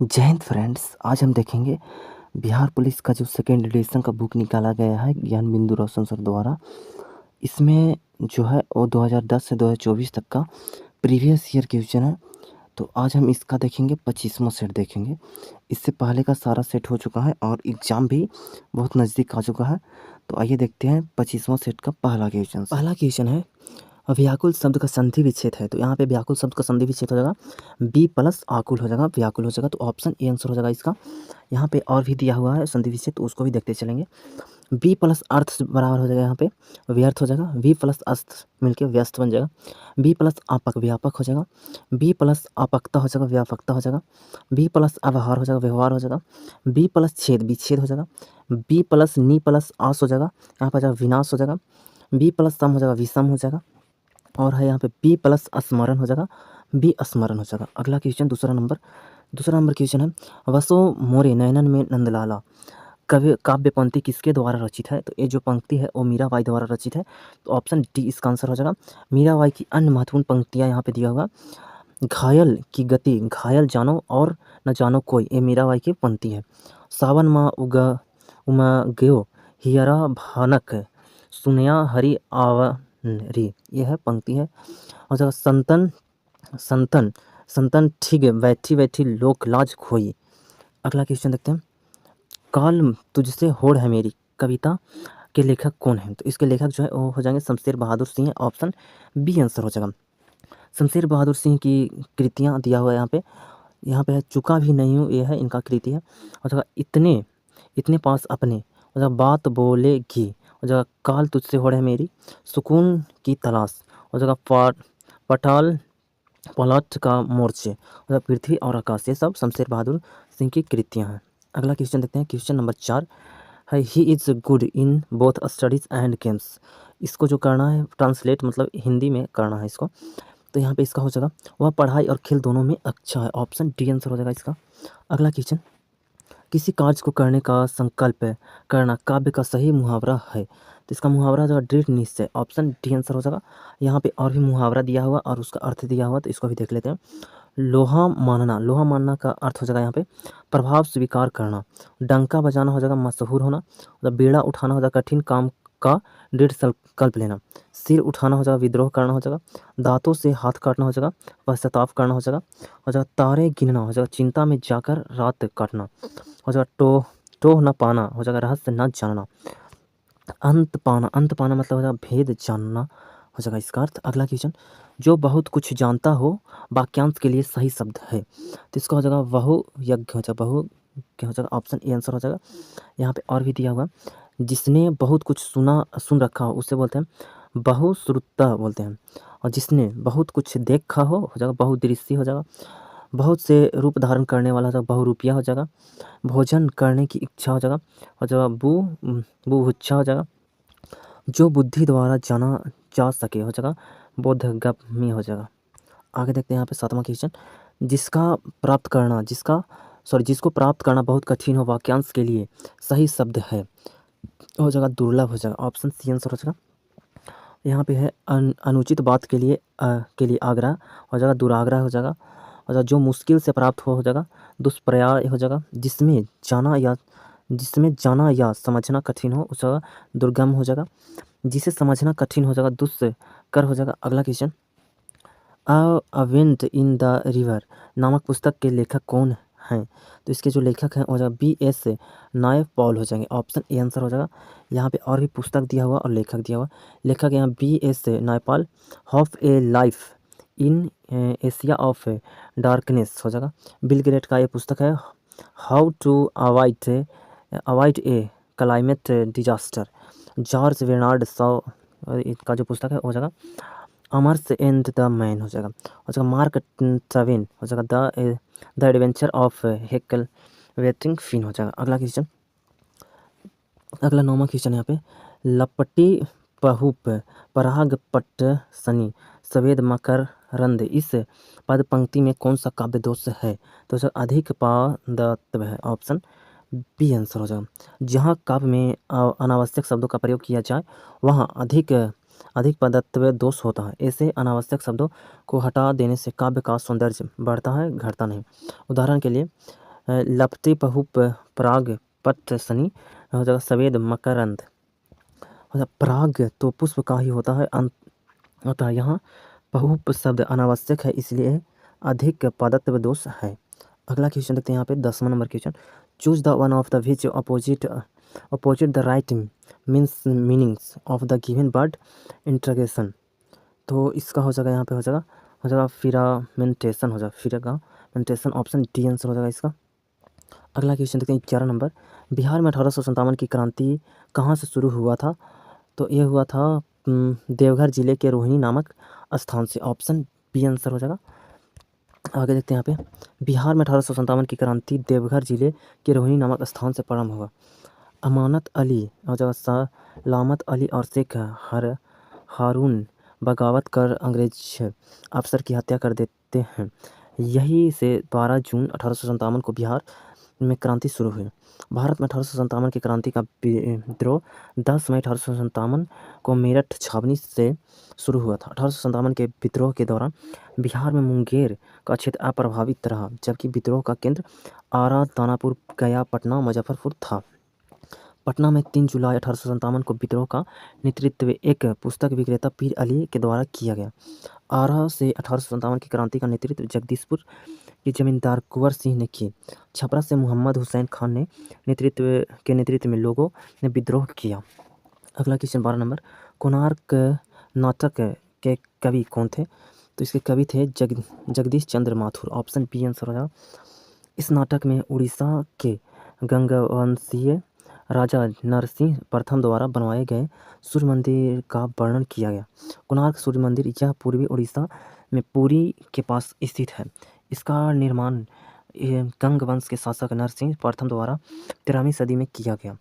जय हिंद फ्रेंड्स। आज हम देखेंगे बिहार पुलिस का जो सेकेंड एडिशन का बुक निकाला गया है ज्ञान बिंदु रोशन सर द्वारा। इसमें जो है वो 2010 से 2024 तक का प्रीवियस ईयर क्वेश्चन है। तो आज हम इसका देखेंगे 25वां सेट देखेंगे। इससे पहले का सारा सेट हो चुका है और एग्ज़ाम भी बहुत नज़दीक आ चुका है। तो आइए देखते हैं 25वां सेट का पहला क्वेश्चन। पहला क्वेश्चन है व्याकुल शब्द का संधि विच्छेद है। तो यहाँ पे व्याकुल शब्द का संधि विच्छेद हो जाएगा बी प्लस आकुल हो जाएगा, व्याकुल हो जाएगा। तो ऑप्शन ए आंसर हो जाएगा इसका। यहाँ पे और भी दिया हुआ है संधि विच्छेद, तो उसको भी देखते चलेंगे। बी प्लस अर्थ से बराबर हो जाएगा, यहाँ पे व्यर्थ हो जाएगा। वी प्लस अस्त मिलके व्यस्त बन जाएगा। बी प्लस आपक व्यापक हो जाएगा। बी प्लस आपकता हो जाएगा, व्यापकता हो जाएगा। बी प्लस अव्यवहार हो जाएगा, व्यवहार हो जाएगा। बी प्लस छेद विच्छेद हो जाएगा। बी प्लस नी प्लस आस हो जाएगा, यहाँ पर जाएगा विनाश हो जाएगा। बी प्लस सम हो जाएगा, विषम हो जाएगा। और है यहाँ पे बी प्लस स्मरण हो जाएगा, बी स्मरण हो जाएगा। अगला क्वेश्चन दूसरा नंबर क्वेश्चन है वसो मोरे नयनन में नंदलाला काव्य पंक्ति किसके द्वारा रचित है। तो ये जो पंक्ति है वो मीराबाई द्वारा रचित है। तो ऑप्शन डी इसका आंसर हो जाएगा। मीराबाई की अन्य महत्वपूर्ण पंक्तियाँ यहाँ पे दिया होगा। घायल की गति घायल जानो और न जानो कोई, ये मीराबाई की पंक्ति है। सावन माँ उमा गयो हियरा भानक सुनया हरि आवरी, यह है पंक्ति है। और जगह संतन संतन संतन ठीक बैठी बैठी लोक लाज खोई। अगला क्वेश्चन देखते हैं। काल तुझसे होड़ है मेरी कविता के लेखक कौन है। तो इसके लेखक जो है वो हो जाएंगे Shamsher Bahadur Singh. Option B answer हो जाएगा। शमशेर बहादुर सिंह की कृतियाँ दिया हुआ है यहाँ पे है चुका भी नहीं हूँ, ये है इनका कृति है। और जगह इतने इतने पास अपने, और जगह बात बोलेगी, और जगह काल तुझसे होड़ है मेरी, सुकून की तलाश, और जगह पटाल पलाट का मोर्चे, और पृथ्वी और आकाश, ये सब शमशेर बहादुर सिंह की कृतियाँ हैं। अगला क्वेश्चन देखते हैं। क्वेश्चन नंबर 4 है he is good in both studies and games. इसको जो करना है ट्रांसलेट मतलब हिंदी में करना है इसको। तो यहाँ पे इसका हो जाएगा वह पढ़ाई और खेल दोनों में अच्छा है। ऑप्शन डी आंसर हो जाएगा इसका। अगला क्वेश्चन किसी कार्य को करने का संकल्प करना काव्य का सही मुहावरा है। तो इसका मुहावरा जो दृढ़ निश्चय, ऑप्शन डी आंसर हो जाएगा। यहाँ पे और भी मुहावरा दिया हुआ और उसका अर्थ दिया हुआ, तो इसको भी देख लेते हैं। लोहा मानना का अर्थ हो जाएगा यहाँ पे प्रभाव स्वीकार करना। डंका बजाना हो जाएगा मशहूर होना। मतलब बेड़ा उठाना हो जाएगा कठिन काम का दृढ़ संकल्प लेना। सिर उठाना हो जाएगा विद्रोह करना हो जाएगा। दांतों से हाथ काटना हो जाएगा पश्चाताप करना हो जाएगा। हो जाएगा तारे गिनना हो जाएगा चिंता में जाकर रात काटना। हो जाएगा टोह न पाना हो जाएगा रहस्य न जानना। अंत पाना मतलब हो जाएगा भेद जानना हो जाएगा इसका अर्थ। अगला क्वेश्चन जो बहुत कुछ जानता हो वाक्यांश के लिए सही शब्द है। तो इसका हो जाएगा बहु यज्ञ हो जाएगा, बहु क्या हो जाएगा, ऑप्शन ए आंसर हो जाएगा। यहाँ पे और भी दिया हुआ जिसने बहुत कुछ सुन रखा हो उसे बोलते हैं बहुश्रुता बोलते हैं। और जिसने बहुत कुछ देखा हो जाएगा बहुदृश्य हो जाएगा। बहुत से रूप धारण करने वाला हो जाएगा बहुरूपिया हो जाएगा। भोजन करने की इच्छा हो जाएगा और जाएगा बुभुक्षा हो जाएगा। जो बुद्धि द्वारा जाना जा सके हो जाएगा बोधगम्य हो जाएगा। आगे देखते हैं यहाँ पे 7वां क्वेश्चन जिसको प्राप्त करना बहुत कठिन हो वाक्यांश के लिए सही शब्द है हो जाएगा दुर्लभ हो जाएगा। ऑप्शन सी आंसर हो जाएगा। यहाँ पे है अनुचित बात के लिए आग्रह हो जाएगा दुराग्रह हो जाएगा। और जो मुश्किल से प्राप्त हो जाएगा दुष्प्रयाय हो जाएगा। जिसमें जाना या समझना कठिन हो उस जगह दुर्गम हो जाएगा। जिसे समझना कठिन हो जाएगा दुष्कर हो जाएगा। अगला question a wind in the river नामक पुस्तक के लेखक कौन हैं। तो इसके जो लेखक हैं हो जाएगा B.S. नायपॉल हो जाएंगे। ऑप्शन ए आंसर हो जाएगा। यहाँ पे और भी पुस्तक दिया हुआ और लेखक दिया हुआ। लेखक यहाँ B.S. Naipaul half a life in Asia of darkness हो जाएगा। बिल गेट का ये पुस्तक है how to avoid a climate disaster. George Bernard Shaw का जो पुस्तक है हो जाएगा अमर्स एंड द मैन हो जाएगा मार्क ट्वेन हो जाएगा the adventure of Huckle waiting Finn हो जाएगा। अगला 9वां क्वेश्चन यहाँ पे लपटी पहुप पराग पट्ट सनी सवेद मकर रंद इस पद पंक्ति में कौन सा काव्य दोष है। तो सर अधिक पादत्व है। ऑप्शन बी आंसर हो जाएगा। जहाँ काव्य में अनावश्यक शब्दों का प्रयोग किया जाए वहाँ अधिक पदत्व दोष होता है। ऐसे अनावश्यक शब्दों को हटा देने से काव्य का सौंदर्य बढ़ता है घटता नहीं। उदाहरण के लिए लपटे पहुप पराग पट सनी, हो जाएगा सवेद मकरंद। पराग तो पुष्प का ही होता है, अतः यहाँ पहुप शब्द अनावश्यक है, इसलिए अधिक पदत्व दोष है। अगला क्वेश्चन देखते हैं यहाँ पे 10वां number question. Choose the one of the which opposite the right meanings of the given word interrogation. तो इसका हो जाएगा यहाँ पे हो जाएगा फिरामेंटेशन, हो जाएगा फिरामेंटेशन, ऑप्शन डी आंसर हो जाएगा इसका। अगला क्वेश्चन देखते हैं 11 नंबर। बिहार में 1857 की क्रांति कहाँ से शुरू हुआ था? तो ये हुआ था देवघर जिले के रोहिणी नामक स्थान से, ऑप्शन बी आंसर हो जाएगा। आगे देखते हैं यहाँ पे, बिहार में 1857 की क्रांति देवघर जिले के रोहिणी नामक स्थान से प्रारंभ हुआ। अमानत अली हो जाएगा, सलामत अली और शेख हारून बगावत कर अंग्रेज अफसर की हत्या कर देते हैं। यही से 12 जून 1857 को बिहार में क्रांति शुरू हुई। भारत में 1857 की क्रांति का विद्रोह 10 मई 1857 को मेरठ छावनी से शुरू हुआ था। 1857 के विद्रोह के दौरान बिहार में मुंगेर का क्षेत्र अप्रभावित रहा, जबकि विद्रोह का केंद्र आरा, दानापुर, गया, पटना, मुजफ्फरपुर था। पटना में 3 जुलाई 1857 को विद्रोह का नेतृत्व एक पुस्तक विक्रेता पीर अली के द्वारा किया गया। आरा से 1857 की क्रांति का नेतृत्व जगदीशपुर के जमींदार कुंवर सिंह ने की। छपरा से मोहम्मद हुसैन खान ने नेतृत्व में लोगों ने विद्रोह किया। अगला क्वेश्चन 12 नंबर। कोणार्क नाटक के कवि कौन थे? तो इसके कवि थे जगदीश चंद्र माथुर, ऑप्शन बी आंसर हो जाएगा। इस नाटक में उड़ीसा के गंगवंशीय राजा नरसिंह प्रथम द्वारा बनवाए गए सूर्य मंदिर का वर्णन किया गया। कोणार्क सूर्य मंदिर यह पूर्वी उड़ीसा में पुरी के पास स्थित है। इसका निर्माण गंग वंश के शासक नरसिंह प्रथम द्वारा 13वीं सदी में किया गया।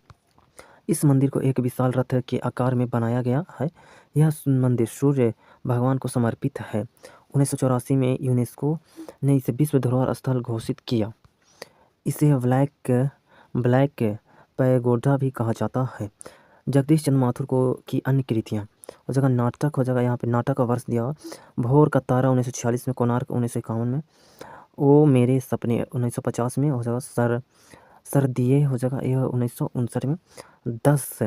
इस मंदिर को एक विशाल रथ के आकार में बनाया गया है। यह मंदिर सूर्य भगवान को समर्पित है। 1984 में यूनेस्को ने इसे विश्व धरोहर स्थल घोषित किया। इसे ब्लैक पैगोडा भी कहा जाता है। जगदीश चंद्र माथुर की अन्य कृतियाँ हो जाएगा नाटक, हो जाएगा यहाँ पे नाटक का वर्ष दिया भोर का तारा 1946 में, कोणार्क 1951 में, ओ मेरे सपने 1950 में, हो जाएगा सरदिए हो जाएगा यह 1959 में, 10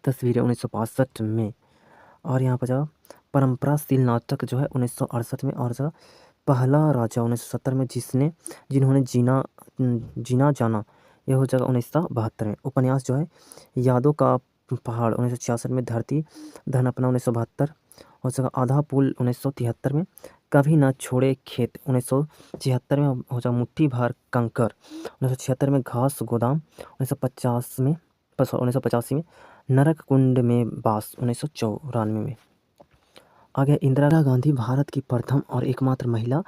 तस्वीरें 1962 में, और यहाँ पर जाओ परंपराशील नाटक जो है 1968 में, और जाओ पहला राजा 1970 में, जिन्होंने जीना जाना यह हो जाएगा 1972 में। उपन्यास जो है यादों का पहाड़ 1966 में, धरती धन अपना 1972, हो जाएगा आधा पुल 1973 में, कभी ना छोड़े खेत 1976 में, हो जाएगा मुट्ठी भर कंकर 1976 में, घास गोदाम 1985 में, नरक कुंड में बास 1994 में। आगे इंदिरा गांधी भारत की प्रथम और एकमात्र महिला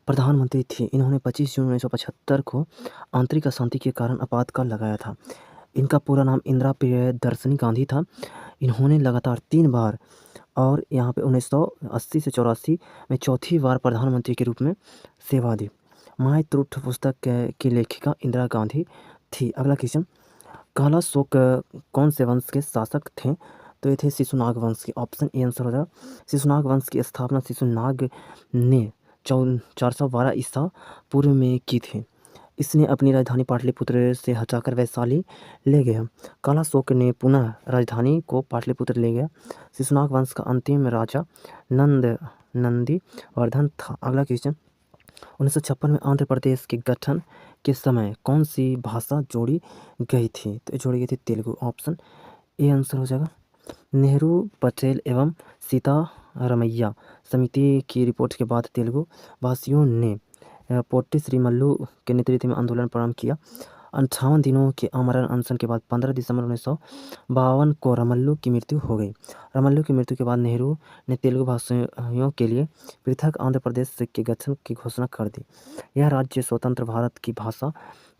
प्रधानमंत्री थी। इन्होंने 25 जून 1975 को आंतरिक अशांति के कारण आपातकाल लगाया था। इनका पूरा नाम इंदिरा प्रियदर्शनी गांधी था। इन्होंने लगातार 3 बार और यहाँ पे 1980 से 84 में चौथी बार प्रधानमंत्री के रूप में सेवा दी। माय ट्रुथ पुस्तक की लेखिका इंदिरा गांधी थी। अगला क्वेश्चन, काला शोक कौन से वंश के शासक थे? तो ये थे शिशुनाग वंश के, ऑप्शन ए आंसर हो जाएगा। शिशुनाग वंश की स्थापना शिशुनाग ने 412 ईसा पूर्व में की थी। इसने अपनी राजधानी पाटलिपुत्र से हटाकर वैशाली ले गया। काला शोक ने पुनः राजधानी को पाटलिपुत्र ले गया। शिशुनाग वंश का अंतिम राजा नंदी वर्धन था। अगला क्वेश्चन, 1956 में आंध्र प्रदेश के गठन के समय कौन सी भाषा जोड़ी गई थी? तो जोड़ी गई थी तेलुगु, ऑप्शन ए आंसर हो जाएगा। नेहरू, पटेल एवं सीतारमैया समिति की रिपोर्ट के बाद तेलुगु भाषियों ने पोट्टी श्रीमल्लू के नेतृत्व में आंदोलन प्रारंभ किया। 58 दिनों के आमरण अनशन के बाद 15 दिसंबर 1952 को रमल्लू की मृत्यु हो गई। रमल्लू की मृत्यु के बाद नेहरू ने तेलुगु भाषियों के लिए पृथक आंध्र प्रदेश के गठन की घोषणा कर दी। यह राज्य स्वतंत्र भारत की भाषा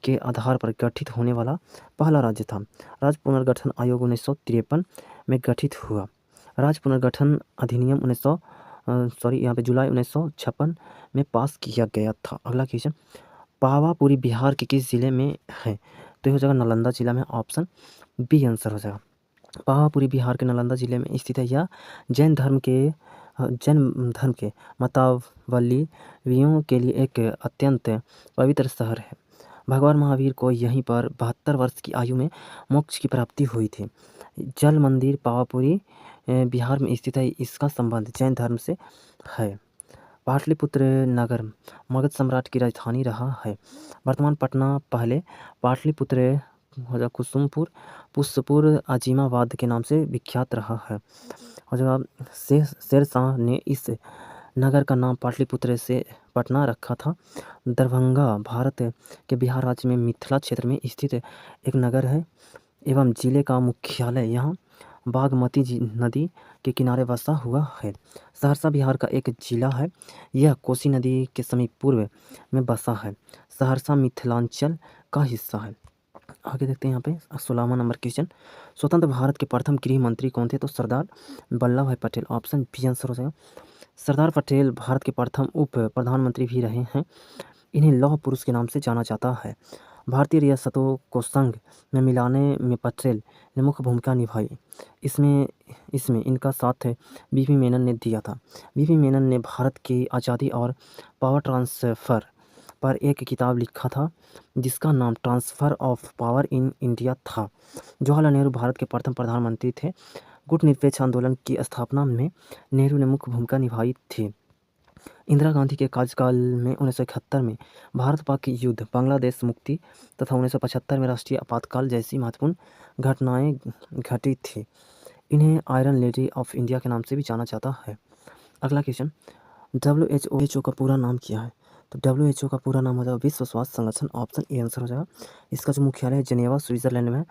के आधार पर गठित होने वाला पहला राज्य था। राज्य पुनर्गठन आयोग 1953 में गठित हुआ। राज्य पुनर्गठन अधिनियम यहाँ पे जुलाई 1956 में पास किया गया था। अगला क्वेश्चन, पावापुरी बिहार के किस जिले में है? तो ये हो जाएगा नालंदा जिला में, ऑप्शन बी आंसर हो जाएगा। पावापुरी बिहार के नालंदा जिले में स्थित है। यह जैन धर्म के मतावलंबियों के लिए एक अत्यंत पवित्र शहर है। भगवान महावीर को यहीं पर 72 वर्ष की आयु में मोक्ष की प्राप्ति हुई थी। जल मंदिर पावापुरी बिहार में स्थित है। इसका संबंध जैन धर्म से है। पाटलिपुत्र नगर मगध सम्राट की राजधानी रहा है। वर्तमान पटना पहले पाटलिपुत्र कुसुमपुर पुष्पपुर अजीमाबाद के नाम से विख्यात रहा है। और जब शेरशाह ने इस नगर का नाम पाटलिपुत्र से पटना रखा था। दरभंगा भारत के बिहार राज्य में मिथिला क्षेत्र में स्थित एक नगर है एवं जिले का मुख्यालय यहाँ बागमती नदी के किनारे बसा हुआ है। सहरसा बिहार का एक जिला है। यह कोसी नदी के समीप पूर्व में बसा है। सहरसा मिथिलांचल का हिस्सा है। आगे देखते हैं यहाँ पे 16वां नंबर क्वेश्चन। स्वतंत्र भारत के प्रथम गृह मंत्री कौन थे? तो सरदार वल्लभ भाई पटेल। ऑप्शन बी आंसर हो जाएगा। सरदार पटेल भारत के प्रथम उप प्रधानमंत्री भी रहे हैं। इन्हें लौह पुरुष के नाम से जाना जाता है। भारतीय रियासतों को संघ में मिलाने में पटेल ने मुख्य भूमिका निभाई। इसमें इनका साथ बीपी मेनन ने दिया था। बीपी मेनन ने भारत की आज़ादी और पावर ट्रांसफ़र पर एक किताब लिखा था जिसका नाम transfer of power in India था। जवाहरलाल नेहरू भारत के प्रथम प्रधानमंत्री थे। गुटनिरपेक्ष आंदोलन की स्थापना में नेहरू ने मुख्य भूमिका निभाई थी। इंदिरा गांधी के कार्यकाल में 1971 में भारत पाक युद्ध, बांग्लादेश मुक्ति तथा 1975 में राष्ट्रीय आपातकाल जैसी महत्वपूर्ण घटनाएं घटी थी। इन्हें आयरन लेडी ऑफ इंडिया के नाम से भी जाना जाता है। अगला क्वेश्चन, WHO का पूरा नाम क्या है? तो WHO का पूरा नाम हो जाएगा विश्व स्वास्थ्य संगठन। ऑप्शन ए आंसर हो जाएगा। इसका जो मुख्यालय है जेनेवा स्विट्जरलैंड में।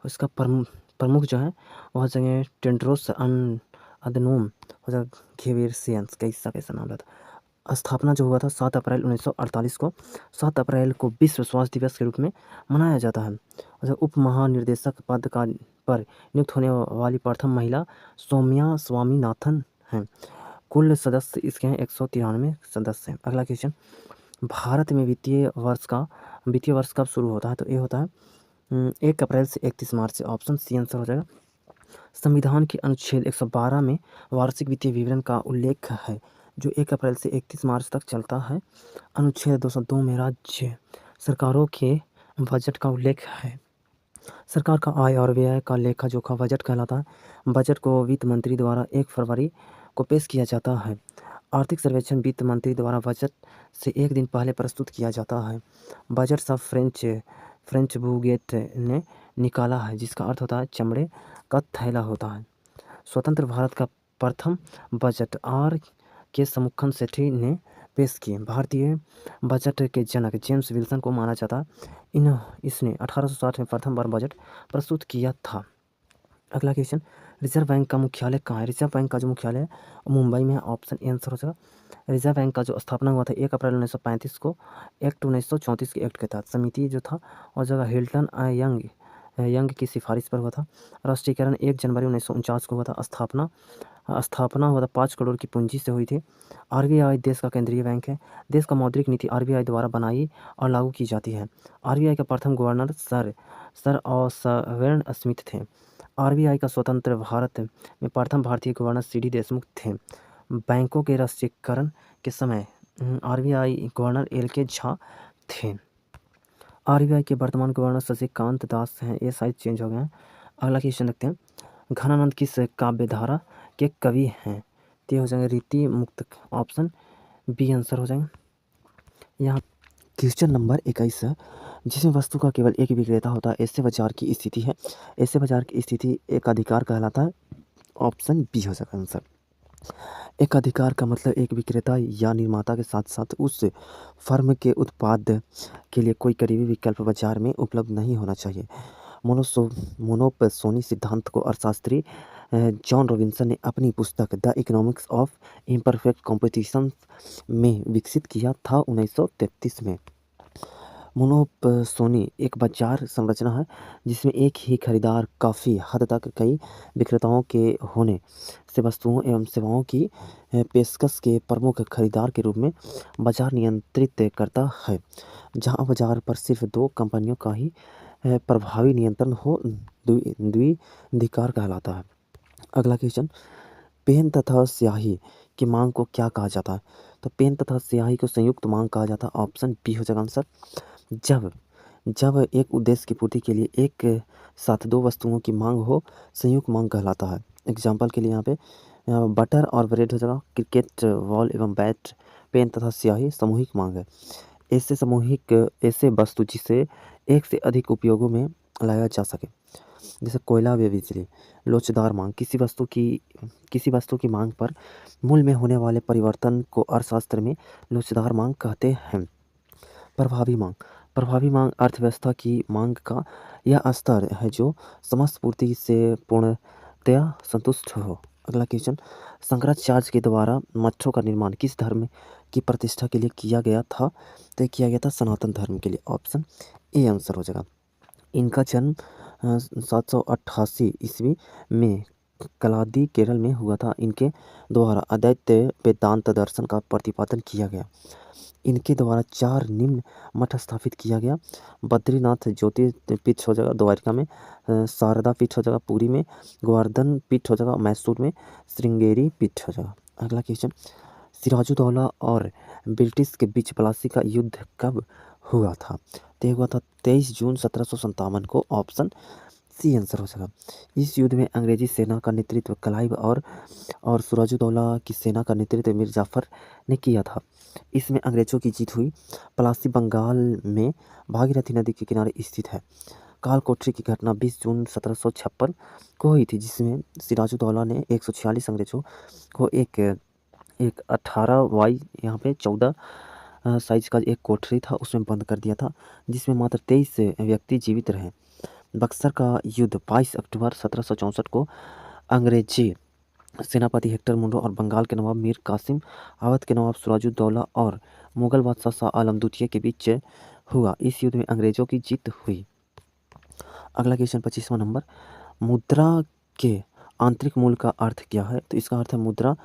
इसका प्रमुख जो है वह जगह टेड्रोस अधनोम हो जाएगा घेब्रेयेसस, कैसा नाम रहता। स्थापना जो हुआ था 7 अप्रैल 1948 को। 7 अप्रैल को विश्व स्वास्थ्य दिवस के रूप में मनाया जाता है। और उप महानिर्देशक पद पर नियुक्त होने वाली प्रथम महिला सौम्या स्वामीनाथन हैं। कुल सदस्य इसके हैं 193 सदस्य हैं। अगला क्वेश्चन, भारत में वित्तीय वर्ष कब शुरू होता है? तो ये होता है 1 अप्रैल से 31 मार्च से। ऑप्शन सी आंसर हो जाएगा। संविधान के अनुच्छेद 112 में वार्षिक वित्तीय विवरण का उल्लेख है जो 1 अप्रैल से 31 मार्च तक चलता है। अनुच्छेद 202 में राज्य सरकारों के बजट का उल्लेख है। सरकार का आय और व्यय का लेखा जोखा बजट कहलाता है। बजट को वित्त मंत्री द्वारा 1 फरवरी को पेश किया जाता है। आर्थिक सर्वेक्षण वित्त मंत्री द्वारा बजट से 1 दिन पहले प्रस्तुत किया जाता है। बजट सब फ्रेंच बुगेट ने निकाला है जिसका अर्थ होता है चमड़े का थैला होता है। स्वतंत्र भारत का प्रथम बजट आर के शमुखन सेठी ने पेश किए। भारतीय बजट के जनक जेम्स विल्सन को माना जाता है। इसने 1860 में प्रथम बार बजट प्रस्तुत किया था। अगला क्वेश्चन, रिजर्व बैंक का मुख्यालय कहाँ है? रिजर्व बैंक का जो मुख्यालय है मुंबई में है। ऑप्शन ए आंसर हो जाएगा। रिजर्व बैंक का जो स्थापना हुआ था 1 अप्रैल 1935 को एक्ट 1934 के एक्ट के तहत। समिति जो था और जगह हिल्टन यंग की सिफारिश पर हुआ था। राष्ट्रीयकरण 1 जनवरी 1949 को हुआ था। स्थापना हुआ था 5 करोड़ की पूंजी से हुई थी। आरबीआई देश का केंद्रीय बैंक है। देश का मौद्रिक नीति आरबीआई द्वारा बनाई और लागू की जाती है। आरबीआई का प्रथम गवर्नर सर ऑसवेर्न स्मिथ थे। आरबीआई का स्वतंत्र भारत में प्रथम भारतीय गवर्नर सीडी देशमुख थे। बैंकों के राष्ट्रीयकरण के समय आरबीआई गवर्नर एल.के. झा थे। आरबीआई के वर्तमान गवर्नर शशिकांत दास हैं। ये शायद चेंज हो गए हैं। अगला क्वेश्चन देखते हैं, घनानंद किस काव्यधारा के कवि हैं? तो हो जाएंगे रीति मुक्त। ऑप्शन बी आंसर हो जाएंगे। यहाँ क्वेश्चन नंबर 21 है, जिसमें वस्तु का केवल एक विक्रेता होता है ऐसे बाजार की स्थिति है। ऐसे बाजार की स्थिति एक अधिकार कहलाता है। ऑप्शन बी हो जाएगा आंसर। एक अधिकार का मतलब एक विक्रेता या निर्माता के साथ साथ उस फर्म के उत्पाद के लिए कोई करीबी विकल्प बाजार में उपलब्ध नहीं होना चाहिए। मोनोपोली सिद्धांत को अर्थशास्त्री जॉन रॉबिन्सन ने अपनी पुस्तक the economics of imperfect competition में विकसित किया था 1933 में। मोनोपोली एक बाजार संरचना है जिसमें एक ही खरीदार काफ़ी हद तक कई विक्रेताओं के होने से वस्तुओं एवं सेवाओं की पेशकश के प्रमुख खरीदार के रूप में बाजार नियंत्रित करता है। जहां बाजार पर सिर्फ 2 कंपनियों का ही प्रभावी नियंत्रण हो, द्विधिकार कहलाता है। अगला क्वेश्चन, पेन तथा स्याही की मांग को क्या कहा जाता है? तो पेन तथा स्याही को संयुक्त मांग कहा जाता है। ऑप्शन बी हो जाएगा आंसर। जब जब एक उद्देश्य की पूर्ति के लिए एक साथ दो वस्तुओं की मांग हो, संयुक्त मांग कहलाता है। एग्जाम्पल के लिए यहाँ पे बटर और ब्रेड हो जाएगा, क्रिकेट बॉल एवं बैट, पेन तथा स्याही सामूहिक मांग है। ऐसे वस्तु जिसे एक से अधिक उपयोगों में लाया जा सके, जैसे कोयला व बिजली। लोचदार मांग किसी वस्तु की मांग पर मूल्य में होने वाले परिवर्तन को अर्थशास्त्र में लोचदार मांग कहते हैं। प्रभावी मांग अर्थव्यवस्था की मांग का यह स्तर है जो समस्त पूर्ति से पूर्णतया संतुष्ट हो। अगला क्वेश्चन, शंकराचार्य के द्वारा मठों का निर्माण किस धर्म की प्रतिष्ठा के लिए किया गया था? तो ये किया गया था सनातन धर्म के लिए। ऑप्शन ए आंसर हो जाएगा। इनका जन्म 788 ईस्वी में कलादी केरल में हुआ था। इनके द्वारा अद्वैत वेदांत दर्शन का प्रतिपादन किया गया। इनके द्वारा 4 निम्न मठ स्थापित किया गया। बद्रीनाथ ज्योतिर्पीठ हो जाएगा द्वारका में, शारदा पीठ हो जाएगा पुरी में, गोवर्धन पीठ हो जाएगा मैसूर में, श्रृंगेरी पीठ हो जाएगा। अगला क्वेश्चन, सिराजुद्दौला और ब्रिटिश के बीच प्लासी का युद्ध कब हुआ था? तो हुआ था 23 जून 1757 को। ऑप्शन सी आंसर हो जाएगा। इस युद्ध में अंग्रेजी सेना का नेतृत्व क्लाइव और सिराजुद्दौला की सेना का नेतृत्व मीर जाफर ने किया था। इसमें अंग्रेजों की जीत हुई। प्लासी बंगाल में भागीरथी नदी के किनारे स्थित है। कालकोठरी की घटना 20 जून 1756 को हुई थी, जिसमें सिराजुद्दौला ने 146 अंग्रेजों को एक 18 वाई यहाँ पे 14 साइज का एक कोठरी था उसमें बंद कर दिया था, जिसमें मात्र 23 व्यक्ति जीवित रहे। बक्सर का युद्ध 22 अक्टूबर 1764 को अंग्रेजी सेनापति हेक्टर मुंडो और बंगाल के नवाब मीर कासिम, अवध के नवाब सिराजुद्दौला और मुगल बादशाह शाह आलम द्वितीय के बीच हुआ। इस युद्ध में अंग्रेजों की जीत हुई। अगला क्वेश्चन 25वां नंबर, मुद्रा के आंतरिक मूल्य का अर्थ क्या है? तो इसका अर्थ है मुद्रा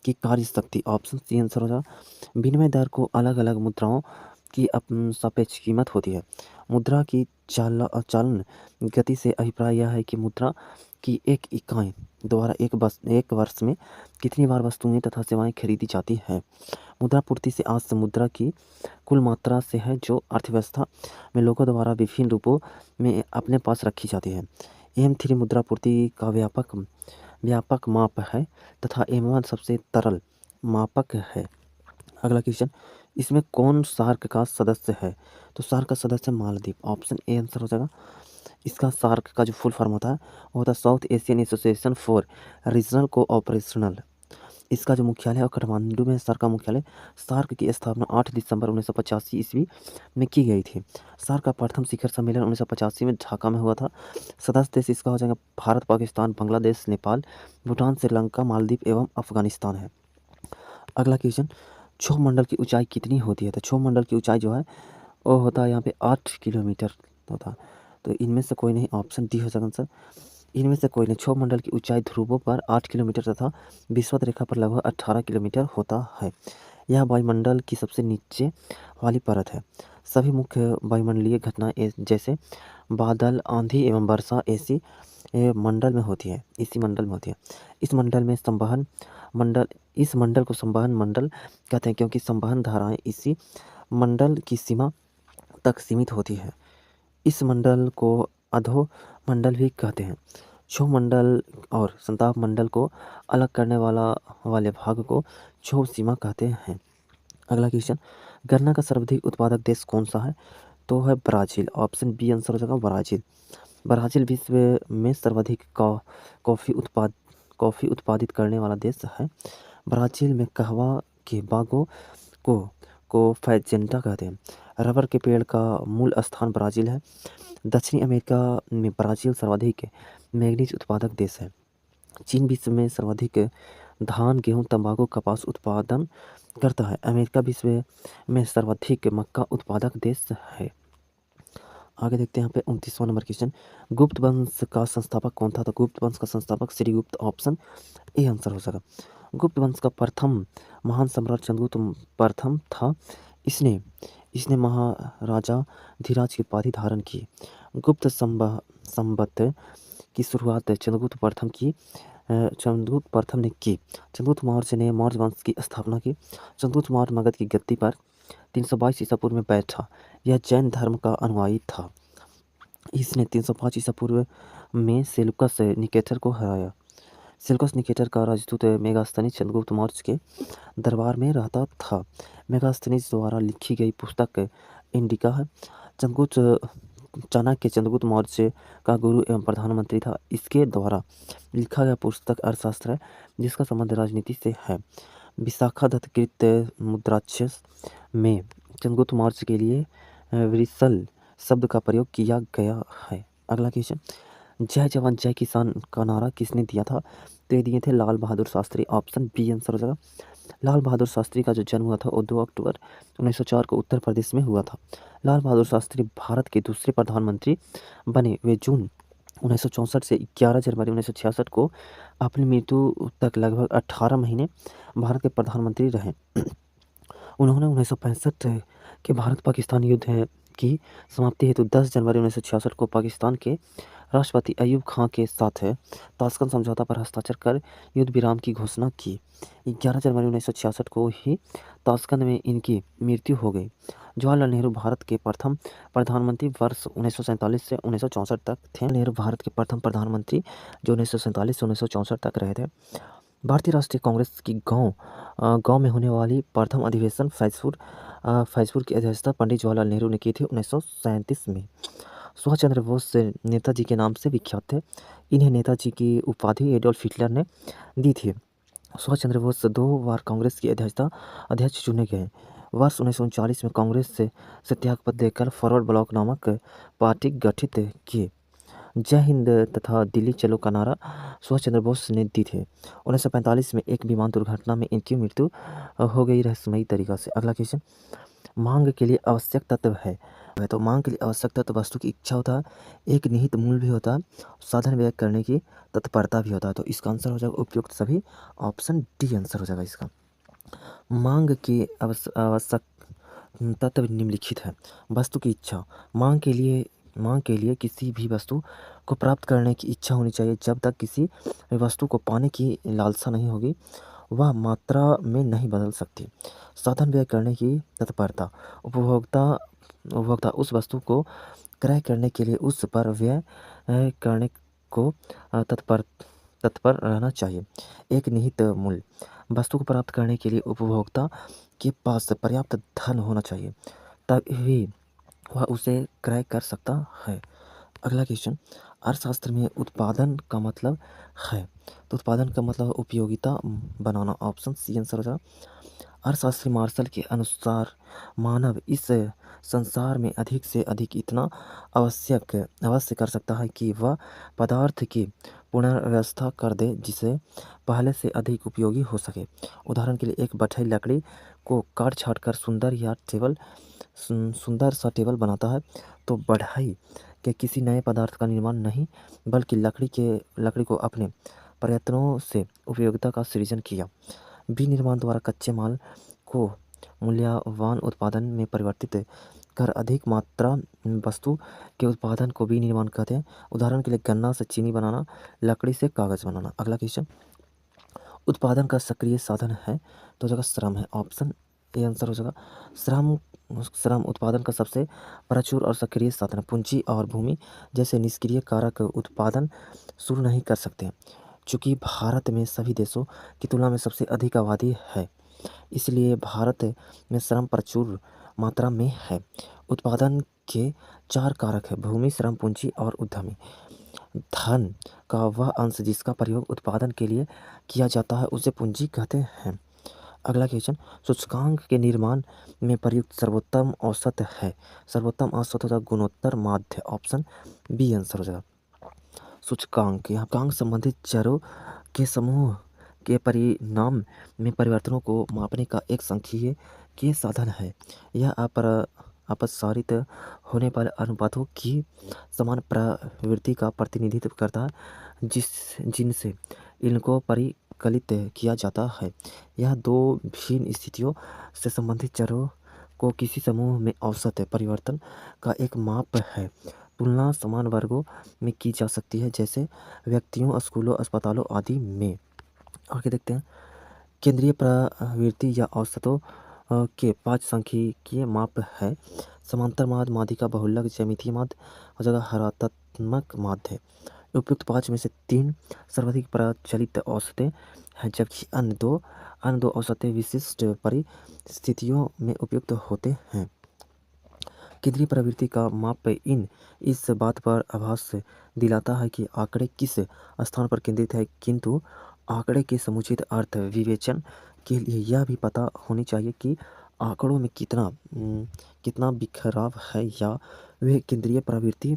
की कार्य शक्ति। ऑप्शन सी आंसर हो जाएगा। विनिमय दर को अलग अलग मुद्राओं की सापेक्ष कीमत होती है। मुद्रा की चालन गति से अभिप्राय यह है कि मुद्रा की एक इकाई द्वारा एक वर्ष में कितनी बार वस्तुएं तथा सेवाएं खरीदी जाती है। मुद्रा पूर्ति से आज से मुद्रा की कुल मात्रा से है जो अर्थव्यवस्था में लोगों द्वारा विभिन्न रूपों में अपने पास रखी जाती है। M3 मुद्रा पूर्ति का व्यापक माप है तथा M1 सबसे तरल मापक है। अगला क्वेश्चन, इसमें कौन सार्क का सदस्य है? तो सार्क का सदस्य मालदीव। ऑप्शन ए आंसर हो जाएगा। इसका सार्क का जो फुल फॉर्म होता है वो होता है South Asian association for regional cooperational. इसका जो मुख्यालय है काठमांडू में। सार्क का मुख्यालय। सार्क की स्थापना 8 दिसंबर 1985 ईस्वी में की गई थी। सार्क का प्रथम शिखर सम्मेलन 1985 में ढाका में हुआ था। सदस्य देश इसका हो जाएगा भारत, पाकिस्तान, बांग्लादेश, नेपाल, भूटान, श्रीलंका, मालदीव एवं अफगानिस्तान है। अगला क्वेश्चन, क्षोभ मंडल की ऊंचाई कितनी होती है? तो क्षोभ मंडल की ऊंचाई जो है वो होता है यहाँ पे 8 किलोमीटर होता है। तो इनमें से कोई नहीं, ऑप्शन डी हो जाएगा आंसर। इनमें से कोई नहीं। क्षोभ मंडल की ऊंचाई ध्रुवों पर 8 किलोमीटर तथा विषुवत रेखा पर लगभग 18 किलोमीटर होता है। यह वायुमंडल की सबसे नीचे वाली परत है। सभी मुख्य वायुमंडलीय घटनाएं जैसे बादल, आंधी एवं वर्षा इसी मंडल में होती है। इस मंडल को संवहन मंडल कहते हैं, क्योंकि संवहन धाराएं इसी मंडल की सीमा तक सीमित होती है। इस मंडल को अधो मंडल भी कहते हैं। क्षोभ मंडल और संताप मंडल को अलग करने वाले भाग को क्षोभ सीमा कहते हैं। अगला क्वेश्चन, गन्ना का सर्वाधिक उत्पादक देश कौन सा है? तो है ब्राज़ील। ऑप्शन बी आंसर हो जाएगा ब्राज़ील। ब्राज़ील विश्व में सर्वाधिक कॉफ़ी उत्पादित करने वाला देश है। ब्राज़ील में कहवा के बागों को फैजेंटा कहते हैं। रबर के पेड़ का मूल स्थान ब्राज़ील है। दक्षिणी अमेरिका में ब्राज़ील सर्वाधिक मैंगनीज उत्पादक देश है। चीन विश्व में सर्वाधिक धान, गेहूं, तंबाकू, कपास उत्पादन करता है। अमेरिका विश्व में सर्वाधिक मक्का उत्पादक देश है। आगे देखते हैं यहाँ पे 29वां नंबर क्वेश्चन, गुप्त वंश का संस्थापक कौन था? तो गुप्त वंश का संस्थापक श्रीगुप्त। ऑप्शन ए आंसर हो जाएगा। गुप्त वंश का प्रथम महान सम्राट चंद्रगुप्त प्रथम था। इसने महाराजा धीराज की उपाधि धारण की। गुप्त संवत की शुरुआत चंद्रगुप्त प्रथम ने की। चंद्रगुप्त मौर्य ने मौर्य वंश की स्थापना की। चंद्रगुप्त मौर्य मगध की गद्दी पर 322 ईसा पूर्व में बैठा। यह जैन धर्म का अनुयायी था। इसने 305 ईसा पूर्व में सेल्यूकस निकेटर को हराया। सेल्यूकस निकेटर का राजदूत मेगास्थनीज चंद्रगुप्त मौर्य के दरबार में रहता था। मेगास्थनीज द्वारा लिखी गई पुस्तक इंडिका है। चाणक्य चंद्रगुप्त मौर्य का गुरु एवं प्रधानमंत्री था। इसके द्वारा लिखा गया पुस्तक अर्थशास्त्र है, जिसका संबंध राजनीति से है। विशाखादत्त कृत मुद्राक्षस में चंद्रगुप्त मौर्य के लिए विरसल शब्द का प्रयोग किया गया है। अगला क्वेश्चन, जय जवान जय किसान का नारा किसने दिया था? तो ये दिए थे Lal Bahadur Shastri. Option B answer हो जाएगा। लाल बहादुर शास्त्री का जो जन्म हुआ था वो 2 अक्टूबर 1904 को उत्तर प्रदेश में हुआ था। लाल बहादुर शास्त्री भारत के दूसरे प्रधानमंत्री बने। वे जून 1964 से 11 जनवरी 1966 को अपनी मृत्यु तक लगभग 18 महीने भारत के प्रधानमंत्री रहे। उन्होंने 1965 के भारत पाकिस्तान युद्ध की समाप्ति हेतु 10 जनवरी 1966 को पाकिस्तान के राष्ट्रपति अयूब खां के साथ ताशकंद समझौता पर हस्ताक्षर कर युद्ध विराम की घोषणा की। 11 जनवरी 1966 को ही ताशकंद में इनकी मृत्यु हो गई। जवाहरलाल नेहरू भारत के प्रथम प्रधानमंत्री वर्ष 1947 से 1964 तक थे। नेहरू भारत के प्रथम प्रधानमंत्री जो 1947 से 1964 तक रहे थे। भारतीय राष्ट्रीय कांग्रेस की गांव में होने वाली प्रथम अधिवेशन फैजपुर की अध्यक्षता पंडित जवाहरलाल नेहरू ने की थी 1937 में। सुभाष चंद्र बोस नेताजी के नाम से विख्यात थे। इन्हें नेताजी की उपाधि एडोल्फ हिटलर ने दी थी। सुभाष चंद्र बोस 2 बार कांग्रेस के अध्यक्ष चुने गए। वर्ष 1939 में कांग्रेस से त्यागपत्र देकर फॉरवर्ड ब्लॉक नामक पार्टी गठित की। जय हिंद तथा दिल्ली चलो का नारा सुभाष चंद्र बोस ने दी थे। 1945 में एक विमान दुर्घटना में इनकी मृत्यु हो गई रहस्यमयी तरीका से। अगला क्वेश्चन, मांग के लिए आवश्यक तत्व है। तो मांग के लिए आवश्यक तत्व वस्तु की इच्छा होता है, एक निहित मूल्य भी होता है, साधन व्यय करने की तत्परता भी होता है। तो इसका आंसर हो जाएगा उपयुक्त सभी। ऑप्शन डी आंसर हो जाएगा इसका। मांग की आवश्यक तत्व निम्नलिखित है। वस्तु की इच्छा, मांग के लिए किसी भी वस्तु को प्राप्त करने की इच्छा होनी चाहिए। जब तक किसी वस्तु को पाने की लालसा नहीं होगी, वह मात्रा में नहीं बदल सकती। साधन व्यय करने की तत्परता, उपभोक्ता उस वस्तु को क्रय करने के लिए उस पर व्यय करने को तत्पर रहना चाहिए। एक निहित मूल्य, वस्तु को प्राप्त करने के लिए उपभोक्ता के पास पर्याप्त धन होना चाहिए, तभी वह उसे क्रय कर सकता है। अगला क्वेश्चन, अर्थशास्त्र में उत्पादन का मतलब है। तो उत्पादन का मतलब उपयोगिता बनाना। ऑप्शन सी आंसर हो जाएगा। अर्थशास्त्री मार्शल के अनुसार मानव इस संसार में अधिक से अधिक इतना अवश्य कर सकता है कि वह पदार्थ की पुनर्व्यवस्था कर दे जिसे पहले से अधिक उपयोगी हो सके। उदाहरण के लिए एक बढ़ई लकड़ी को काट छाट कर सुंदर सा टेबल बनाता है, तो बढ़ई के किसी नए पदार्थ का निर्माण नहीं, बल्कि लकड़ी को अपने प्रयत्नों से उपयोगिता का सृजन किया। विनिर्माण द्वारा कच्चे माल को मूल्यवान उत्पादन में परिवर्तित कर अधिक मात्रा वस्तु के उत्पादन को विनिर्माण कहते हैं। उदाहरण के लिए गन्ना से चीनी बनाना, लकड़ी से कागज बनाना। अगला क्वेश्चन, उत्पादन का सक्रिय साधन है। तो जगह श्रम है। ऑप्शन ए आंसर हो जाएगा। श्रम उत्पादन का सबसे प्रचुर और सक्रिय साधन। पूंजी और भूमि जैसे निष्क्रिय कारक उत्पादन शुरू नहीं कर सकते। चूँकि भारत में सभी देशों की तुलना में सबसे अधिक आबादी है, इसलिए भारत में श्रम प्रचुर मात्रा में है। उत्पादन के 4 कारक है: भूमि, श्रम, पूंजी और उद्यमी। धन का वह अंश जिसका प्रयोग उत्पादन के लिए किया जाता है उसे पूंजी कहते हैं। अगला क्वेश्चन, सूचकांक के निर्माण में प्रयुक्त सर्वोत्तम औसत है। सर्वोत्तम औसत होता है गुणोत्तर माध्य। ऑप्शन बी आंसर हो जाएगा। सूचकांक संबंधित चरों के समूह के परिणाम में परिवर्तनों को मापने का एक सांख्यिकीय के साधन है। यह अपसारित होने पर अनुपातों की समान प्रवृत्ति का प्रतिनिधित्व करता है, जिनसे इनको परिकलित किया जाता है। यह 2 भिन्न स्थितियों से संबंधित चरों को किसी समूह में औसत परिवर्तन का एक माप है। तुलना समान वर्गों में की जा सकती है, जैसे व्यक्तियों, स्कूलों, अस्पतालों आदि में। आगे देखते हैं, केंद्रीय प्रवृत्ति या औसतों के 5 सांख्यिकीय माप है। समांतर माध्य, माध्यिका, बहुलक, ज्यामितीय माध्य और जगह हरात्मक माध्य है। उपयुक्त 5 में से 3 सर्वाधिक प्रचलित औसतें हैं, जबकि अन्य दो औसतें विशिष्ट परिस्थितियों में उपयुक्त होते हैं। केंद्रीय प्रवृत्ति का माप इस बात पर आभास दिलाता है कि आंकड़े किस स्थान पर केंद्रित है, किंतु आंकड़े के समुचित अर्थ विवेचन के लिए यह भी पता होनी चाहिए कि आंकड़ों में कितना बिखराव है या वे केंद्रीय प्रवृत्ति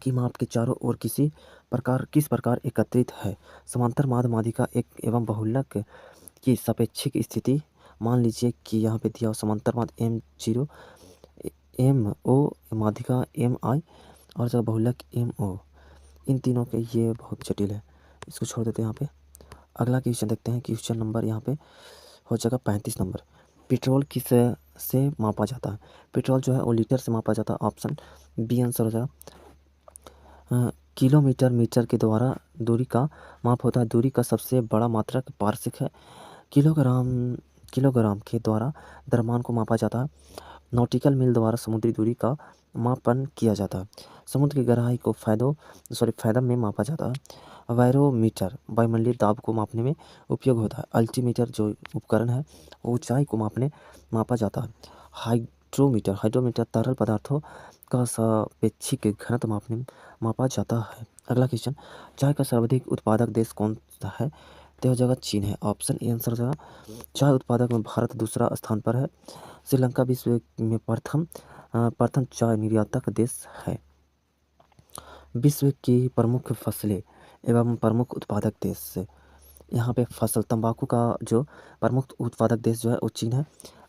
की माप के चारों ओर किस प्रकार एकत्रित है। समांतर माध्य, माध्यिका एक एवं बहुलक की सापेक्षिक स्थिति। मान लीजिए कि यहाँ पे दिया समांतर माध्य M0 MO, माध्यिका MI और जब बहुलक MO, इन तीनों के ये बहुत जटिल है, इसको छोड़ देते हैं यहाँ पे। अगला क्वेश्चन देखते हैं। क्वेश्चन नंबर यहाँ पे हो जाएगा 35 नंबर। पेट्रोल किस से मापा जाता है? पेट्रोल जो है वो लीटर से मापा जाता है। ऑप्शन बी आंसर हो जाएगा। किलोमीटर मीटर के द्वारा दूरी का माप होता है। दूरी का सबसे बड़ा मात्रक पार्शिक है। किलोग्राम के द्वारा द्रव्यमान को मापा जाता है। नॉटिकल मील द्वारा समुद्री दूरी का मापन किया जाता है। समुद्र की गहराई को फैथम में मापा जाता है। बैरोमीटर वायुमंडलीय दाब को मापने में उपयोग होता है। अल्टीमीटर जो उपकरण है ऊंचाई को मापा जाता है। हाइड्रोमीटर तरल पदार्थों का सापेक्षिक घनत्व मापा जाता है। अगला क्वेश्चन, चाय का सर्वाधिक उत्पादक देश कौन सा है? तो जगह चीन है। ऑप्शन ए आंसर हो जाएगा। चाय उत्पादक में भारत दूसरा स्थान पर है। श्रीलंका विश्व में प्रथम चाय निर्यातक देश है। विश्व की प्रमुख फसलें एवं प्रमुख उत्पादक देश, यहाँ पे फसल तंबाकू का जो प्रमुख उत्पादक देश जो है वो चीन है।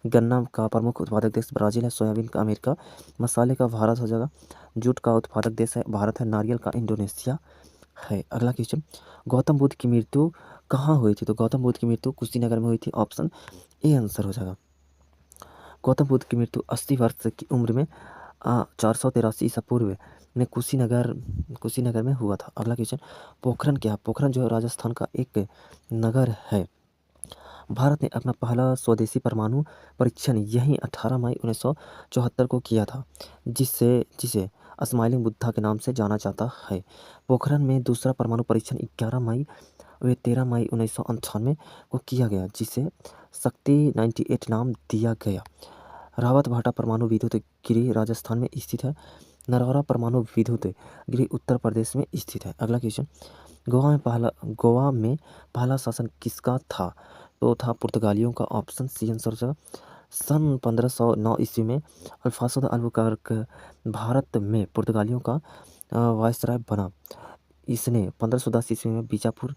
गन्ना का प्रमुख उत्पादक देश ब्राज़ील है। सोयाबीन का अमेरिका। मसाले का भारत हो जाएगा। जूट का उत्पादक देश है भारत है। नारियल का इंडोनेशिया है। अगला क्वेश्चन, गौतम बुद्ध की मृत्यु कहाँ हुई थी? तो गौतम बुद्ध की मृत्यु कुशीनगर में हुई थी। ऑप्शन ए आंसर हो जाएगा। गौतम बुद्ध की मृत्यु 80 वर्ष की उम्र में 483 ईसा पूर्व में कुशीनगर में हुआ था। अगला क्वेश्चन, पोखरण क्या है? पोखरण जो है राजस्थान का एक नगर है। भारत ने अपना पहला स्वदेशी परमाणु परीक्षण यहीं 18 मई 1974 को किया था, जिसे स्माइलिंग बुद्धा के नाम से जाना जाता है। पोखरण में दूसरा परमाणु परीक्षण 11 मई व 13 मई 1998 को किया गया, जिसे शक्ति 98 नाम दिया गया। रावतभाटा परमाणु विद्युत गृह राजस्थान में स्थित है। नरौरा परमाणु विद्युत गृह उत्तर प्रदेश में स्थित है। अगला क्वेश्चन, गोवा में पहला शासन किसका था? तो था पुर्तगालियों का। ऑप्शन सी आंसर है। सन 1509 ईस्वी में अल्फांसो द अल्बुकर्क भारत में पुर्तगालियों का वायसराय बना। इसने 1510 ईस्वी में बीजापुर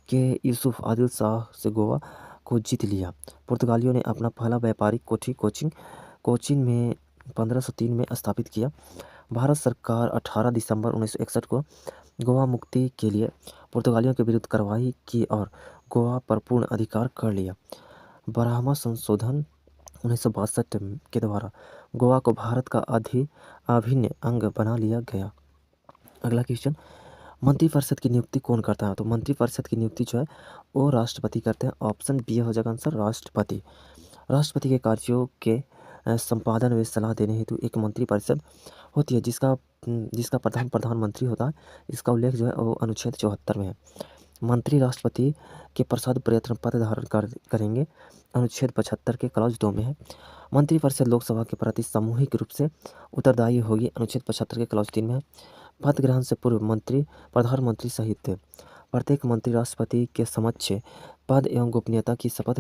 के यूसुफ आदिल शाह से गोवा को जीत लिया। पुर्तगालियों ने अपना पहला व्यापारिक कोचिन में 1503 में स्थापित किया। भारत सरकार 18 दिसंबर 1961 को गोवा मुक्ति के लिए पुर्तगालियों के विरुद्ध कार्रवाई की और गोवा पर पूर्ण अधिकार कर लिया। ब्राह्मा संशोधन 1962 के द्वारा गोवा को भारत का अभिन्न अंग बना लिया गया। अगला क्वेश्चन, मंत्रिपरिषद की नियुक्ति कौन करता है? तो मंत्रिपरिषद की नियुक्ति जो है वो राष्ट्रपति करते हैं। ऑप्शन बी हो जाएगा आंसर, राष्ट्रपति। राष्ट्रपति के कार्यों के संपादन व सलाह देने हेतु एक मंत्रिपरिषद होती है, जिसका प्रधानमंत्री होता है। इसका उल्लेख जो है वो अनुच्छेद 74 में है। मंत्री राष्ट्रपति के प्रसाद प्रयत्न पद धारण करेंगे, अनुच्छेद 75 के क्लॉज 2 में है। मंत्रिपरिषद लोकसभा के प्रति सामूहिक रूप से उत्तरदायी होगी, अनुच्छेद 75 के क्लॉज 3 में है। पद ग्रहण से पूर्व प्रधानमंत्री सहित प्रत्येक मंत्री राष्ट्रपति के समक्ष पद एवं गोपनीयता की शपथ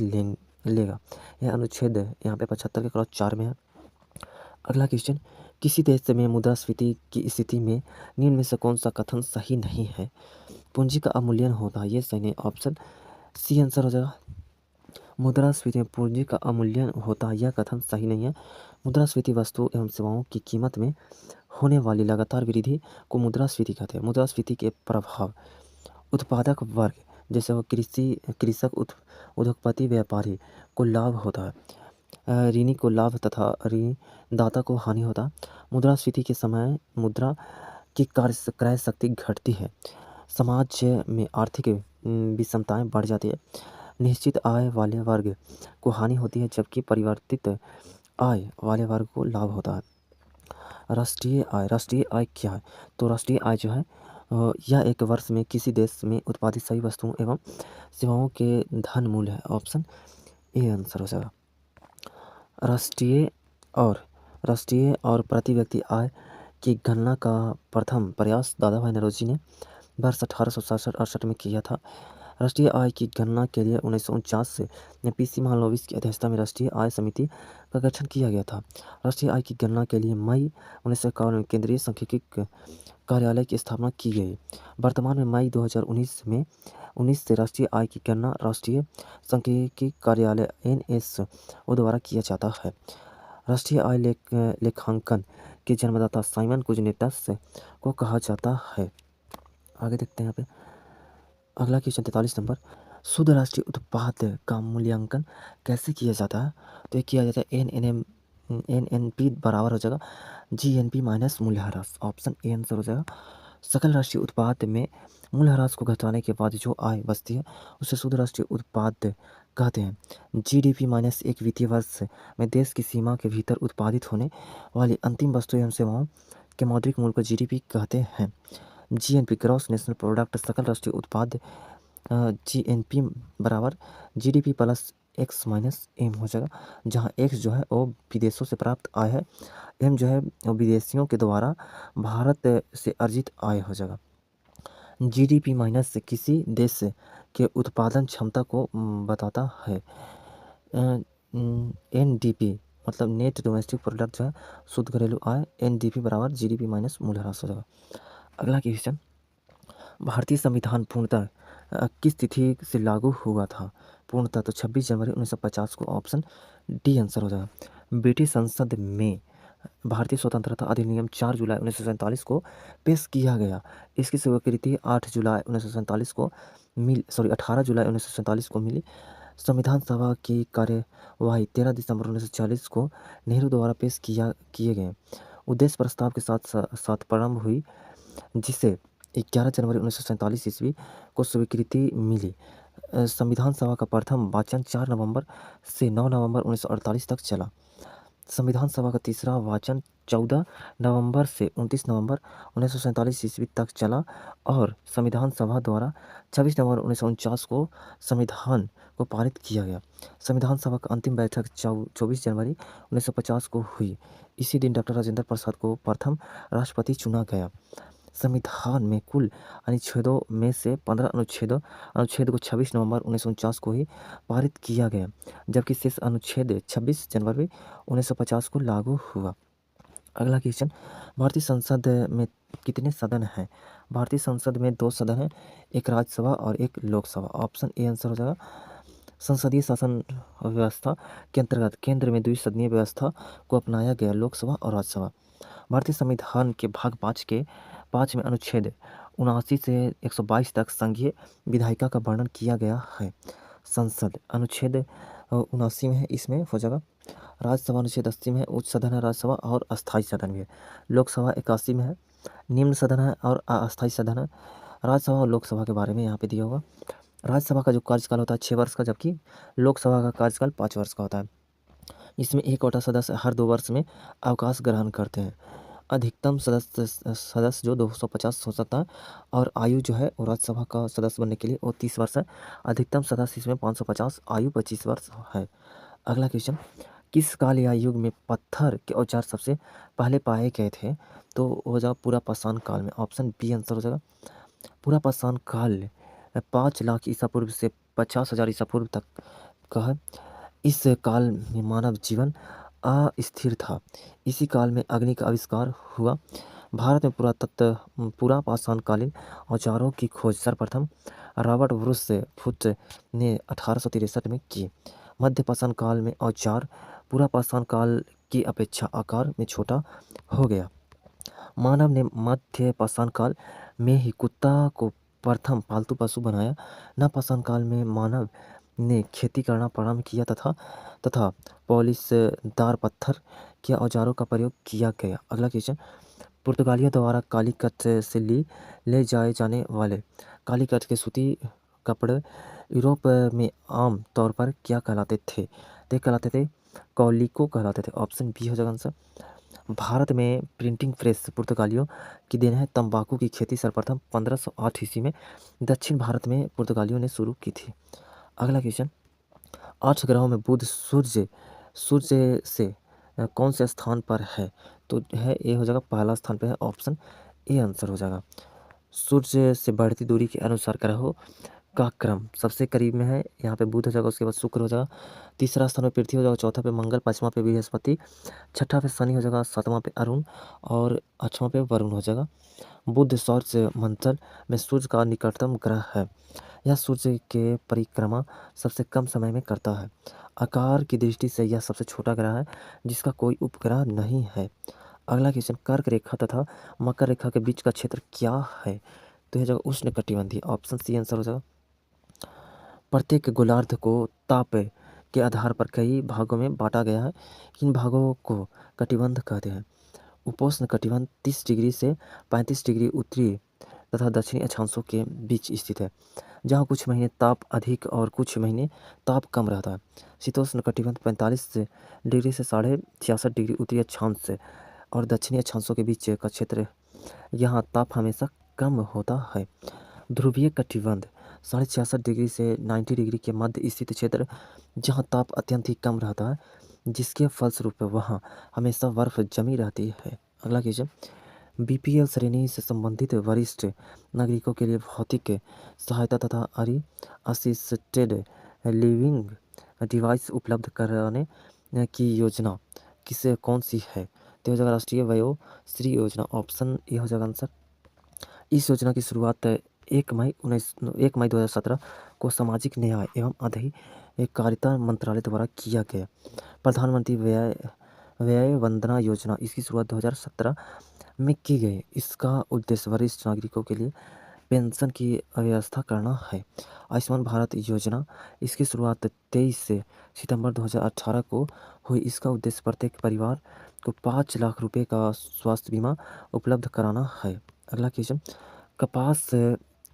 लेगा। यह अनुच्छेद यहाँ पे 75 के क्लॉज 4 में है। अगला क्वेश्चन, किसी देश में मुद्रास्फीति की स्थिति में निम्न में से कौन सा कथन सही नहीं है? पूंजी का अवमूल्यन होता है, ये सही नहीं। ऑप्शन सी आंसर हो जाएगा। मुद्रास्फीति में पूंजी का अवमूल्यन होता है, यह कथन सही नहीं है। मुद्रास्फीति वस्तु एवं सेवाओं की कीमत में होने वाली लगातार वृद्धि को मुद्रास्फीति कहते हैं। मुद्रास्फीति के प्रभाव उत्पादक वर्ग जैसे वो कृषक, उद्योगपति, व्यापारी को लाभ होता है। ऋणी को लाभ तथा ऋणदाता को हानि होता है। मुद्रास्फीति के समय मुद्रा की क्रय शक्ति घटती है। समाज में आर्थिक विषमताएं बढ़ जाती है। निश्चित आय वाले वर्ग को हानि होती है जबकि परिवर्तित आय वाले वर्ग को लाभ होता है। राष्ट्रीय आय क्या है? तो राष्ट्रीय आय जो है यह एक वर्ष में किसी देश में उत्पादित सभी वस्तुओं एवं सेवाओं के धन मूल्य है। ऑप्शन ए आंसर हो जाएगा। राष्ट्रीय और प्रति व्यक्ति आय की गणना का प्रथम प्रयास दादा भाई नौरोजी ने वर्ष 1867-68 में किया था। राष्ट्रीय आय की गणना के लिए 1949 में पीसी महालनोबिस की अध्यक्षता में राष्ट्रीय आय समिति का गठन किया गया था। राष्ट्रीय आय की गणना के लिए मई 1951 में केंद्रीय सांख्यिकी कार्यालय की स्थापना की गई। वर्तमान में मई 2019 से राष्ट्रीय आय की गणना राष्ट्रीय सांख्यिकी कार्यालय NSO द्वारा किया जाता है। राष्ट्रीय आय लेखांकन के जन्मदाता साइमन कुजनेटस को कहा जाता है। आगे देखते हैं यहाँ पे अगला क्वेश्चन 43 नंबर। शुद्ध राष्ट्रीय उत्पाद का मूल्यांकन कैसे किया जाता है? तो ये किया जाता है NNP बराबर हो जाएगा GNP माइनस मूल्यह्रास। ऑप्शन ए आंसर हो जाएगा। सकल राष्ट्रीय उत्पाद में मूल्यह्रास को घटाने के बाद जो आय बचती है उसे शुद्ध राष्ट्रीय उत्पाद कहते हैं। GDP माइनस एक वित्तीय वर्ष में देश की सीमा के भीतर उत्पादित होने वाली अंतिम वस्तु एवं सेवाओं के मौद्रिक मूल्य को GDP कहते हैं। GNP ग्रॉस नेशनल प्रोडक्ट सकल राष्ट्रीय उत्पाद GNP बराबर GDP plus x minus M हो जाएगा, जहाँ x जो है वो विदेशों से प्राप्त आय है, m जो है वो विदेशियों के द्वारा भारत से अर्जित आय हो जाएगा। GDP माइनस किसी देश के उत्पादन क्षमता को बताता है। NDP मतलब नेट डोमेस्टिक प्रोडक्ट जो है शुद्ध घरेलू आय, NDP बराबर GDP माइनस मूल्यह्रास हो जाएगा। अगला क्वेश्चन, भारतीय संविधान पूर्णतः किस तिथि से लागू हुआ था? पूर्णतः तो 26 जनवरी 1950 को। ऑप्शन डी आंसर हो जाएगा। ब्रिटिश संसद में भारतीय स्वतंत्रता अधिनियम 4 जुलाई 1947 को पेश किया गया। इसकी स्वीकृति 18 जुलाई 1947 को मिली। संविधान सभा की कार्यवाही 13 दिसंबर 1940 को नेहरू द्वारा पेश किए गए उद्देश्य प्रस्ताव के साथ प्रारंभ हुई, जिसे 11 जनवरी 1947 ईस्वी को स्वीकृति मिली। संविधान सभा का प्रथम वाचन 4 नवंबर से 9 नवंबर 1948 तक चला। संविधान सभा का तीसरा वाचन 14 नवंबर से 29 नवंबर 1947 ईस्वी तक चला और संविधान सभा द्वारा 26 नवंबर 1949 को संविधान को पारित किया गया। संविधान सभा का अंतिम बैठक 24 जनवरी 1950 को हुई। इसी दिन डॉक्टर राजेंद्र प्रसाद को प्रथम राष्ट्रपति चुना गया। संविधान में कुल अनुच्छेदों में से 15 अनुच्छेद को 26 नवंबर 1949 को ही पारित किया गया, जबकि शेष अनुच्छेद 26 जनवरी 1950 को लागू हुआ। अगला क्वेश्चन, भारतीय संसद में कितने सदन हैं? भारतीय संसद में 2 सदन हैं, एक राज्यसभा और एक लोकसभा। ऑप्शन ए आंसर हो जाएगा। संसदीय शासन व्यवस्था के अंतर्गत केंद्र में द्विसदनीय व्यवस्था को अपनाया गया, लोकसभा और राज्यसभा। भारतीय संविधान के भाग 5 में अनुच्छेद 79 से 122 तक संघीय विधायिका का वर्णन किया गया है। संसद अनुच्छेद 79 में है, इसमें हो जाएगा। राज्यसभा अनुच्छेद 80 में है, उच्च सदन है राज्यसभा और अस्थायी सदन भी है। लोकसभा 81 में है, निम्न सदन है और अस्थायी सदन है। राज्यसभा और लोकसभा के बारे में यहाँ पे दिया होगा। राज्यसभा का जो कार्यकाल होता है 6 वर्ष का, जबकि लोकसभा का कार्यकाल 5 वर्ष का होता है। इसमें एक कोटा सदस्य हर 2 वर्ष में अवकाश ग्रहण करते हैं। अधिकतम सदस्य जो 250 हो सकता है और आयु जो है वो राज्यसभा का सदस्य बनने के लिए वो 30 वर्ष है। अधिकतम सदस्य इसमें 550, आयु 25 वर्ष है। अगला क्वेश्चन, किस काल या युग में पत्थर के औजार सबसे पहले पाए गए थे? तो हो जाएगा पूरा पाषाण काल में। ऑप्शन बी आंसर हो जाएगा। पूरा पाषाण काल 5 लाख ईसा पूर्व से 50,000 ईसा पूर्व तक का है। इस काल में मानव जीवन अस्थिर था। इसी काल में अग्नि का आविष्कार हुआ। भारत में पूरा पाषाणकालीन औजारों की खोज सर्वप्रथम रॉबर्ट ब्रूस फुट ने 1863 में की। मध्य पाषाण काल में औजार पूरा पाषाण काल की अपेक्षा आकार में छोटा हो गया। मानव ने मध्य पाषाण काल में ही कुत्ता को प्रथम पालतू पशु बनाया। नव पाषाण काल में मानव ने खेती करना प्रारंभ किया तथा पॉलिशदार पत्थर के औजारों का प्रयोग किया गया। अगला क्वेश्चन, पुर्तगालियों द्वारा कालीकट से ले जाए जाने वाले कालीकट के सूती कपड़े यूरोप में आम तौर पर क्या कहलाते थे? तो कहलाते थे कौलिको कहलाते थे। ऑप्शन बी हो जाएगा आंसर। भारत में प्रिंटिंग प्रेस पुर्तगालियों की देन है। तंबाकू की खेती सर्वप्रथम 1508 ईस्वी में दक्षिण भारत में पुर्तगालियों ने शुरू की थी। अगला क्वेश्चन, 8 ग्रहों में बुध सूर्य सूर्य से कौन से स्थान पर है? तो है ए हो जाएगा, पहला स्थान पर है। ऑप्शन ए आंसर हो जाएगा। सूर्य से बढ़ती दूरी के अनुसार ग्रहों का क्रम सबसे करीब में है, यहाँ पे बुध हो जाएगा, उसके बाद शुक्र हो जाएगा, तीसरा स्थान पे पृथ्वी हो जाएगा, चौथा पे मंगल, पांचवा पे बृहस्पति, छठा पे शनि हो जाएगा, सातवां पे अरुण और आठवां पे वरुण हो जाएगा। बुध सौर मंडल में सूर्य का निकटतम ग्रह है। यह सूर्य के परिक्रमा सबसे कम समय में करता है। आकार की दृष्टि से यह सबसे छोटा ग्रह है जिसका कोई उपग्रह नहीं है। अगला क्वेश्चन, कर्क रेखा तथा मकर रेखा के बीच का क्षेत्र क्या है? तो यह जगह उष्णकटिबंधीय। ऑप्शन सी आंसर हो जाएगा। प्रत्येक गोलार्ध को ताप के आधार पर कई भागों में बांटा गया है। इन भागों को कटिबंध कहते हैं। उपोष्ण कटिबंध 30 डिग्री से 35 डिग्री उत्तरी तथा दक्षिणी अक्षांशों के बीच स्थित है, जहाँ कुछ महीने ताप अधिक और कुछ महीने ताप कम रहता है। शीतोष्ण कटिबंध 45 डिग्री से 66.5 डिग्री उत्तरी अक्षांश से और दक्षिणी अक्षांशों के बीच का क्षेत्र, यहाँ ताप हमेशा कम होता है। ध्रुवीय कटिबंध 66.5 डिग्री से 90 डिग्री के मध्य स्थित क्षेत्र, जहाँ ताप अत्यंत ही कम रहता है, जिसके फलस्वरूप वहाँ हमेशा बर्फ जमी रहती है। अगला क्वेश्चन, बीपीएल श्रेणी से संबंधित वरिष्ठ नागरिकों के लिए भौतिक सहायता तथा असिस्टेड लिविंग डिवाइस उपलब्ध कराने की योजना कौन सी है? तो हो जाएगा राष्ट्रीय वयोश्री योजना। ऑप्शन ए हो जाएगा आंसर। इस योजना की शुरुआत 1 मई 2017 को सामाजिक न्याय एवं अधिकारिता मंत्रालय द्वारा किया गया। प्रधानमंत्री व्यय वंदना योजना, इसकी शुरुआत 2017 में की गई। इसका उद्देश्य वरिष्ठ नागरिकों के लिए पेंशन की व्यवस्था करना है। आयुष्मान भारत योजना, इसकी शुरुआत 23 सितंबर 2018 को हुई। इसका उद्देश्य प्रत्येक परिवार को 5 लाख रुपए का स्वास्थ्य बीमा उपलब्ध कराना है। अगला क्वेश्चन, कपास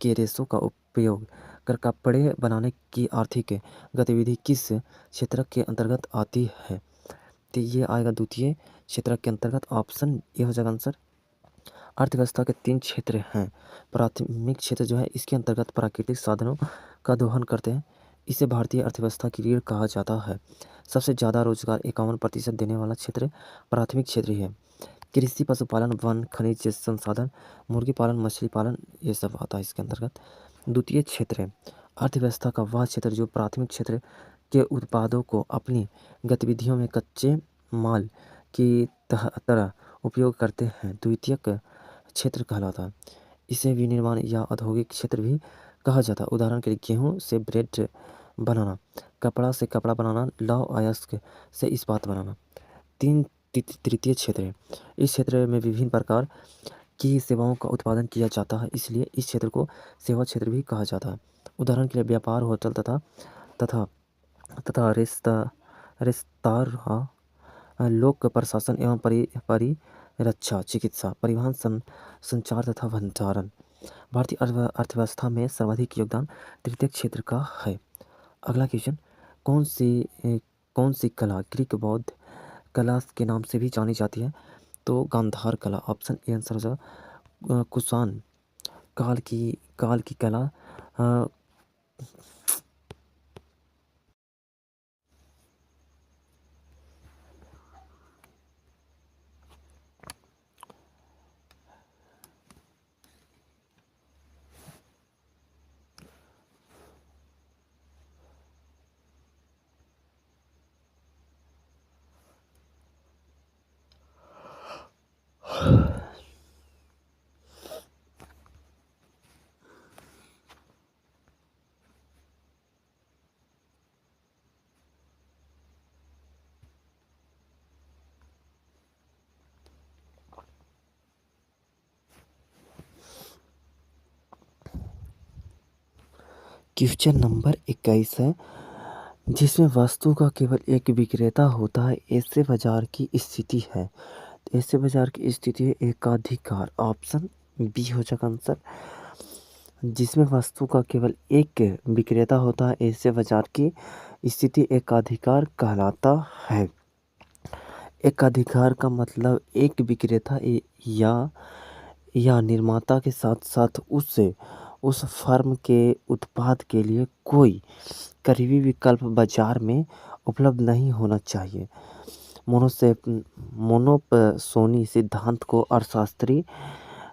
के रेशों का उपयोग कर कपड़े बनाने की आर्थिक गतिविधि किस क्षेत्र के अंतर्गत आती है? तो ये आएगा द्वितीय क्षेत्र के अंतर्गत। ऑप्शन ये हो जाएगा आंसर। अर्थव्यवस्था के 3 क्षेत्र हैं। प्राथमिक क्षेत्र जो है, इसके अंतर्गत प्राकृतिक साधनों का दोहन करते हैं। इसे भारतीय अर्थव्यवस्था की रीढ़ कहा जाता है। सबसे ज़्यादा रोजगार 51% देने वाला क्षेत्र प्राथमिक क्षेत्र ही है। कृषि, पशुपालन, वन, खनिज संसाधन, मुर्गी पालन, मछली पालन, ये सब आता है इसके अंतर्गत। द्वितीय क्षेत्र है अर्थव्यवस्था का वह क्षेत्र जो प्राथमिक क्षेत्र के उत्पादों को अपनी गतिविधियों में कच्चे माल की तरह उपयोग करते हैं, द्वितीयक क्षेत्र कहलाता है। इसे विनिर्माण या औद्योगिक क्षेत्र भी कहा जाता है। उदाहरण के लिए गेहूँ से ब्रेड बनाना, कपड़ा से कपड़ा बनाना, लौह अयस्क से इस्पात बनाना। तृतीय क्षेत्र है, इस क्षेत्र में विभिन्न प्रकार की सेवाओं का उत्पादन किया जाता है, इसलिए इस क्षेत्र को सेवा क्षेत्र भी कहा जाता है। उदाहरण के लिए व्यापार, होटल तथा तथा रेस्तरां, लोक प्रशासन एवं परिरक्षा, चिकित्सा, परिवहन, संचार तथा भंडारण। भारतीय अर्थव्यवस्था में सर्वाधिक योगदान तृतीय क्षेत्र का है। अगला क्वेश्चन, कौन सी कला ग्रीक बौद्ध कला के नाम से भी जानी जाती है? तो गांधार कला। ऑप्शन ए आंसर हो जाएगा। कुषाण काल की कला क्वेश्चन नंबर 21 है, जिसमें वस्तु का केवल एक विक्रेता होता है, ऐसे बाजार की स्थिति है। ऐसे बाजार की स्थिति है एकाधिकार। ऑप्शन बी हो जाएगा आंसर। जिसमें वस्तु का केवल एक विक्रेता होता है, ऐसे बाजार की स्थिति एकाधिकार कहलाता है। एकाधिकार का मतलब एक विक्रेता या निर्माता के साथ साथ उस फर्म के उत्पाद के लिए कोई करीबी विकल्प बाजार में उपलब्ध नहीं होना चाहिए। मोनोपसोनी सिद्धांत को अर्थशास्त्री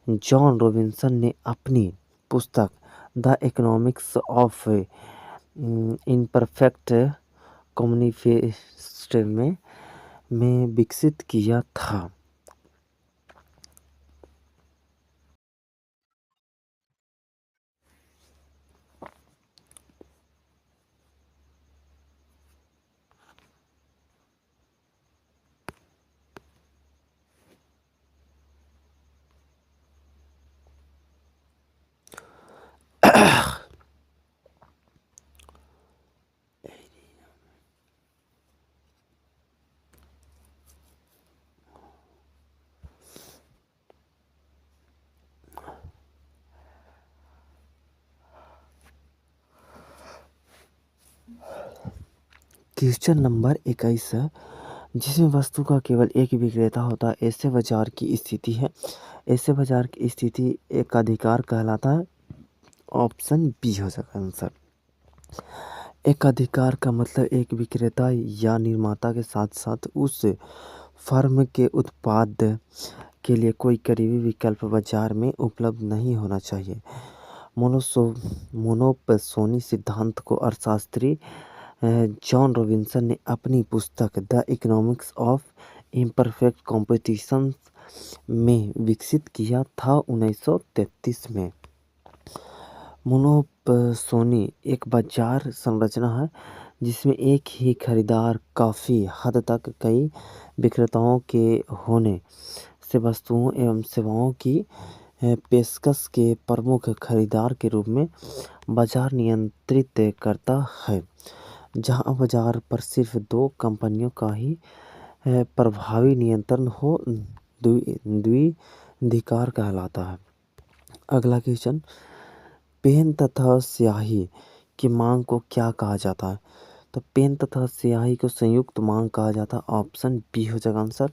जॉन रॉबिन्सन ने अपनी पुस्तक the economics of imperfect communication में विकसित किया था। क्वेश्चन नंबर 21 है, जिसमें वस्तु का केवल एक विक्रेता होता है, ऐसे बाजार की स्थिति है। ऐसे बाजार की स्थिति एकाधिकार कहलाता है। ऑप्शन बी हो जाएगा आंसर। एकाधिकार का मतलब एक विक्रेता या निर्माता के साथ साथ उस फर्म के उत्पाद के लिए कोई करीबी विकल्प बाजार में उपलब्ध नहीं होना चाहिए। मोनोपसोनी सिद्धांत को अर्थशास्त्री जॉन रॉबिन्सन ने अपनी पुस्तक the economics of imperfect competition में विकसित किया था 1933 में। मोनोपसोनी एक बाजार संरचना है जिसमें एक ही खरीदार काफ़ी हद तक कई विक्रेताओं के होने से वस्तुओं एवं सेवाओं की पेशकश के प्रमुख खरीदार के रूप में बाजार नियंत्रित करता है। जहां बाजार पर सिर्फ दो कंपनियों का ही प्रभावी नियंत्रण हो, द्विधिकार कहलाता है। अगला क्वेश्चन, पेन तथा स्याही की मांग को क्या कहा जाता है? तो पेन तथा स्याही को संयुक्त मांग कहा जाता है। ऑप्शन बी हो जाएगा आंसर।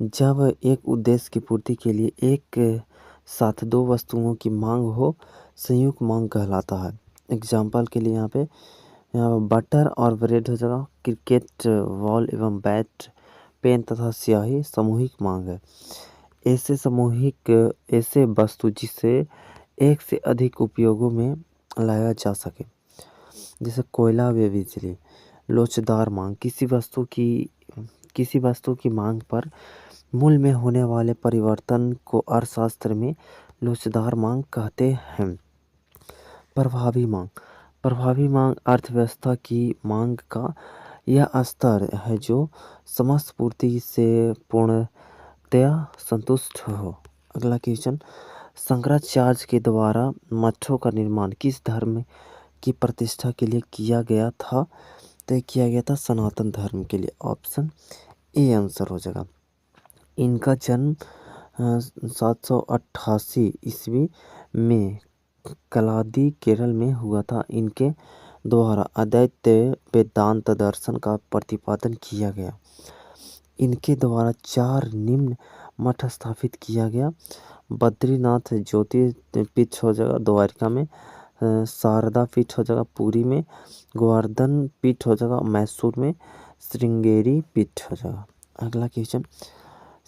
जब एक उद्देश्य की पूर्ति के लिए एक साथ दो वस्तुओं की मांग हो, संयुक्त मांग कहलाता है। एग्जाम्पल के लिए यहाँ पे बटर और ब्रेड हो जाएगा। क्रिकेट बॉल एवं बैट, पेन तथा स्याही सामूहिक मांग है। ऐसे वस्तु जिसे एक से अधिक उपयोगों में लाया जा सके, जैसे कोयला व बिजली। लोचदार मांग किसी वस्तु की मांग पर मूल्य में होने वाले परिवर्तन को अर्थशास्त्र में लोचदार मांग कहते हैं। प्रभावी मांग अर्थव्यवस्था की मांग का यह स्तर है जो समस्त पूर्ति से पूर्णतया संतुष्ट हो। अगला क्वेश्चन, शंकराचार्य के द्वारा मठों का निर्माण किस धर्म की प्रतिष्ठा के लिए किया गया था? तो किया गया था सनातन धर्म के लिए। ऑप्शन ए आंसर हो जाएगा। इनका जन्म 788 ईस्वी में कलादी केरल में हुआ था। इनके द्वारा अद्वैत वेदांत दर्शन का प्रतिपादन किया गया। इनके द्वारा 4 निम्न मठ स्थापित किया गया। बद्रीनाथ ज्योतिर्पीठ हो जाएगा द्वारका में, शारदा पीठ हो जाएगा पुरी में, गोवर्धन पीठ हो जाएगा मैसूर में, श्रृंगेरी पीठ हो जाएगा। अगला क्वेश्चन,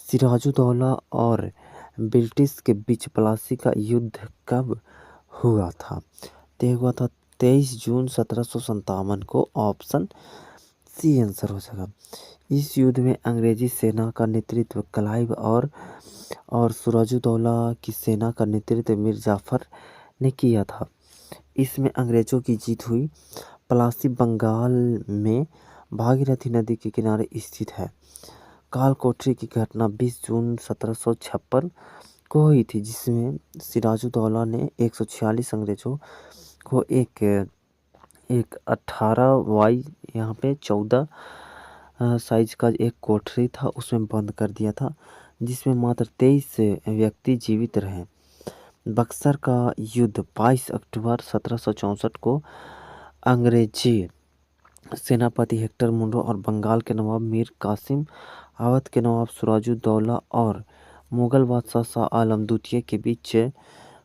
सिराजुद्दौला और ब्रिटिश के बीच प्लासी का युद्ध कब हुआ था? तो हुआ था 23 जून 1757 को। ऑप्शन सी आंसर हो जाएगा। इस युद्ध में अंग्रेजी सेना का नेतृत्व क्लाइव और सिराजुद्दौला की सेना का नेतृत्व मीर जाफर ने किया था। इसमें अंग्रेजों की जीत हुई। प्लासी बंगाल में भागीरथी नदी के किनारे स्थित है। कालकोठरी की घटना 20 जून 1756 को हुई थी, जिसमें सिराजुद्दौला ने 146 अंग्रेजों को एक 18 वाई यहाँ पे 14 साइज का एक कोठरी था उसमें बंद कर दिया था, जिसमें मात्र 23 व्यक्ति जीवित रहे। बक्सर का युद्ध 22 अक्टूबर 1764 को अंग्रेजी सेनापति हेक्टर मुंडो और बंगाल के नवाब मीर कासिम, अवध के नवाब सिराजुद्दौला और मुगल बादशाह शाह आलम द्वितीय के बीच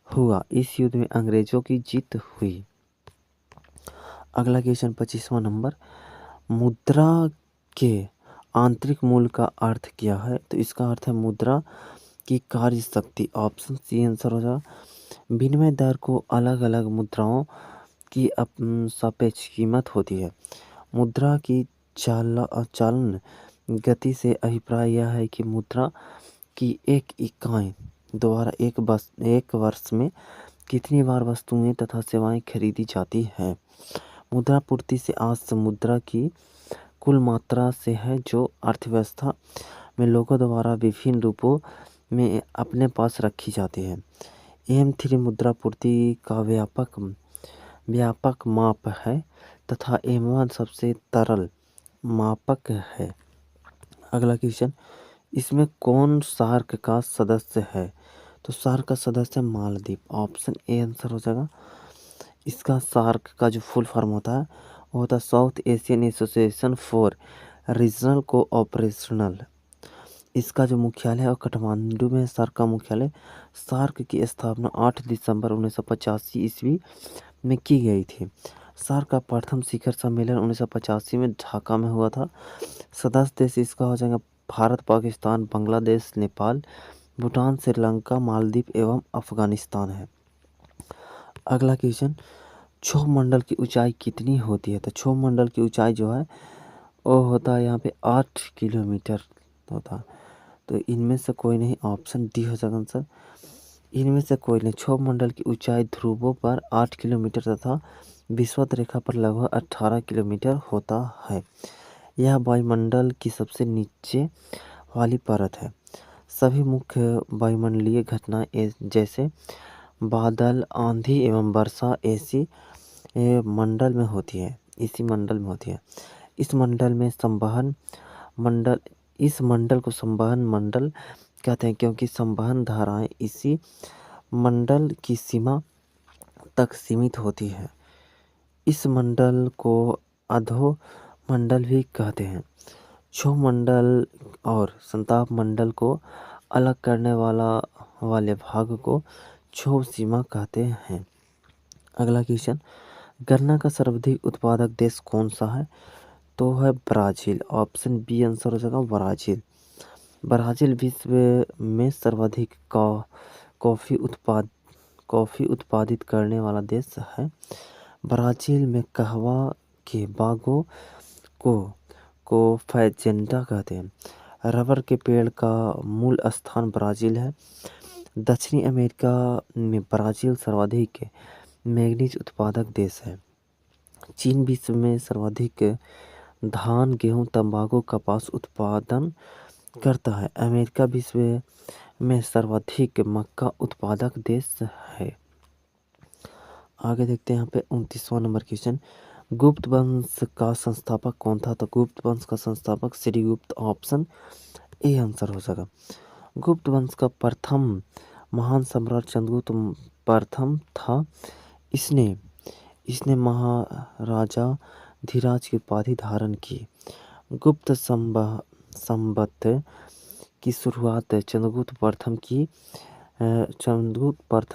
हुआ। इस युद्ध में अंग्रेजों की जीत हुई। अगला क्वेश्चन 25वां नंबर, मुद्रा के आंतरिक मूल्य का अर्थ क्या है? तो इसका अर्थ है मुद्रा की कार्य शक्ति। ऑप्शन सी आंसर हो जाएगा। विनिमय दर को अलग अलग मुद्राओं की सापेक्ष कीमत होती है। मुद्रा की चालन गति से अभिप्राय यह है कि मुद्रा की एक इकाई द्वारा एक वर्ष में कितनी बार वस्तुएं तथा सेवाएं खरीदी जाती हैं। मुद्रा पूर्ति से आज मुद्रा की कुल मात्रा से है जो अर्थव्यवस्था में लोगों द्वारा विभिन्न रूपों में अपने पास रखी जाती है। M3 मुद्रा पूर्ति का व्यापक माप है तथा M1 सबसे तरल मापक है। अगला क्वेश्चन, इसमें कौन सार्क का सदस्य है? तो सार्क का सदस्य मालदीव। ऑप्शन ए आंसर हो जाएगा। इसका सार्क का जो फुल फॉर्म होता है वो होता है South Asian association for regional cooperational. इसका जो मुख्यालय है वो काठमांडू में। सार्क का मुख्यालय। सार्क की स्थापना 8 दिसंबर 1985 ईस्वी में की गई थी। सार्क का प्रथम शिखर सम्मेलन 1985 में ढाका में हुआ था। सदस्य देश इसका हो जाएगा भारत, पाकिस्तान, बांग्लादेश, नेपाल, भूटान, श्रीलंका, मालदीव एवं अफगानिस्तान है। अगला क्वेश्चन, क्षोभ मंडल की ऊंचाई कितनी होती है? तो क्षोभ मंडल की ऊंचाई जो है वो होता है यहाँ पे 8 किलोमीटर होता है। तो इनमें से कोई नहीं, ऑप्शन डी हो जाएगा आंसर। इनमें से कोई नहीं। क्षोभ मंडल की ऊंचाई ध्रुवों पर 8 किलोमीटर तथा विषुवत रेखा पर लगभग 18 किलोमीटर होता है। यह वायुमंडल की सबसे नीचे वाली परत है। सभी मुख्य वायुमंडलीय घटनाएं जैसे बादल, आंधी एवं वर्षा इसी मंडल में होती है। इस मंडल को संवहन मंडल कहते हैं क्योंकि संवहन धाराएं इसी मंडल की सीमा तक सीमित होती है। इस मंडल को अधो मंडल भी कहते हैं। क्षोभ मंडल और संताप मंडल को अलग करने वाले भाग को क्षोभ सीमा कहते हैं। अगला क्वेश्चन, गन्ना का सर्वाधिक उत्पादक देश कौन सा है? तो है ब्राज़ील। ऑप्शन बी आंसर हो जाएगा ब्राज़ील। ब्राज़ील विश्व में सर्वाधिक कॉफ़ी उत्पादित करने वाला देश है। ब्राज़ील में कहवा के बागों को फैजेंडा कहते हैं। रबर के पेड़ का मूल स्थान ब्राज़ील है। दक्षिणी अमेरिका में ब्राज़ील सर्वाधिक मैंगनीज उत्पादक देश है। चीन विश्व में सर्वाधिक धान, गेहूं, तंबाकू, कपास उत्पादन करता है। अमेरिका विश्व में सर्वाधिक मक्का उत्पादक देश है। आगे देखते हैं यहाँ पे 29वां नंबर क्वेश्चन, गुप्त वंश का संस्थापक कौन था? तो गुप्त वंश का संस्थापक श्रीगुप्त। ऑप्शन ए आंसर हो जाएगा। गुप्त वंश का प्रथम महान सम्राट चंद्रगुप्त प्रथम था। इसने महाराजा धीराज की उपाधि धारण की। गुप्त संवत की शुरुआत चंद्रगुप्त प्रथम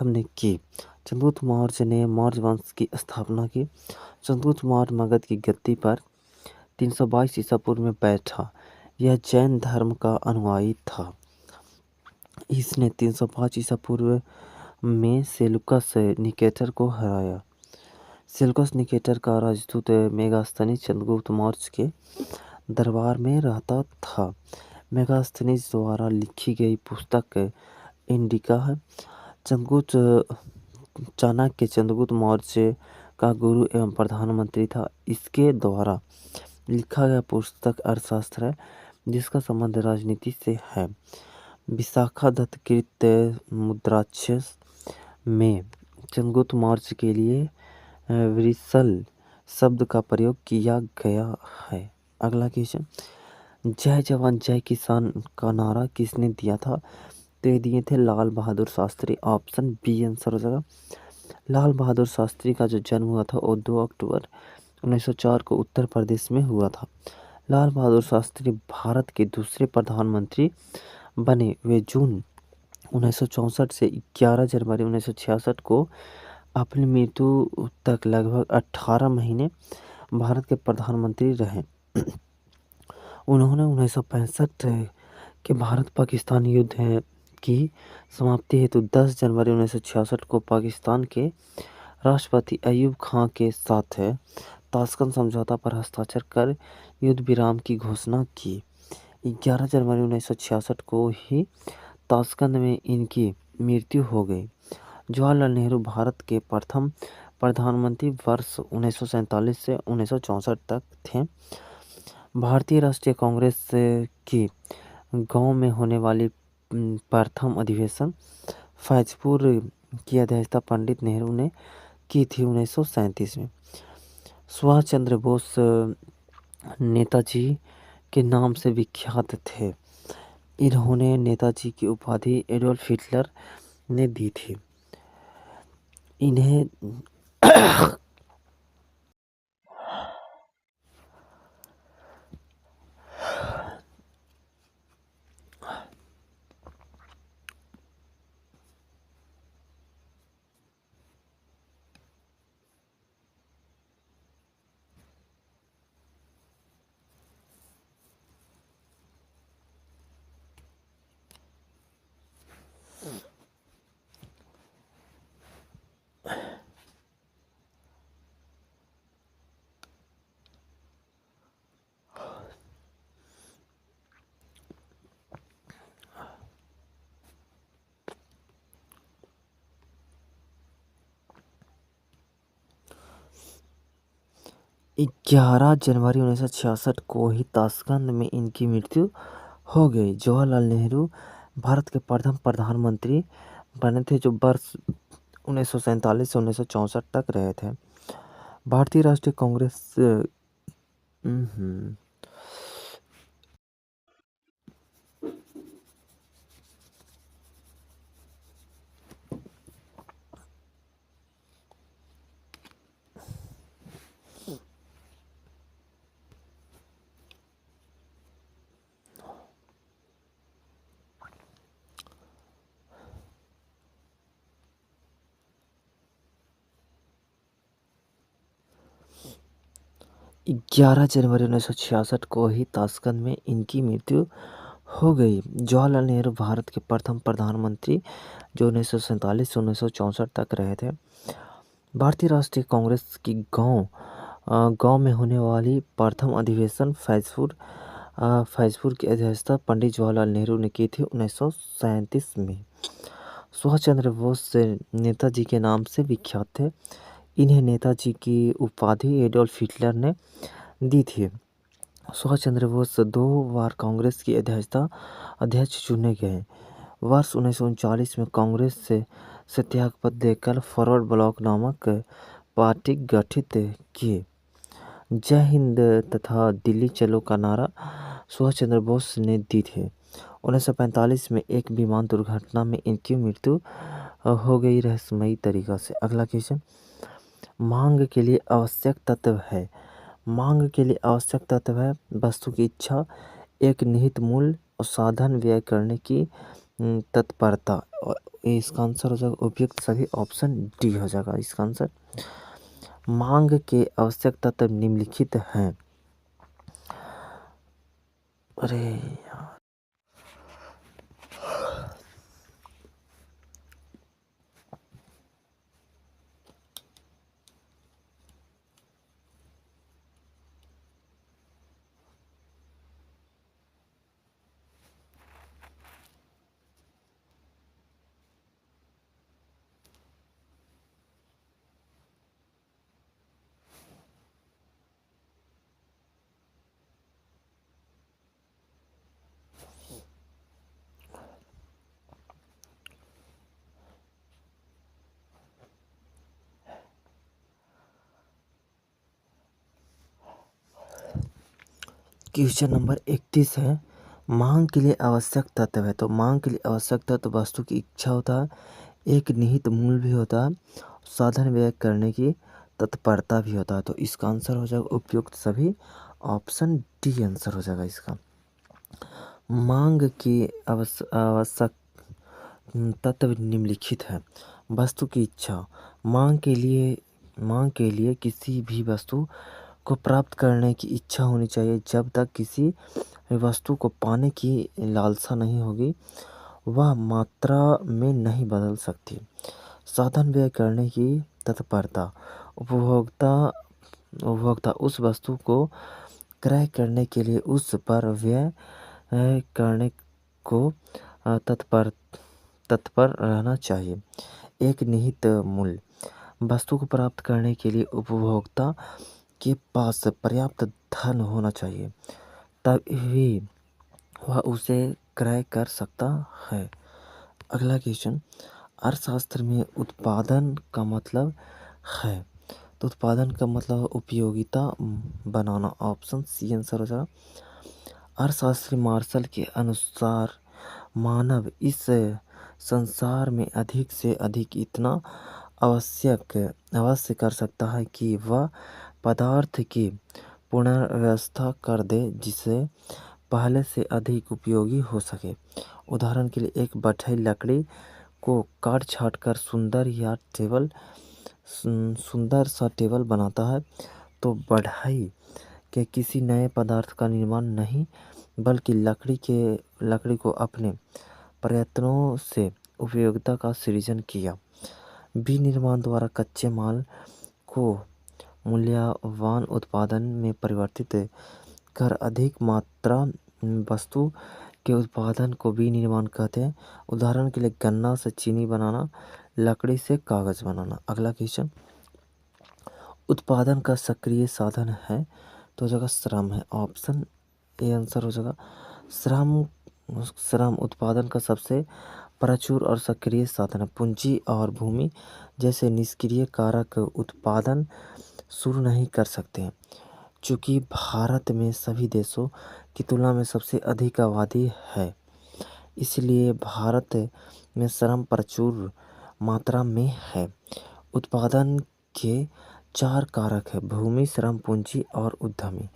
ने की। चंद्रगुप्त मौर्य ने मौर्य वंश की स्थापना की। चंद्रगुप्त मौर्य मगध की गद्दी पर 322 ईसा पूर्व में बैठा। यह जैन धर्म का अनुयायी था। इसने 305 ईसा पूर्व में सेल्यूकस निकेटर को हराया। सेल्यूकस निकेटर का राजदूत मेगास्थनीज चंद्रगुप्त मौर्य के दरबार में रहता था। मेगास्थनीज द्वारा लिखी गई पुस्तक इंडिका है। चाणक्य चंद्रगुप्त मौर्य का गुरु एवं प्रधानमंत्री था। इसके द्वारा लिखा गया पुस्तक अर्थशास्त्र है जिसका संबंध राजनीति से है। विशाखा दत्तकृत मुद्राक्ष में चंद्रगुप्त मौर्य के लिए वृषल शब्द का प्रयोग किया गया है। अगला क्वेश्चन, जय जवान जय किसान का नारा किसने दिया था? तो ये दिए थे Lal Bahadur Shastri, option B answer हो जाएगा। लाल बहादुर शास्त्री का जो जन्म हुआ था वो 2 अक्टूबर 1904 को उत्तर प्रदेश में हुआ था। लाल बहादुर शास्त्री भारत के दूसरे प्रधानमंत्री बने। वे जून 1964 से 11 जनवरी 1966 को अपनी मृत्यु तक लगभग 18 महीने भारत के प्रधानमंत्री रहे। उन्होंने 1965 के भारत पाकिस्तान युद्ध की समाप्ति हेतु 10 जनवरी 1966 को पाकिस्तान के राष्ट्रपति अयूब खां के साथ ताशकंद समझौता पर हस्ताक्षर कर युद्ध विराम की घोषणा की। 11 जनवरी 1966 को ही ताशकंद में इनकी मृत्यु हो गई। जवाहरलाल नेहरू भारत के प्रथम प्रधानमंत्री वर्ष 1947 से 1964 तक थे। भारतीय राष्ट्रीय कांग्रेस की गांव में होने वाली प्रथम अधिवेशन फैजपुर की अध्यक्षता पंडित नेहरू ने की थी 1937 में। सुभाष चंद्र बोस नेताजी के नाम से विख्यात थे। इन्होंने नेताजी की उपाधि एडोल्फ हिटलर ने दी थी। इन्हें 11 जनवरी 1966 को ही ताशकंद में इनकी मृत्यु हो गई। जवाहरलाल नेहरू भारत के प्रथम प्रधानमंत्री बने थे जो वर्ष 1947 से 1964 तक रहे थे। भारतीय राष्ट्रीय कांग्रेस 11 जनवरी 1966 को ही ताशकंद में इनकी मृत्यु हो गई। जवाहरलाल नेहरू भारत के प्रथम प्रधानमंत्री जो 1947 से 1964 तक रहे थे। भारतीय राष्ट्रीय कांग्रेस की गांव में होने वाली प्रथम अधिवेशन फैजपुर की अध्यक्षता पंडित जवाहरलाल नेहरू ने की थी 1937 में। सुभाष चंद्र बोस नेताजी के नाम से विख्यात थे। इन्हें नेताजी की उपाधि एडोल्फ हिटलर ने दी थी। सुभाष चंद्र बोस 2 बार कांग्रेस की अध्यक्ष चुने गए। वर्ष 1939 में कांग्रेस से त्यागपत्र देकर फॉरवर्ड ब्लॉक नामक पार्टी गठित की। जय हिंद तथा दिल्ली चलो का नारा सुभाष चंद्र बोस ने दी थी। 1945 में एक विमान दुर्घटना में इनकी मृत्यु हो गई रहस्यमयी तरीका से। अगला क्वेश्चन, मांग के लिए आवश्यक तत्व है। मांग के लिए आवश्यक तत्व है वस्तु की इच्छा, एक निहित मूल्य और साधन व्यय करने की तत्परता। और इसका आंसर हो जाएगा उपयुक्त सभी ऑप्शन डी हो जाएगा इसका आंसर। मांग के आवश्यक तत्व निम्नलिखित हैं। अरे यार, क्वेश्चन नंबर 31 है। मांग के लिए आवश्यक तत्व है, तो मांग के लिए आवश्यक तत्व वस्तु की इच्छा होता है, एक निहित मूल्य भी होता है, साधन व्यय करने की तत्परता भी होता है। तो इसका आंसर हो जाएगा उपयुक्त सभी, ऑप्शन डी आंसर हो जाएगा इसका। मांग की आवश्यक तत्व निम्नलिखित है। वस्तु की इच्छा, मांग के लिए किसी भी वस्तु को प्राप्त करने की इच्छा होनी चाहिए। जब तक किसी वस्तु को पाने की लालसा नहीं होगी, वह मात्रा में नहीं बदल सकती। साधन व्यय करने की तत्परता, उपभोक्ता उस वस्तु को क्रय करने के लिए उस पर व्यय करने को तत्पर रहना चाहिए। एक निहित मूल्य, वस्तु को प्राप्त करने के लिए उपभोक्ता के पास पर्याप्त धन होना चाहिए, तभी वह उसे क्रय कर सकता है। अगला क्वेश्चन, अर्थशास्त्र में उत्पादन का मतलब है, तो उत्पादन का मतलब उपयोगिता बनाना, ऑप्शन सी आंसर हो जाएगा। अर्थशास्त्री मार्शल के अनुसार मानव इस संसार में अधिक से अधिक इतना अवश्य कर सकता है कि वह पदार्थ की पुनर्व्यवस्था कर दे जिससे पहले से अधिक उपयोगी हो सके। उदाहरण के लिए एक बढ़ई लकड़ी को काट छाट कर सुंदर सा टेबल बनाता है, तो बढ़ई के किसी नए पदार्थ का निर्माण नहीं, बल्कि लकड़ी को अपने प्रयत्नों से उपयोगिता का सृजन किया। विनिर्माण द्वारा कच्चे माल को मूल्यवान उत्पादन में परिवर्तित कर अधिक मात्रा में वस्तु के उत्पादन को विनिर्माण कहते हैं। उदाहरण के लिए गन्ना से चीनी बनाना, लकड़ी से कागज बनाना। अगला क्वेश्चन, उत्पादन का सक्रिय साधन है, तो जगह श्रम है, ऑप्शन ए आंसर हो जाएगा। श्रम उत्पादन का सबसे प्रचुर और सक्रिय साधन है। पूंजी और भूमि जैसे निष्क्रिय कारक उत्पादन शुरू नहीं कर सकते हैं। चूँकि भारत में सभी देशों की तुलना में सबसे अधिक आबादी है, इसलिए भारत में श्रम प्रचुर मात्रा में है। उत्पादन के 4 कारक है, भूमि, श्रम, पूंजी और उद्यमी।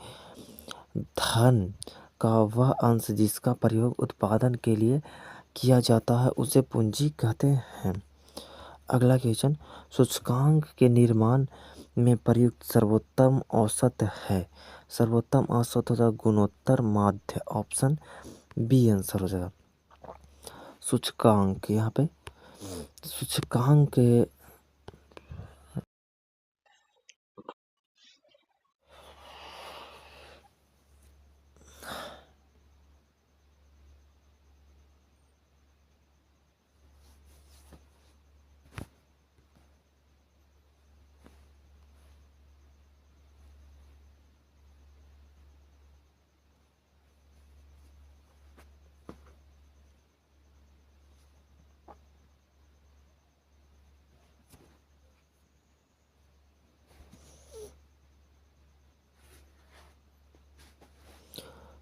धन का वह अंश जिसका प्रयोग उत्पादन के लिए किया जाता है उसे पूंजी कहते हैं। अगला क्वेश्चन, सूचकांक के निर्माण में प्रयुक्त सर्वोत्तम औसत है। सर्वोत्तम औसत हो जाएगा गुणोत्तर माध्य, ऑप्शन बी आंसर हो जाएगा। सूचकांक, यहाँ पे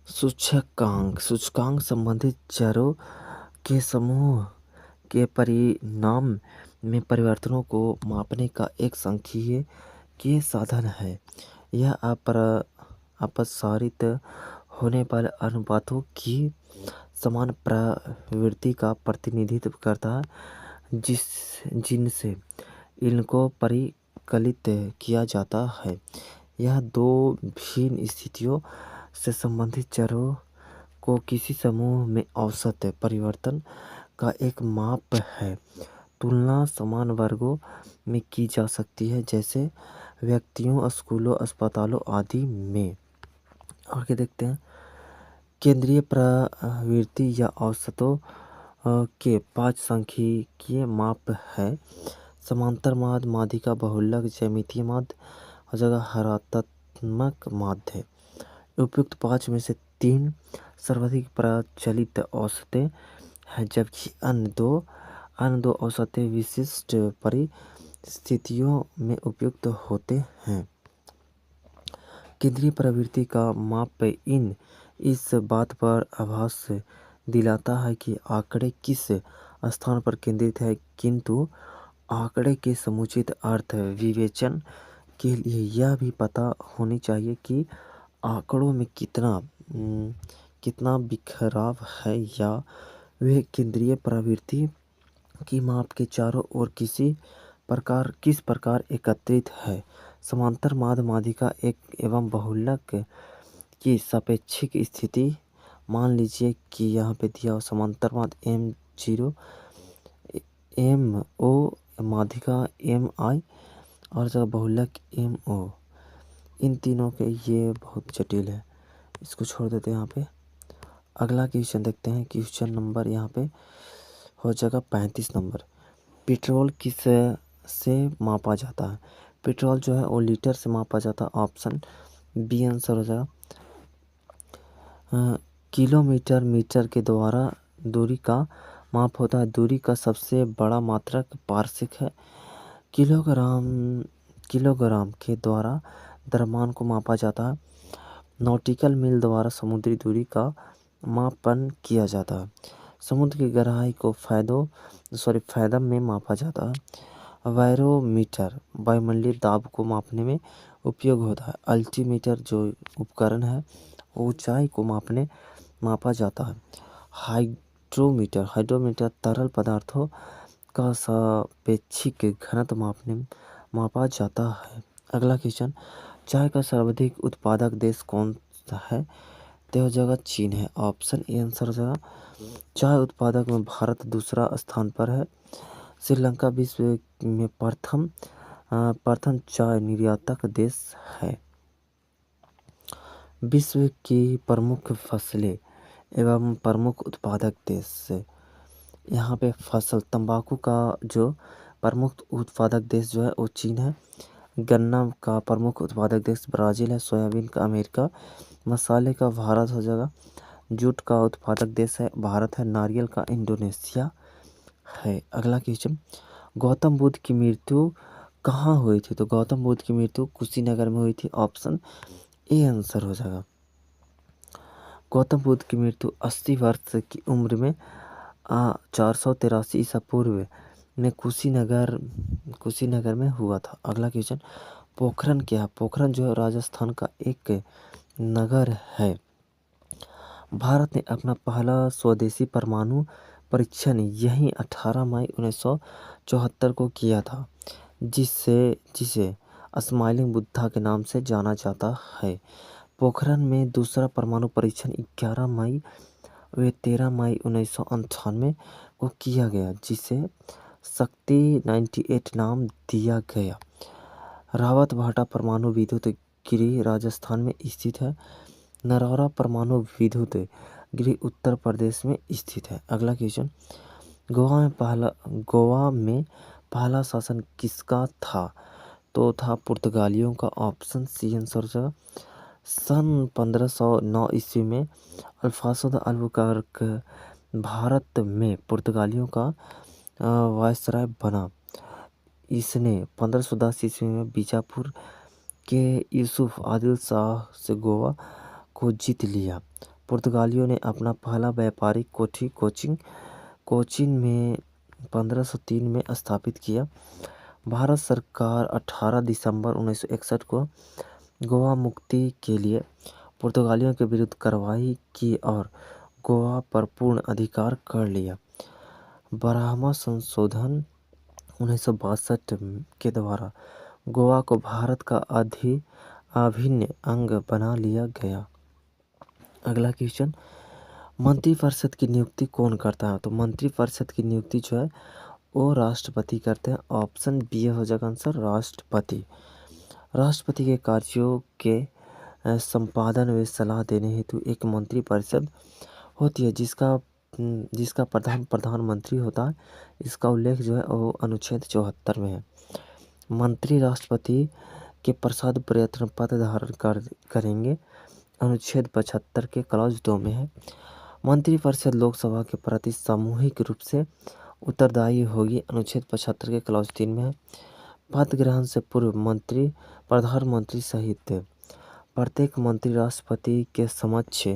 सूचकांक सूचकांक संबंधित चरों के समूह के परिणाम में परिवर्तनों को मापने का एक सांख्यिकीय साधन है। यह अपसारित होने वाले अनुपातों की समान प्रवृत्ति का प्रतिनिधित्व करता है, जिनसे इनको परिकलित किया जाता है। यह दो भिन्न स्थितियों से संबंधित चरों को किसी समूह में औसत परिवर्तन का एक माप है। तुलना समान वर्गों में की जा सकती है, जैसे व्यक्तियों, स्कूलों, अस्पतालों आदि में। आगे देखते हैं, केंद्रीय प्रवृत्ति या औसतों के 5 सांख्यिकीय माप है। समांतर माध्य, माध्यिका, बहुलक, ज्यामितीय माध्य और जगह हरात्मक माध्य है। उपयुक्त 5 में से 3 सर्वाधिक प्रचलित औसतें हैं, जबकि अन्य दो औसतें विशिष्ट परिस्थितियों में उपयुक्त होते हैं। केंद्रीय प्रवृत्ति का माप इन इस बात पर आभास दिलाता है कि आंकड़े किस स्थान पर केंद्रित है, किंतु आंकड़े के समुचित अर्थ विवेचन के लिए यह भी पता होनी चाहिए कि आंकड़ों में कितना बिखराव है या वे केंद्रीय प्रवृत्ति की माप के चारों ओर किस प्रकार एकत्रित है। समांतर माध्य माध्यिका एक एवं बहुलक की सापेक्षिक स्थिति मान लीजिए कि यहाँ पे दिया समांतर माध्य M0 MO माध्यिका MI और जगह बहुलक MO। इन तीनों के ये बहुत जटिल है, इसको छोड़ देते हैं यहाँ पे। अगला क्वेश्चन देखते हैं। क्वेश्चन नंबर यहाँ पे हो जाएगा 35 नंबर। पेट्रोल किस से मापा जाता है? पेट्रोल जो है वो लीटर से मापा जाता है। ऑप्शन बी आंसर हो जाएगा। किलोमीटर मीटर के द्वारा दूरी का माप होता है। दूरी का सबसे बड़ा मात्रक पार्शिक है। किलोग्राम के द्वारा द्रव्यमान को मापा जाता है। नॉटिकल मील द्वारा समुद्री दूरी का मापन किया जाता है। समुद्र की गहराई को फैथम में मापा जाता है। बैरोमीटर वायुमंडलीय दाब को मापने में उपयोग होता है। अल्टीमीटर जो उपकरण है ऊंचाई को मापा जाता है। हाइड्रोमीटर तरल पदार्थों का सापेक्षिक घनत्व मापा जाता है। अगला क्वेश्चन, चाय का सर्वाधिक उत्पादक देश कौन सा है? तो जगह चीन है। ऑप्शन ए आंसर हो जाएगा। चाय उत्पादक में भारत दूसरा स्थान पर है। श्रीलंका विश्व में प्रथम चाय निर्यातक देश है। विश्व की प्रमुख फसलें एवं प्रमुख उत्पादक देश से यहाँ पे फसल तंबाकू का जो प्रमुख उत्पादक देश जो है वो चीन है। गन्ना का प्रमुख उत्पादक देश ब्राज़ील है। सोयाबीन का अमेरिका। मसाले का भारत हो जाएगा। जूट का उत्पादक देश है भारत है। नारियल का इंडोनेशिया है। अगला क्वेश्चन, गौतम बुद्ध की मृत्यु कहाँ हुई थी? तो गौतम बुद्ध की मृत्यु कुशीनगर में हुई थी। ऑप्शन ए आंसर हो जाएगा। गौतम बुद्ध की मृत्यु 80 वर्ष की उम्र में 483 ईसा पूर्व में कुशीनगर में हुआ था। अगला क्वेश्चन, पोखरण क्या है? पोखरण जो है राजस्थान का एक नगर है। भारत ने अपना पहला स्वदेशी परमाणु परीक्षण यहीं 18 मई 1974 को किया था, जिसे स्माइलिंग बुद्धा के नाम से जाना जाता है। पोखरण में दूसरा परमाणु परीक्षण 11 मई व 13 मई 1998 को किया गया, जिसे शक्ति 98 नाम दिया गया। रावतभाटा परमाणु विद्युत गृह राजस्थान में स्थित है। नरौरा परमाणु विद्युत गृह उत्तर प्रदेश में स्थित है। अगला क्वेश्चन, गोवा में पहला शासन किसका था? तो था पुर्तगालियों का। ऑप्शन सी आंसर है। सन 1509 ईस्वी में अल्फांसो द अल्बुकर्क भारत में पुर्तगालियों का वायसराय बना। इसने 1510 ईस्वी में बीजापुर के यूसुफ आदिल शाह से गोवा को जीत लिया। पुर्तगालियों ने अपना पहला व्यापारिक कोचीन में 1503 में स्थापित किया। भारत सरकार 18 दिसंबर 1961 को गोवा मुक्ति के लिए पुर्तगालियों के विरुद्ध कार्रवाई की और गोवा पर पूर्ण अधिकार कर लिया। ब्राह्मा संशोधन 1962 के द्वारा गोवा को भारत का अभिन्न अंग बना लिया गया। अगला क्वेश्चन, मंत्रिपरिषद की नियुक्ति कौन करता है? तो मंत्रिपरिषद की नियुक्ति जो है वो राष्ट्रपति करते हैं। ऑप्शन बी हो जाएगा आंसर, राष्ट्रपति। राष्ट्रपति के कार्यों के संपादन व सलाह देने हेतु एक मंत्रिपरिषद होती है, जिसका प्रधानमंत्री होता है। इसका उल्लेख जो है वो अनुच्छेद 74 में है। मंत्री राष्ट्रपति के पश्चात प्रयत्न पद धारण करेंगे। अनुच्छेद 75 के क्लॉज 2 में है। मंत्रिपरिषद लोकसभा के प्रति सामूहिक रूप से उत्तरदायी होगी। अनुच्छेद 75 के क्लॉज 3 में है। पद ग्रहण से पूर्व प्रधानमंत्री सहित प्रत्येक मंत्री राष्ट्रपति के समक्ष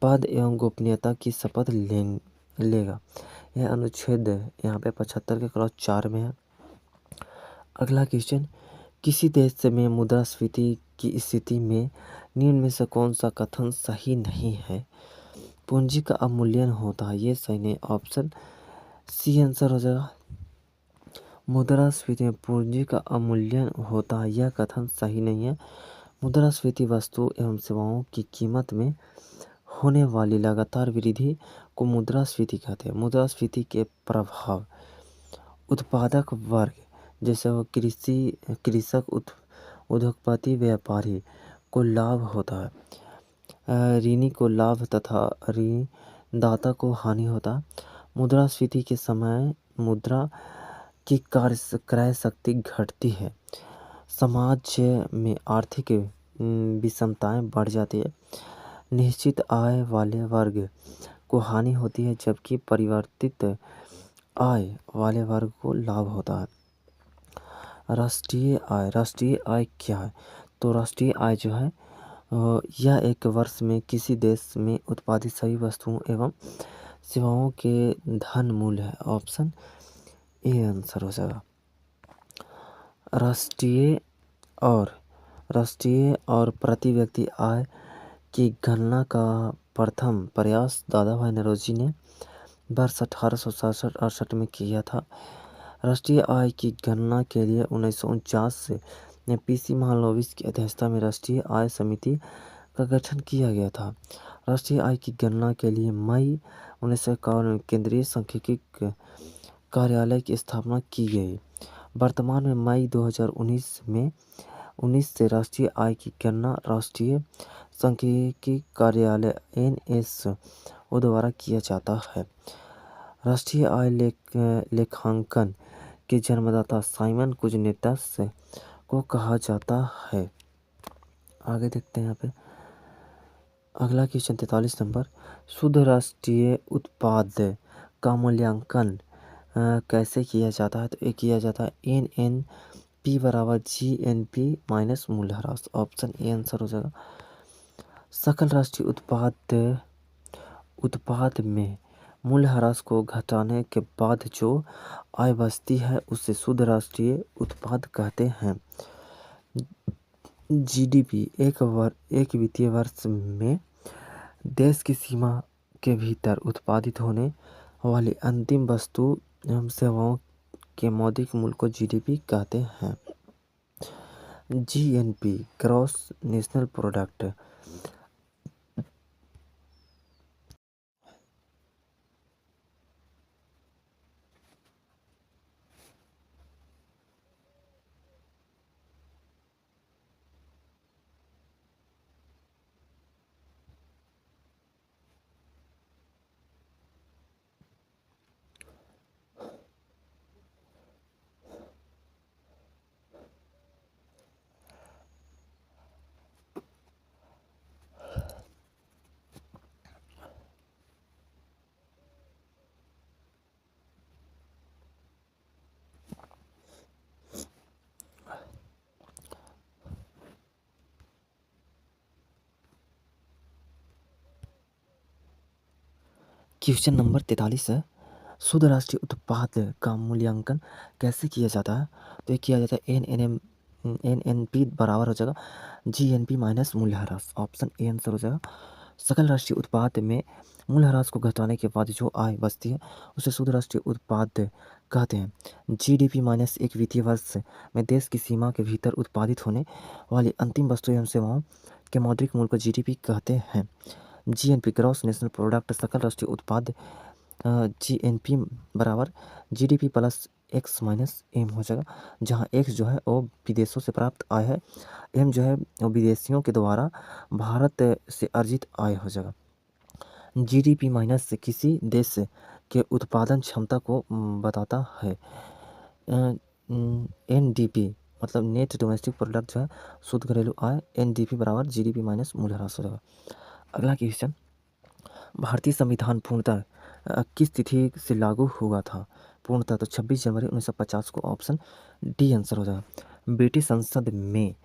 पद एवं गोपनीयता की शपथ लेगा। यह अनुच्छेद यहाँ पे 75 के क्लॉज 4 में है। अगला क्वेश्चन, किसी देश में मुद्रास्फीति की स्थिति में निम्न में से कौन सा कथन सही नहीं है? पूंजी का अवमूल्यन होता है, ये सही नहीं। ऑप्शन सी आंसर हो जाएगा। मुद्रास्फीति में पूंजी का अवमूल्यन होता है, यह कथन सही नहीं है। मुद्रास्फीति वस्तु एवं सेवाओं की कीमत में होने वाली लगातार वृद्धि को मुद्रास्फीति कहते हैं। मुद्रास्फीति के प्रभाव उत्पादक वर्ग जैसे वो कृषक, उद्योगपति, व्यापारी को लाभ होता है। ऋणी को लाभ तथा ऋणदाता को हानि होता है। मुद्रास्फीति के समय मुद्रा की क्रय शक्ति घटती है। समाज में आर्थिक विषमताएं बढ़ जाती है। निश्चित आय वाले वर्ग को हानि होती है, जबकि परिवर्तित आय वाले वर्ग को लाभ होता है। राष्ट्रीय आय क्या है? तो राष्ट्रीय आय जो है यह एक वर्ष में किसी देश में उत्पादित सभी वस्तुओं एवं सेवाओं के धन मूल्य है। ऑप्शन ए आंसर हो जाएगा। राष्ट्रीय और प्रति व्यक्ति आय की गणना का प्रथम प्रयास दादा भाई नौरोजी ने वर्ष 1867-68 में किया था। राष्ट्रीय आय की गणना के लिए 1949 में पीसी महालनोबिस की अध्यक्षता में राष्ट्रीय आय समिति का गठन किया गया था। राष्ट्रीय आय की गणना के लिए मई 1951 में केंद्रीय सांख्यिकी कार्यालय की स्थापना की गई। वर्तमान में मई 2019 से राष्ट्रीय आय की गणना राष्ट्रीय सांख्यिकी कार्यालय NSO द्वारा किया जाता है। राष्ट्रीय आय लेखांकन के जन्मदाता साइमन कुजनेटस को कहा जाता है। आगे देखते हैं यहाँ पे अगला क्वेश्चन 43 नंबर, शुद्ध राष्ट्रीय उत्पाद का मूल्यांकन कैसे किया जाता है? तो ये किया जाता है NNP बराबर GNP माइनस मूल्यह्रास। ऑप्शन ए आंसर हो जाएगा। सकल राष्ट्रीय उत्पाद में मूल्यह्रास को घटाने के बाद जो आय बचती है उसे शुद्ध राष्ट्रीय उत्पाद कहते हैं। GDP एक वित्तीय वर्ष में देश की सीमा के भीतर उत्पादित होने वाली अंतिम वस्तु एवं सेवाओं के मौद्रिक मूल्य को GDP कहते हैं। GNP gross national product question number 43 है, शुद्ध राष्ट्रीय उत्पाद का मूल्यांकन कैसे किया जाता है? तो ये किया जाता है NNP बराबर हो जाएगा GNP माइनस मूल्यह्रास। ऑप्शन ए आंसर हो जाएगा। सकल राष्ट्रीय उत्पाद में मूल्यह्रास को घटाने के बाद जो आय बचती है उसे शुद्ध राष्ट्रीय उत्पाद कहते हैं। GDP माइनस एक वित्तीय वर्ष में देश की सीमा के भीतर उत्पादित होने वाली अंतिम वस्तु एवं सेवाओं के मौद्रिक मूल्य को GDP कहते हैं। GNP ग्रॉस नेशनल प्रोडक्ट सकल राष्ट्रीय उत्पाद GNP बराबर GDP plus x minus M हो जाएगा, जहाँ x जो है वो विदेशों से प्राप्त आय है, m जो है वो विदेशियों के द्वारा भारत से अर्जित आय हो जाएगा। GDP माइनस किसी देश के उत्पादन क्षमता को बताता है। NDP मतलब नेट डोमेस्टिक प्रोडक्ट जो है शुद्ध घरेलू आय, NDP बराबर GDP माइनस मूल्यह्रास हो जाएगा। अगला क्वेश्चन, भारतीय संविधान पूर्णतः किस तिथि से लागू हुआ था? पूर्णतः तो 26 जनवरी 1950 को। ऑप्शन डी आंसर हो जाएगा। ब्रिटिश संसद में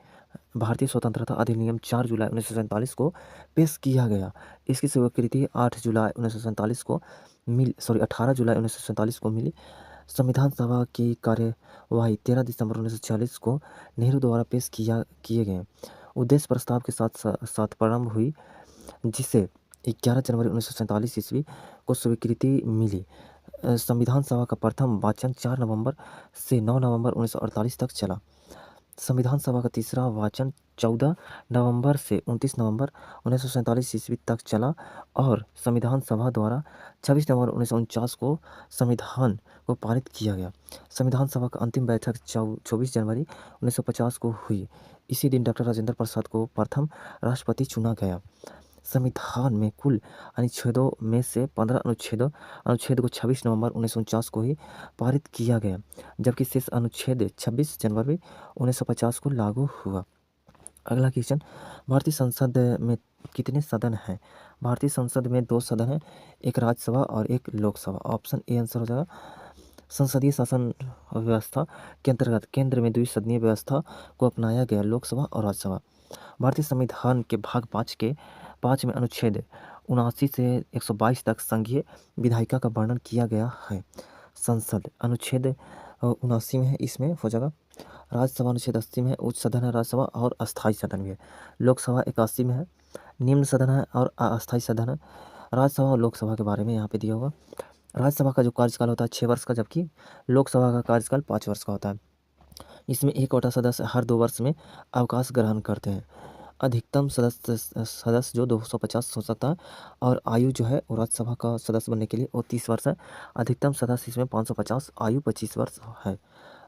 भारतीय स्वतंत्रता अधिनियम 4 जुलाई 1947 को पेश किया गया। इसकी स्वीकृति 8 जुलाई 1947 को 18 जुलाई 1947 को मिली। संविधान सभा की कार्यवाही 13 दिसंबर 1946 को नेहरू द्वारा पेश किए गए उद्देश्य प्रस्ताव के साथ प्रारंभ हुई, जिसे 11 जनवरी 1947 ईस्वी को स्वीकृति मिली। संविधान सभा का प्रथम वाचन 4 नवंबर से 9 नवंबर 1948 तक चला। संविधान सभा का तीसरा वाचन 14 नवंबर से 29 नवंबर 1947 ईस्वी तक चला और संविधान सभा द्वारा 26 नवंबर 1949 को संविधान को पारित किया गया। संविधान सभा का अंतिम बैठक 24 जनवरी 1950 को हुई। इसी दिन डॉक्टर राजेंद्र प्रसाद को प्रथम राष्ट्रपति चुना गया। संविधान में कुल अनुच्छेदों में से 15 अनुच्छेद को 26 नवंबर 1949 को ही पारित किया गया, जबकि शेष अनुच्छेद 26 जनवरी 1950 को लागू हुआ। अगला क्वेश्चन, भारतीय संसद में कितने सदन हैं? भारतीय संसद में 2 सदन हैं, एक राज्यसभा और एक लोकसभा। ऑप्शन ए आंसर हो जाएगा। संसदीय शासन व्यवस्था के अंतर्गत केंद्र में द्विसदनीय व्यवस्था को अपनाया गया, लोकसभा और राज्यसभा। भारतीय संविधान के भाग 5 में अनुच्छेद 79 से 122 तक संघीय विधायिका का वर्णन किया गया है। संसद अनुच्छेद 79 में है, इसमें हो जाएगा। राज्यसभा अनुच्छेद 80 में है, उच्च सदन है राज्यसभा और अस्थायी सदन भी है। लोकसभा 81 में है, निम्न सदन है और अस्थायी सदन है। राज्यसभा और लोकसभा के बारे में यहाँ पे दिया होगा। राज्यसभा का जो कार्यकाल होता है 6 वर्ष का, जबकि लोकसभा का कार्यकाल 5 वर्ष का होता है। इसमें एक कोटा सदस्य हर 2 वर्ष में अवकाश ग्रहण करते हैं। अधिकतम सदस्य जो 250 हो सकता है और आयु जो है वो राज्यसभा का सदस्य बनने के लिए वो 30 वर्ष है। अधिकतम सदस्य इसमें 550, आयु 25 वर्ष है।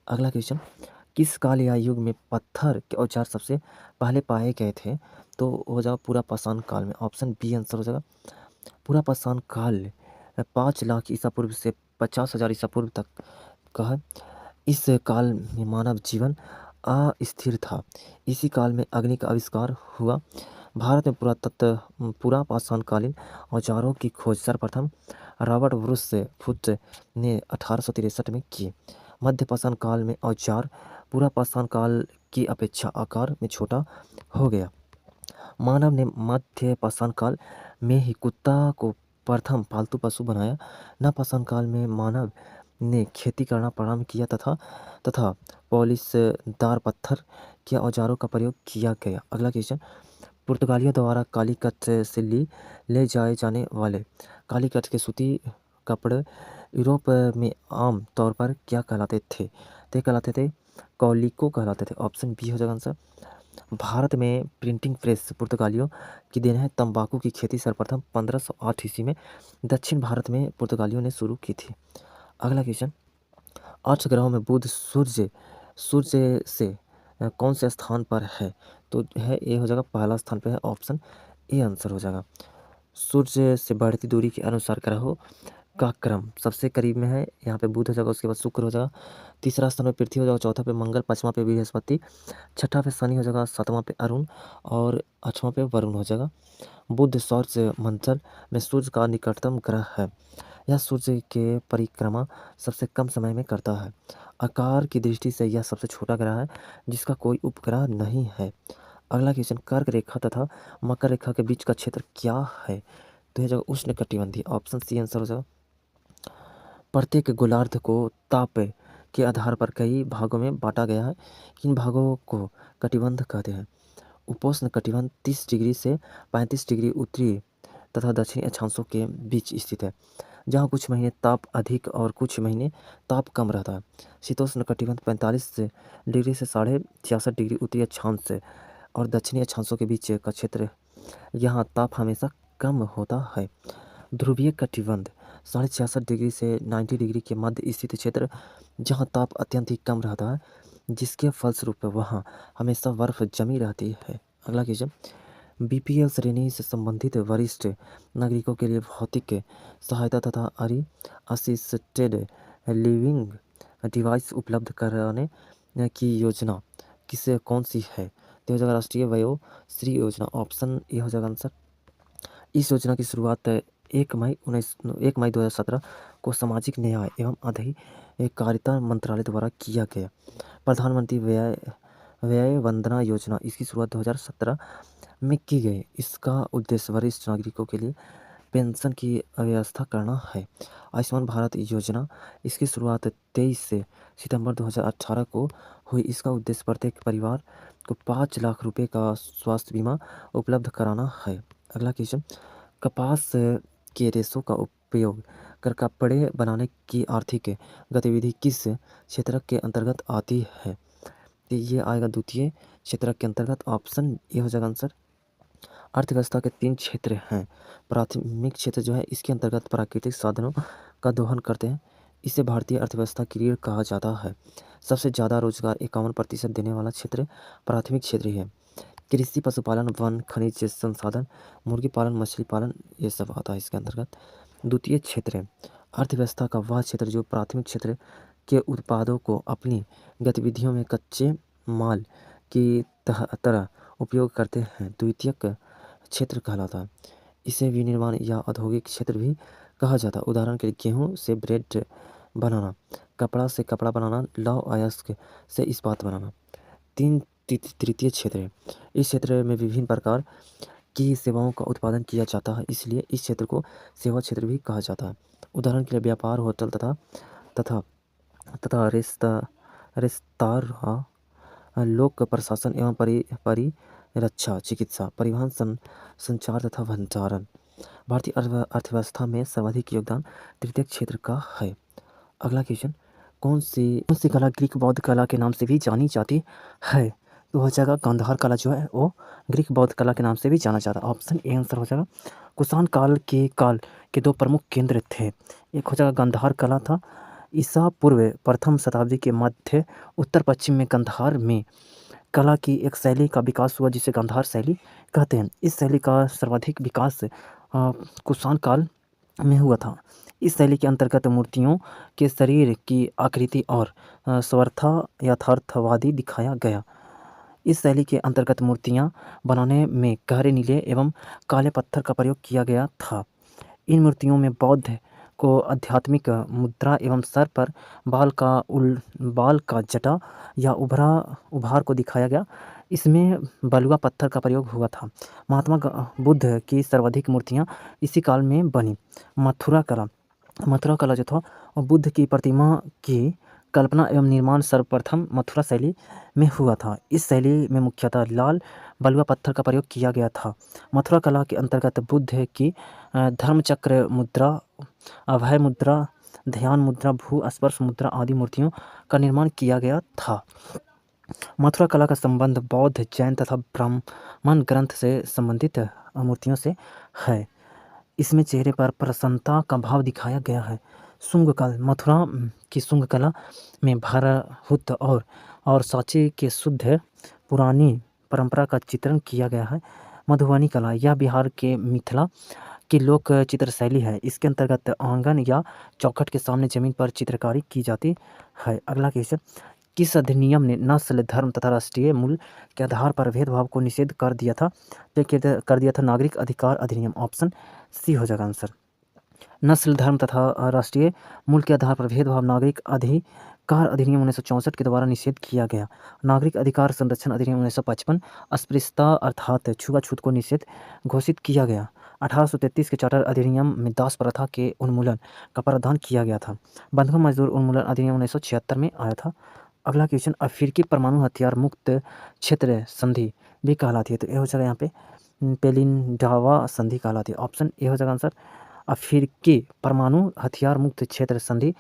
अगला क्वेश्चन, किस काल या युग में पत्थर के औजार सबसे पहले पाए गए थे? तो हो जाएगा पूरा पाषाण काल में। ऑप्शन बी आंसर हो जाएगा। पूरा पाषाण काल 5 लाख ईसा पूर्व से 50,000 ईसा पूर्व तक का है। इस काल में मानव जीवन अस्थिर था। इसी काल में अग्नि का आविष्कार हुआ। भारत में पूरा पाषाणकालीन औजारों की खोज सर्वप्रथम रॉबर्ट ब्रूस फुट ने 1863 में की। मध्य पाषाण काल में औजार पूरा पाषाण काल की अपेक्षा आकार में छोटा हो गया। मानव ने मध्य पाषाण काल में ही कुत्ता को प्रथम पालतू पशु बनाया। नव पाषाण काल में मानव ने खेती करना प्रारंभ किया तथा पॉलिशदार पत्थर के औजारों का प्रयोग किया गया। अगला क्वेश्चन, पुर्तगालियों द्वारा कालीकट से ले जाए जाने वाले कालीकट के सूती कपड़े यूरोप में आम तौर पर क्या कहलाते थे? ते कहलाते थे कौलिको कहलाते थे। ऑप्शन बी हो जाएगा आंसर। भारत में प्रिंटिंग प्रेस पुर्तगालियों की देन है। तंबाकू की खेती सर्वप्रथम 1508 ईस्वी में दक्षिण भारत में पुर्तगालियों ने शुरू की थी। अगला क्वेश्चन, 8 ग्रहों में बुध सूर्य से कौन से स्थान पर है? तो है ए हो जाएगा, पहला स्थान पर है। ऑप्शन ए आंसर हो जाएगा। सूर्य से बढ़ती दूरी के अनुसार ग्रहों का क्रम सबसे करीब में है, यहाँ पे बुध हो जाएगा, उसके बाद शुक्र हो जाएगा, तीसरा स्थान पे पृथ्वी हो जाएगा, चौथा पे मंगल, पांचवा पे बृहस्पति, छठा पे शनि हो जाएगा, सातवां पे अरुण और आठवां पे वरुण हो जाएगा। बुध सौर मंडल में सूर्य का निकटतम ग्रह है। यह सूर्य के परिक्रमा सबसे कम समय में करता है। आकार की दृष्टि से यह सबसे छोटा ग्रह है जिसका कोई उपग्रह नहीं है। अगला क्वेश्चन, कर्क रेखा तथा मकर रेखा के बीच का क्षेत्र क्या है? तो यह जगह उष्णकटिबंधीय। ऑप्शन सी आंसर हो जाएगा। प्रत्येक गोलार्ध को ताप के आधार पर कई भागों में बांटा गया है। इन भागों को कटिबंध कहते हैं। उपोष्ण कटिबंध 30 डिग्री से 35 डिग्री उत्तरी तथा दक्षिणी अक्षांशों के बीच स्थित है, जहाँ कुछ महीने ताप अधिक और कुछ महीने ताप कम रहता है। शीतोष्ण कटिबंध 45 डिग्री से 66.5 डिग्री उत्तरी अक्षांश से और दक्षिणी अक्षांशों के बीच का क्षेत्र, यहाँ ताप हमेशा कम होता है। ध्रुवीय कटिबंध 66.5 डिग्री से 90 डिग्री के मध्य स्थित क्षेत्र, जहाँ ताप अत्यंत ही कम रहता है, जिसके फलस्वरूप वहाँ हमेशा बर्फ जमी रहती है। अगला क्वेश्चन, बीपीएल श्रेणी से संबंधित वरिष्ठ नागरिकों के लिए भौतिक सहायता तथा असिस्टेड लिविंग डिवाइस उपलब्ध कराने की योजना कौन सी है? तो हो जाएगा राष्ट्रीय वयोश्री योजना। ऑप्शन ए हो जाएगा आंसर। इस योजना की शुरुआत 1 मई 2017 को सामाजिक न्याय एवं अधिकारिता मंत्रालय द्वारा किया गया। प्रधानमंत्री व्यय वंदना योजना, इसकी शुरुआत 2017 में की गई। इसका उद्देश्य वरिष्ठ नागरिकों के लिए पेंशन की व्यवस्था करना है। आयुष्मान भारत योजना, इसकी शुरुआत 23 सितंबर 2018 को हुई। इसका उद्देश्य प्रत्येक परिवार को 5 लाख रुपए का स्वास्थ्य बीमा उपलब्ध कराना है। अगला क्वेश्चन, कपास के रेशों का उपयोग कर कपड़े बनाने की आर्थिक गतिविधि किस क्षेत्र के अंतर्गत आती है? तो ये आएगा द्वितीय क्षेत्र के अंतर्गत। ऑप्शन ए हो जाएगा आंसर। अर्थव्यवस्था के 3 क्षेत्र हैं। प्राथमिक क्षेत्र जो है इसके अंतर्गत प्राकृतिक साधनों का दोहन करते हैं। इसे भारतीय अर्थव्यवस्था की रीढ़ कहा जाता है। सबसे ज़्यादा रोजगार 51% देने वाला क्षेत्र प्राथमिक क्षेत्र ही है। कृषि, पशुपालन, वन, खनिज संसाधन, मुर्गी पालन, मछली पालन, ये सब आता है इसके अंतर्गत। द्वितीय क्षेत्र, अर्थव्यवस्था का वह क्षेत्र जो प्राथमिक क्षेत्र के उत्पादों को अपनी गतिविधियों में कच्चे माल की तरह उपयोग करते हैं, द्वितीयक क्षेत्र कहलाता है। इसे विनिर्माण या औद्योगिक क्षेत्र भी कहा जाता है। उदाहरण के लिए गेहूँ से ब्रेड बनाना, कपड़ा से कपड़ा बनाना, लौह अयस्क से इस्पात बनाना। तृतीय क्षेत्र है। इस क्षेत्र में विभिन्न प्रकार की सेवाओं का उत्पादन किया जाता है, इसलिए इस क्षेत्र को सेवा क्षेत्र भी कहा जाता है। उदाहरण के लिए व्यापार, होटल तथा रेस्तरां, लोक प्रशासन एवं परिरक्षा, चिकित्सा, परिवहन, संचार तथा भंडारण। भारतीय अर्थव्यवस्था में सर्वाधिक योगदान तृतीय क्षेत्र का है। अगला क्वेश्चन, कौन सी कला ग्रीक बौद्ध कला के नाम से भी जानी जाती है? तो हो जाएगा गांधार कला जो है वो ग्रीक बौद्ध कला के नाम से भी जाना जाता है। ऑप्शन ए आंसर हो जाएगा। कुषाण काल के 2 प्रमुख केंद्र थे। एक हो जाएगा गांधार कला था। ईसा पूर्व प्रथम शताब्दी के मध्य उत्तर पश्चिम में गांधार में कला की एक शैली का विकास हुआ जिसे गांधार शैली कहते हैं। इस शैली का सर्वाधिक विकास कुषाण काल में हुआ था। इस शैली के अंतर्गत मूर्तियों के शरीर की आकृति और स्वरथा यथार्थवादी दिखाया गया। इस शैली के अंतर्गत मूर्तियां बनाने में गहरे नीले एवं काले पत्थर का प्रयोग किया गया था। इन मूर्तियों में बौद्ध को आध्यात्मिक मुद्रा एवं सर पर बाल का जटा या उभार को दिखाया गया। इसमें बलुआ पत्थर का प्रयोग हुआ था। महात्मा बुद्ध की सर्वाधिक मूर्तियां इसी काल में बनी। मथुरा कला जो था वो बुद्ध की प्रतिमा की कल्पना एवं निर्माण सर्वप्रथम मथुरा शैली में हुआ था। इस शैली में मुख्यतः लाल बलुआ पत्थर का प्रयोग किया गया था। मथुरा कला के अंतर्गत बुद्ध की धर्मचक्र मुद्रा, अभय मुद्रा, ध्यान मुद्रा, भू स्पर्श मुद्रा आदि मूर्तियों का निर्माण किया गया था। मथुरा कला का संबंध बौद्ध, जैन तथा ब्राह्मण ग्रंथ से संबंधित मूर्तियों से है। इसमें चेहरे पर प्रसन्नता का भाव दिखाया गया है। मथुरा की शुंग कला में भारहुत और सांची के शुद्ध पुरानी परंपरा का चित्रण किया गया है। मधुबनी कला, यह बिहार के मिथिला की लोक चित्र शैली है। इसके अंतर्गत आंगन या चौखट के सामने जमीन पर चित्रकारी की जाती है। अगला क्वेश्चन, किस अधिनियम ने नस्ल, धर्म तथा राष्ट्रीय मूल के आधार पर भेदभाव को निषेध कर दिया था? नागरिक अधिकार अधिनियम। ऑप्शन सी हो जाएगा आंसर। नस्ल, धर्म तथा राष्ट्रीय मूल के आधार पर भेदभाव नागरिक अधिकार अधिनियम 1964 के द्वारा निषेध किया गया। नागरिक अधिकार संरक्षण अधिनियम 1955 अस्पृश्यता अर्थात छुआछूत को निषेध घोषित किया गया। 1833 के चार्टर अधिनियम में दास प्रथा के उन्मूलन का प्रावधान किया गया था। बंधुआ मजदूर उन्मूलन अधिनियम 1976 में आया था। अगला क्वेश्चन, अफ्रीकी परमाणु हथियार मुक्त क्षेत्र संधि भी कहलाती है। तो ये हो जाएगा यहाँ पे पेलिंडावा संधि कहलाती है। ऑप्शन ए हो जाएगा आंसर। अफ्रीकी परमाणु हथियार मुक्त क्षेत्र संधि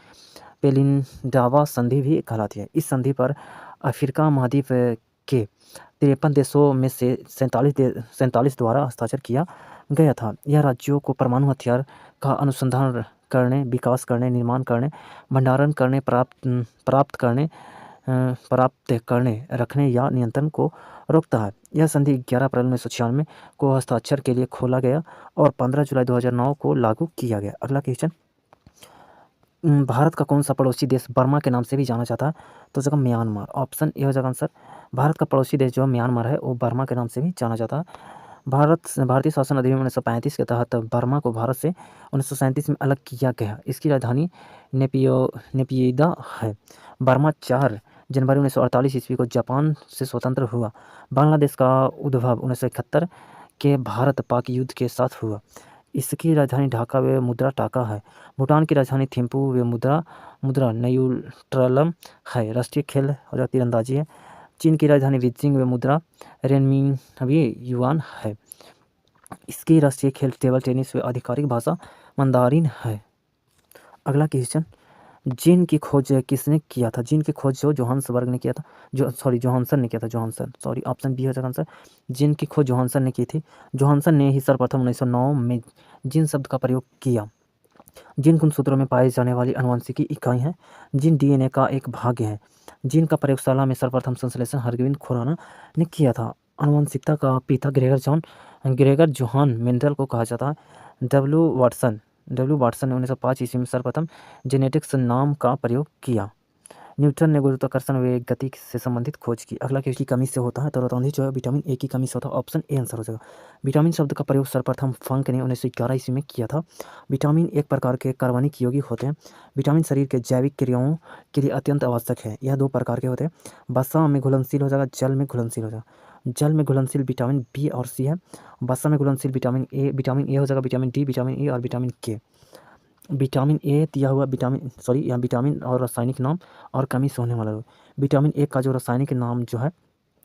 पेलिंडावा संधि भी कहलाती है। इस संधि पर अफ्रीका महाद्वीप के 53 देशों में से 47 द्वारा हस्ताक्षर किया गया था। यह राज्यों को परमाणु हथियार का अनुसंधान करने, विकास करने, निर्माण करने, भंडारण करने, प्राप्त करने, रखने या नियंत्रण को रोकता है। यह संधि 11 अप्रैल 1996 को हस्ताक्षर के लिए खोला गया और 15 जुलाई 2009 को लागू किया गया। अगला क्वेश्चन, भारत का कौन सा पड़ोसी देश बर्मा के नाम से भी जाना जाता है? तो जगह म्यांमार। ऑप्शन ए हो जाएगा आंसर। भारत का पड़ोसी देश जो म्यांमार है वो बर्मा के नाम से भी जाना जाता है। भारतीय शासन अधिनियम 1935 के तहत बर्मा को भारत से 1937 में अलग किया गया। इसकी राजधानी नेपियदा है। बर्मा 4 जनवरी 1948 ईस्वी को जापान से स्वतंत्र हुआ। बांग्लादेश का उद्भव 1971 के भारत पाक युद्ध के साथ हुआ। इसकी राजधानी ढाका व मुद्रा टाका है। भूटान की राजधानी थिम्पू व मुद्रा न्यूट्रलम है। राष्ट्रीय खेल और तीरंदाजी है। चीन की राजधानी बीजिंग व मुद्रा रेनमिनबी युआन है। इसकी राष्ट्रीय खेल टेबल टेनिस व आधिकारिक भाषा मंदारिन है। अगला क्वेश्चन, जिन की खोज किसने किया था? जिन की खोज जोहान्सबर्ग ने किया था, जोहानसन ने किया था। ऑप्शन बी हो जाएगा आंसर। जिन की खोज जोहानसन ने की थी। जोहानसन ने ही सर्वप्रथम 1909 में जिन शब्द का प्रयोग किया। जिन गुणसूत्रों में पाई जाने वाली आनुवंशिकी इकाई है। जिन डीएनए का एक भाग है। जिन का प्रयोगशाला में सर्वप्रथम संश्लेषण हरगोविंद खुराना ने किया था। आनुवंशिकता का पिता ग्रेगर जोहान मेंडल को कहा जाता है। डब्ल्यू वाटसन ने 1905 ईस्वी में सर्वप्रथम जेनेटिक्स नाम का प्रयोग किया। न्यूटन ने गुरुत्वाकर्षण व गति से संबंधित खोज की। अगला की कमी से होता है तो रतौंधी जो है विटामिन ए की कमी से होता है। ऑप्शन ए आंसर हो जाएगा। विटामिन शब्द का प्रयोग सर्वप्रथम फंक ने 1911 ईस्वी में किया था। विटामिन एक प्रकार के कार्बनिक यौगिक होते हैं। विटामिन शरीर के जैविक क्रियाओं के लिए अत्यंत आवश्यक है। यह 2 प्रकार के होते हैं। वसा में घुलनशील हो जाएगा, जल में घुलनशील हो जाएगा। जल में घुलनशील विटामिन बी और सी है। वसा में घुलनशील विटामिन ए हो जाएगा, विटामिन डी, विटामिन ई और विटामिन के। विटामिन ए दिया हुआ यहाँ विटामिन और रासायनिक नाम और कमी से होने वाला रोग। विटामिन ए का जो रासायनिक नाम जो है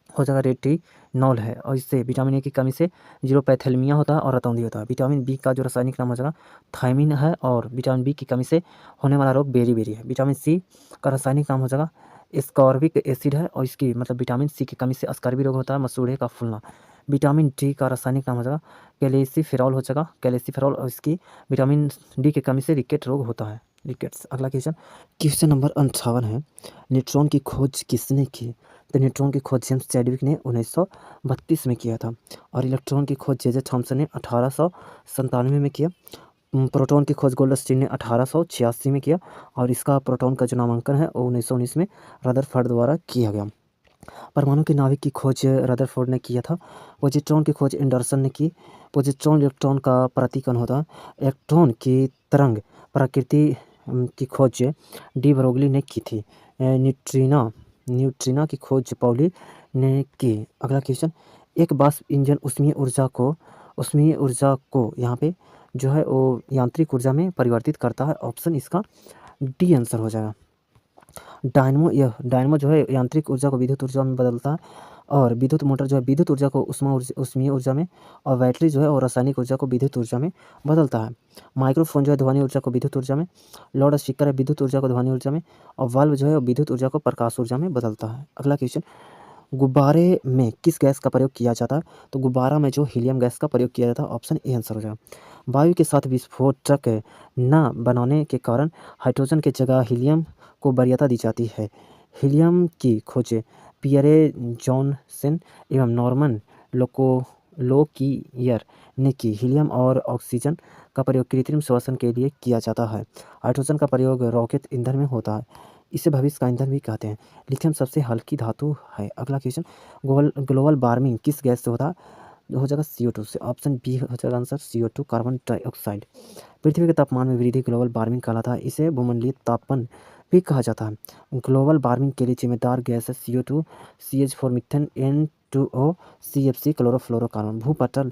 हो जाएगा रेटिनॉल है। और इससे विटामिन ए की कमी से जीरोपैथेलमिया होता है और रतौंधी होता है। विटामिन बी का जो रासायनिक नाम हो जाएगा थायमिन है। और विटामिन बी की कमी से होने वाला रोग बेरी है। विटामिन सी का रासायनिक नाम हो जाएगा एस्कॉर्बिक एसिड है। और इसकी विटामिन सी की कमी से अस्कर्वी रोग होता है, मसूड़े का फूलना। विटामिन डी का रासायनिक नाम हो जाएगा कैल्सिफेरॉल हो जाएगा, कैल्सिफेरॉल। और इसकी विटामिन डी की कमी से रिकेट रोग होता है, रिकेट्स। अगला क्वेश्चन नंबर 58 है। न्यूट्रॉन की खोज किसने की? तो न्यूट्रॉन की खोज जेम्स चैडविक ने 1932 में किया था। और इलेक्ट्रॉन की खोज जे थॉम्सन ने 1897 में किया। प्रोटॉन की खोज गोल्डस्टीन ने 1886 में किया। और इसका प्रोटॉन का जो नामांकन है वो 1919 में रदरफोर्ड द्वारा किया गया। परमाणु के नाभिक की खोज रदरफोर्ड ने किया था। पॉजिट्रॉन की खोज एंडरसन ने की। पॉजिट्रॉन इलेक्ट्रॉन का प्रतीकन होता है। इलेक्ट्रॉन की तरंग प्रकृति की खोज डी ब्रोगली ने की थी। न्यूट्रिना की खोज पॉली ने की। अगला क्वेश्चन, एक वाष्प इंजन उष्मीय ऊर्जा को यहाँ पे जो है वो यांत्रिक ऊर्जा में परिवर्तित करता है। ऑप्शन इसका डी आंसर हो जाएगा। डायनमो जो है यांत्रिक ऊर्जा को विद्युत ऊर्जा में बदलता है। और विद्युत मोटर जो है विद्युत ऊर्जा को उष्मीय ऊर्जा में। और बैटरी जो है और रासायनिक ऊर्जा को विद्युत ऊर्जा में बदलता है। माइक्रोफोन जो है ध्वनि ऊर्जा को विद्युत ऊर्जा में। लाउड स्पीकर है विद्युत ऊर्जा को ध्वनि ऊर्जा में। और वाल्व जो है विद्युत ऊर्जा को प्रकाश ऊर्जा में बदलता है। अगला क्वेश्चन, गुब्बारे में किस गैस का प्रयोग किया जाता है? तो गुब्बारा में जो हीलियम गैस का प्रयोग किया जाता है। ऑप्शन ए आंसर हो जाएगा। वायु के साथ विस्फोटक न बनाने के कारण हाइड्रोजन की जगह हीलियम को वरीयता दी जाती है। हीलियम की खोज पियरे जॉनसन एवं नॉर्मन लोकियर ने की। हीलियम और ऑक्सीजन का प्रयोग कृत्रिम श्वसन के लिए किया जाता है। हाइड्रोजन का प्रयोग रॉकेट ईंधन में होता है। इसे भविष्य का ईंधन भी कहते हैं। लिथियम सबसे हल्की धातु है। अगला क्वेश्चन, ग्लोबल वार्मिंग किस गैस से होता है? हो जाएगा CO2 से। ऑप्शन बी हो जाएगा आंसर CO2 कार्बन डाइऑक्साइड। पृथ्वी के तापमान में वृद्धि ग्लोबल वार्मिंग कहलाता है। इसे भूमंडलीय तापन भी कहा जाता है। ग्लोबल वार्मिंग के लिए जिम्मेदार गैस है CO2, CH4 methane, N2O, CFC chlorofluorocarbon. भूपटल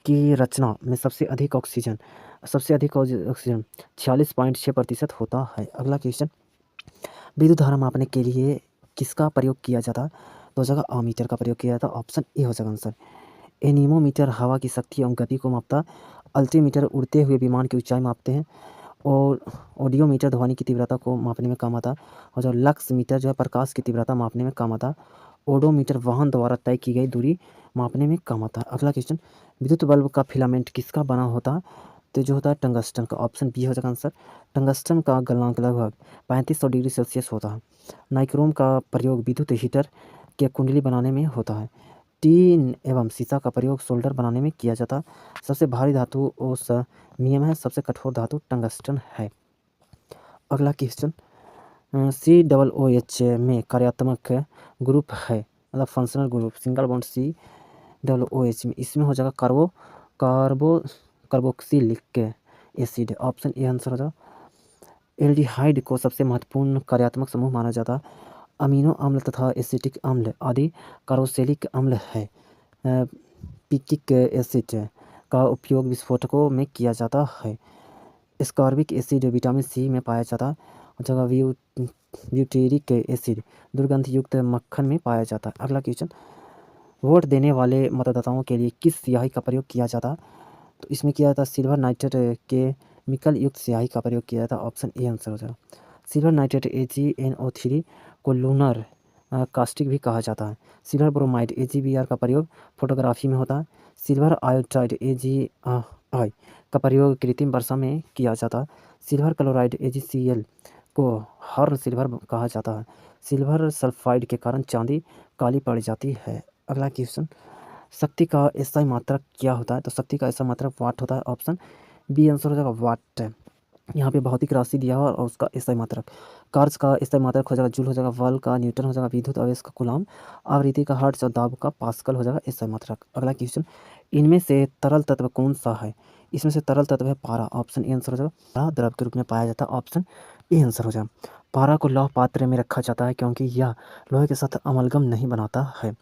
की रचना में सबसे अधिक ऑक्सीजन 46.6% होता है। अगला क्वेश्चन, विद्युत धारा मापने के लिए किसका प्रयोग किया जाता है? तो हो जाएगा अमीटर का प्रयोग किया जाता है। ऑप्शन ए हो जाएगा आंसर। एनीमोमीटर हवा की शक्ति एवं गति को मापता है। अल्टीमीटर उड़ते हुए विमान की ऊंचाई मापते हैं। और ऑडियोमीटर ध्वनि की तीव्रता को मापने में काम आता है। और जो लक्स मीटर जो है प्रकाश की तीव्रता मापने में काम आता है। ओडोमीटर वाहन द्वारा तय की गई दूरी मापने में काम आता है। अगला क्वेश्चन, विद्युत बल्ब का फिलामेंट किसका बना होता है? तो जो होता है टंगस्टन का। ऑप्शन बी हो जाएगा आंसर। टंगस्टन का गलनांक लगभग 3500 डिग्री सेल्सियस होता है। नाइक्रोम का प्रयोग विद्युत हीटर के कुंडली बनाने में होता है। टीन एवं सीसा का प्रयोग सोल्डर बनाने में किया जाता है। सबसे भारी धातु ओस्मियम है। सबसे कठोर धातु टंगस्टन है। अगला क्वेश्चन, COOH में कार्यात्मक ग्रुप है, मतलब functional group single bond COOH में। इसमें हो जाएगा carboxylic acid. Option A answer हो जाएगा। एल्डिहाइड को सबसे महत्वपूर्ण कार्यात्मक समूह माना जाता है। अमीनो अम्ल तथा एसिटिक अम्ल आदि कार्बोक्सिलिक अम्ल है। पिकिक एसिड का उपयोग विस्फोटकों में किया जाता है। एस्कॉर्बिक एसिड विटामिन सी में पाया जाता है। जगह ब्यूटेरिक एसिड दुर्गंध युक्त मक्खन में पाया जाता है। अगला क्वेश्चन, वोट देने वाले मतदाताओं के लिए किस स्याही का प्रयोग किया जाता है? तो इसमें किया जाता है सिल्वर नाइट्रेट केमिकल युक्त स्याही का प्रयोग किया जाता है। ऑप्शन ए आंसर हो जाएगा। सिल्वर नाइट्रेट AgNO3 को लूनर कास्टिक भी कहा जाता है। सिल्वर ब्रोमाइड AgBr का प्रयोग फोटोग्राफी में होता है। सिल्वर आयोडाइड AgI का प्रयोग कृत्रिम वर्षा में किया जाता है। सिल्वर क्लोराइड AgCl को हर सिल्वर कहा जाता है। सिल्वर सल्फाइड के कारण चांदी काली पड़ जाती है। अगला क्वेश्चन, शक्ति का एसआई मात्रक क्या होता है? तो शक्ति का एसआई मात्रक वाट होता है। ऑप्शन बी आंसर हो जाएगा, वाट। यहाँ पे भौतिक राशि दिया हुआ और उसका एसआई मात्रक। कार्य का एसआई मात्रक हो जाएगा जूल हो जाएगा, बल का न्यूटन हो जाएगा, विद्युत आवेश का कूलम, आवृत्ति का हर्ट्ज और दाब का पास्कल हो जाएगा एसआई मात्रक। अगला क्वेश्चन, इनमें से तरल तत्व कौन सा है? इसमें से तरल तत्व है पारा। ऑप्शन ए आंसर हो जाएगा। पारा द्रव के रूप में पाया जाता है। ऑप्शन ए आंसर हो जाएगा। पारा को लौह पात्र में रखा जाता है क्योंकि यह लोहे के साथ अमलगम नहीं बनाता है।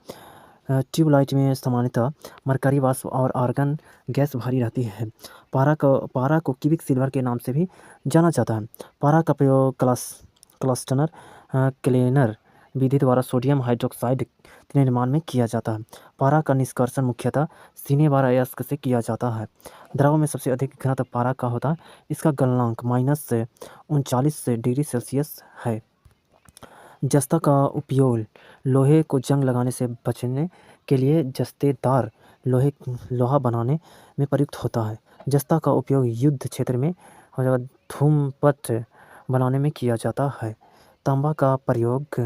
ट्यूबलाइट में सामान्यतः मरकरी वाष्प और आर्गन गैस भरी रहती है। पारा को क्यूबिक सिल्वर के नाम से भी जाना जाता है। पारा का प्रयोग क्लस्टनर क्लेनर विधि द्वारा सोडियम हाइड्रोक्साइड के निर्माण में किया जाता है। पारा का निष्कर्षण मुख्यतः सीने बार अयस्क से किया जाता है। द्रव में सबसे अधिक घनत्व पारा का होता है। इसका गलनांक -39 डिग्री सेल्सियस है। जस्ता का उपयोग लोहे को जंग लगाने से बचने के लिए जस्तेदार लोहा बनाने में प्रयुक्त होता है। जस्ता का उपयोग युद्ध क्षेत्र में हो जाएगा धूमपत्र बनाने में किया जाता है। तांबा का प्रयोग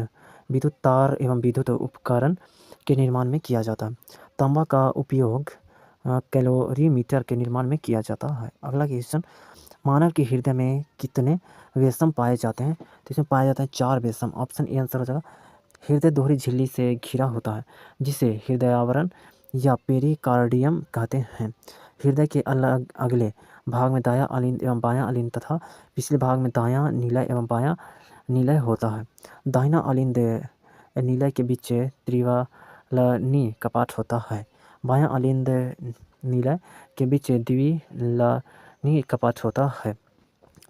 विद्युत तार एवं विद्युत उपकरण के निर्माण में किया जाता है। तांबा का उपयोग कैलोरीमीटर के निर्माण में किया जाता है। अगला क्वेश्चन, मानव के हृदय में कितने वेसम पाए जाते हैं? तो इसमें पाए जाते हैं 4 वेसम। ऑप्शन ए आंसर हो जाएगा। हृदय दोहरी झिल्ली से घिरा होता है जिसे हृदयावरण या पेरिकार्डियम कहते हैं। हृदय के अलग अगले भाग में दायां अलिंद एवं बायां अलिंद तथा पिछले भाग में दायां निलय एवं बायां निलय होता है। दाहिना अलिंद निलय के बीच त्रिवलनी कपाट होता है। बायां अलिंद निलय के बीच द्विलनी कपाट होता है।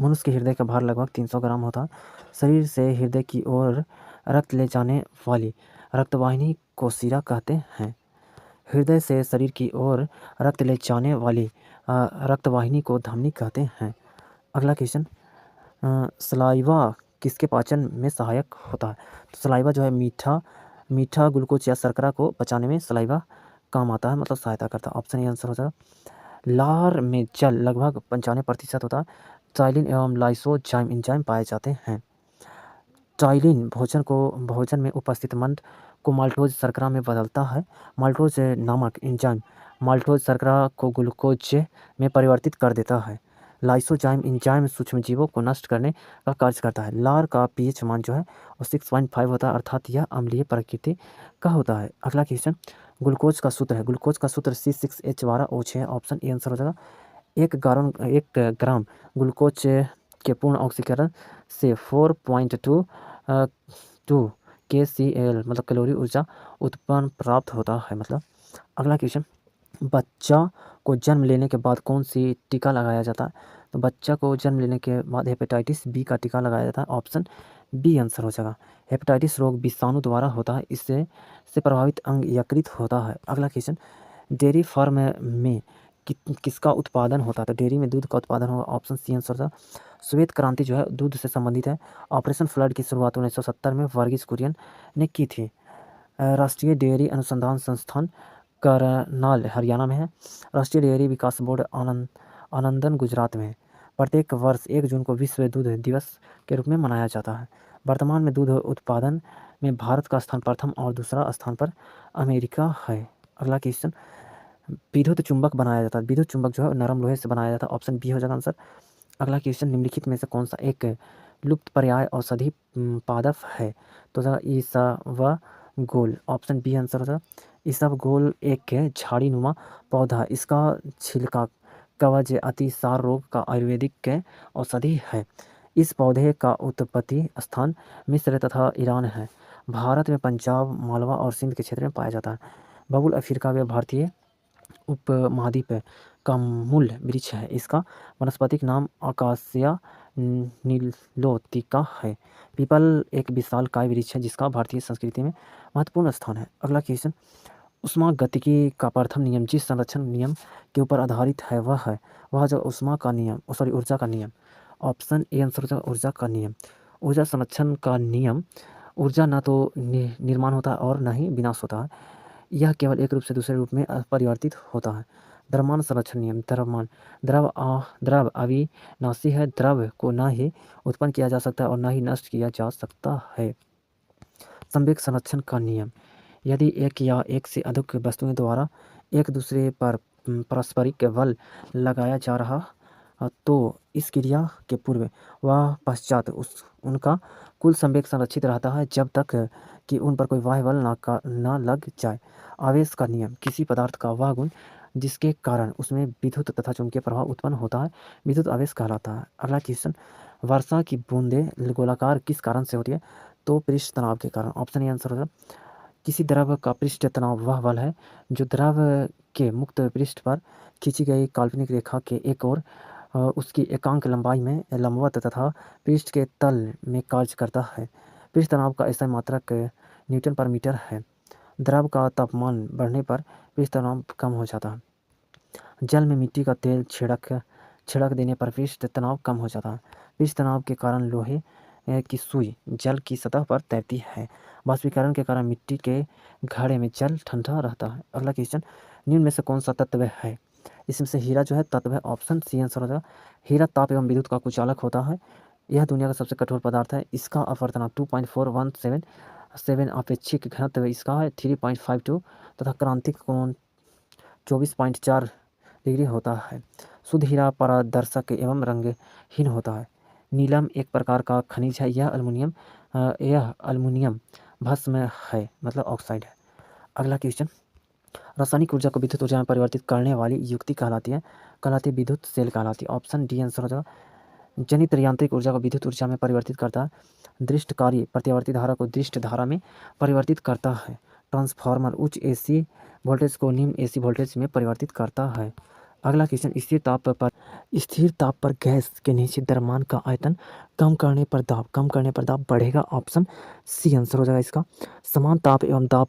मनुष्य के हृदय का भार लगभग 300 ग्राम होता है। शरीर से हृदय की ओर रक्त ले जाने वाली रक्तवाहिनी को शिरा कहते हैं। हृदय से शरीर की ओर रक्त ले जाने वाली रक्तवाहिनी को धमनी कहते हैं। अगला क्वेश्चन, सलाइवा किसके पाचन में सहायक होता है? तो सलाइवा जो है मीठा ग्लूकोज या शर्करा को पचाने में सलाइवा काम आता है, मतलब सहायता करता है। ऑप्शन ए आंसर हो जाएगा। लार में जल लगभग 95% होता है। टाइलिन एवं लाइसोजाइम एंजाइम पाए जाते हैं। टाइलिन भोजन में उपस्थित मंड को माल्टोज शर्करा में बदलता है। माल्टोज नामक एंजाइम माल्टोज शर्करा को ग्लूकोज में परिवर्तित कर देता है। लाइसोजाइम एंजाइम सूक्ष्मजीवों को नष्ट करने का कार्य करता है। लार का पीएच मान जो है वो 6.5 होता है, अर्थात यह अम्लीय प्रकृति का होता है। अगला क्वेश्चन, ग्लूकोज का सूत्र है। ग्लूकोज का सूत्र C6H12O6 है। ऑप्शन ए आंसर हो जाएगा। 1 ग्राम ग्लूकोज के पूर्ण ऑक्सीकरण से 4.2 KCl मतलब कैलोरी ऊर्जा उत्पन्न प्राप्त होता है। मतलब अगला क्वेश्चन, बच्चा को जन्म लेने के बाद कौन सी टीका लगाया जाता है? तो बच्चा को जन्म लेने के बाद हेपेटाइटिस बी का टीका लगाया जाता है। ऑप्शन बी आंसर हो जाएगा। हेपेटाइटिस रोग विषाणु द्वारा होता है, इससे प्रभावित अंग यकृत होता है। अगला क्वेश्चन, डेयरी फार्म में किसका उत्पादन होता है? तो डेयरी में दूध का उत्पादन होगा। ऑप्शन सी आंसर होगा। श्वेत क्रांति जो है दूध से संबंधित है। ऑपरेशन फ्लड की शुरुआत 1970 में वर्गीस कुरियन ने की थी। राष्ट्रीय डेयरी अनुसंधान संस्थान करनाल हरियाणा में है। राष्ट्रीय डेयरी विकास बोर्ड आनंदन गुजरात में है। प्रत्येक वर्ष 1 जून को विश्व दूध दिवस के रूप में मनाया जाता है। वर्तमान में दूध उत्पादन में भारत का स्थान प्रथम और दूसरा स्थान पर अमेरिका है। अगला क्वेश्चन, विद्युत चुंबक बनाया जाता है। विद्युत चुंबक जो है नरम लोहे से बनाया जाता है। ऑप्शन बी हो जाएगा आंसर। अगला क्वेश्चन, निम्नलिखित में से कौन सा एक लुप्तप्राय औषधि पादप है? तो ईसबगोल। ऑप्शन बी आंसर हो जाएगा। ईसबगोल एक झाड़ीनुमा पौधा है। इसका छिलका कवच अतिसार रोग का आयुर्वेदिक औषधि है। इस पौधे का उत्पत्ति स्थान मिस्र तथा ईरान है। भारत में पंजाब, मालवा और सिंध के क्षेत्र में पाया जाता है। बबुल अफ्रीका व भारतीय उपमहाद्वीप का मूल वृक्ष है। इसका वनस्पतिक नाम अकासिया नीलोतिका है। पीपल एक विशालकाय वृक्ष है जिसका भारतीय संस्कृति में महत्वपूर्ण स्थान है। अगला क्वेश्चन, ऊष्मागतिकी का प्रथम नियम जिस संरक्षण नियम के ऊपर आधारित है वह जो ऊष्मा का नियम ऊर्जा का नियम। ऑप्शन ए आंसर हो ऊर्जा का नियम। ऊर्जा संरक्षण का नियम, ऊर्जा न तो निर्माण होता है और न ही विनाश होता है, यह केवल एक रूप से दूसरे रूप में परिवर्तित होता है। द्रव्यमान संरक्षण नियम, द्रव्यमान द्रव अविनाशी है, द्रव को न ही उत्पन्न किया जा सकता है और न ही नष्ट किया जा सकता है। संवेग संरक्षण का नियम, यदि एक या एक से अधिक वस्तुओं द्वारा एक दूसरे पर पारस्परिक बल लगाया जा रहा तो इस क्रिया के पूर्व व पश्चात उनका कुल संवेग संरक्षित रहता है जब तक कि उन पर कोई बाह्य बल न लग जाए। आवेश का नियम, किसी पदार्थ का वह गुण जिसके कारण उसमें विद्युत तथा चुंबकीय प्रभाव उत्पन्न होता है विद्युत आवेश कहलाता है। अगला क्वेश्चन, वर्षा की बूंदें गोलाकार किस कारण से होती है? तो पृष्ठ तनाव के कारण। ऑप्शन ए आंसर होगा किसी द्रव का पृष्ठ तनाव वह बल है जो द्रव के मुक्त पृष्ठ पर खींची गई काल्पनिक रेखा के एक ओर उसकी एकांक लंबाई में लंबवत तथा पृष्ठ के तल में कार्य करता है। पृष्ठ तनाव का ऐसा मात्रक न्यूटन पर मीटर है। द्रव का तापमान बढ़ने पर पृष्ठ तनाव कम हो जाता है। जल में मिट्टी का तेल छिड़क देने पर पृष्ठ तनाव कम हो जाता है। पृष्ठ तनाव के कारण लोहे की सुई जल की सतह पर तैरती है। वाष्पीकरण के कारण मिट्टी के घड़े में जल ठंडा रहता है। अगला क्वेश्चन, निम्न में से कौन सा तत्व है? इसमें से हीरा जो है तत्व है। ऑप्शन सी आंसर हो जाएगा। हीरा ताप एवं विद्युत का कुचालक होता है। यह दुनिया का सबसे कठोर पदार्थ है। इसका अपवर्तनांक 2.4177 अपेक्षिक घनत्व इसका है 3.52 तथा क्रांतिक कोण 24.4 डिग्री होता है। शुद्ध हीरा पारदर्शक एवं रंगहीन होता है। नीलम एक प्रकार का खनिज है। यह अल्युमिनियम भस्म है, मतलब ऑक्साइड है। अगला क्वेश्चन, रासायनिक ऊर्जा को विद्युत ऊर्जा में परिवर्तित करने वाली युक्ति कहलाती है विद्युत सेल कहलाती है। ऑप्शन डी आंसर हो जाएगा। जनित्र यांत्रिक ऊर्जा को विद्युत ऊर्जा में परिवर्तित करता है। दृष्टकारी प्रत्यावर्ती धारा को दृष्ट धारा में परिवर्तित करता है। ट्रांसफार्मर उच्च एसी वोल्टेज को निम्न एसी वोल्टेज में परिवर्तित करता है। अगला क्वेश्चन, स्थिर ताप पर गैस के नीचे द्रव्यमान का आयतन कम करने पर दाब बढ़ेगा। ऑप्शन सी आंसर हो जाएगा इसका। समान ताप एवं दाब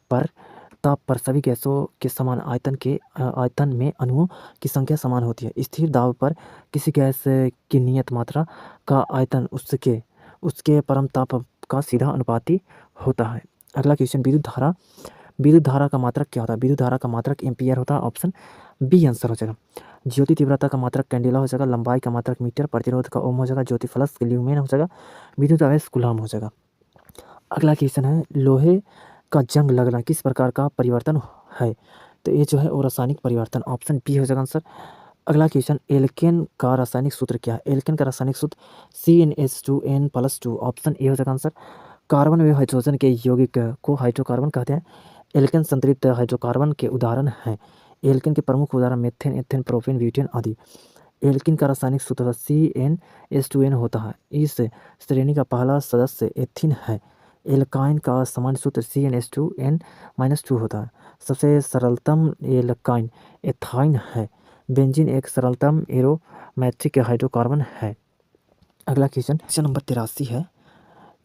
पर सभी गैसों के समान आयतन में अणुओं की संख्या समान होती है। स्थिर दाब पर किसी गैस की नियत मात्रा का आयतन उसके परम ताप का सीधा अनुपाती होता है। अगला क्वेश्चन, विद्युत धारा का मात्रक क्या होता है? विद्युत धारा का मात्रक एम्पियर होता है। ऑप्शन बी आंसर हो जाएगा। ज्योति तीव्रता का मात्रक कैंडेला हो जाएगा। लंबाई का मात्रक मीटर। प्रतिरोध का ओम हो जाएगा। ज्योति फ्लक्स ल्यूमेन हो जाएगा। विद्युत आवेश कूलम हो जाएगा। अगला क्वेश्चन है, लोहे का जंग लगना किस प्रकार का परिवर्तन है? तो ये जो है वो रासायनिक परिवर्तन। ऑप्शन बी हो जाएगा आंसर। अगला क्वेश्चन, एल्केन का रासायनिक सूत्र क्या है? एल्केन का रासायनिक सूत्र CnH2n+2। ऑप्शन ए हो जाएगा आंसर। कार्बन व हाइड्रोजन के यौगिक को हाइड्रोकार्बन कहते हैं। एल्केन संतृप्त हाइड्रोकार्बन के उदाहरण हैं। एल्केन के प्रमुख उदाहरण मीथेन, एथेन, प्रोपेन, ब्यूटेन आदि। एल्केन का रासायनिक सूत्र CnH2n होता है। इस श्रेणी का पहला सदस्य एथीन है। एल्काइन का सामान्य सूत्र CnH2n-2 होता है। सबसे सरलतम एल्काइन एथाइन है। बेंजीन एक सरलतम एरोमेटिक हाइड्रोकार्बन है। अगला क्वेश्चन नंबर 83 है,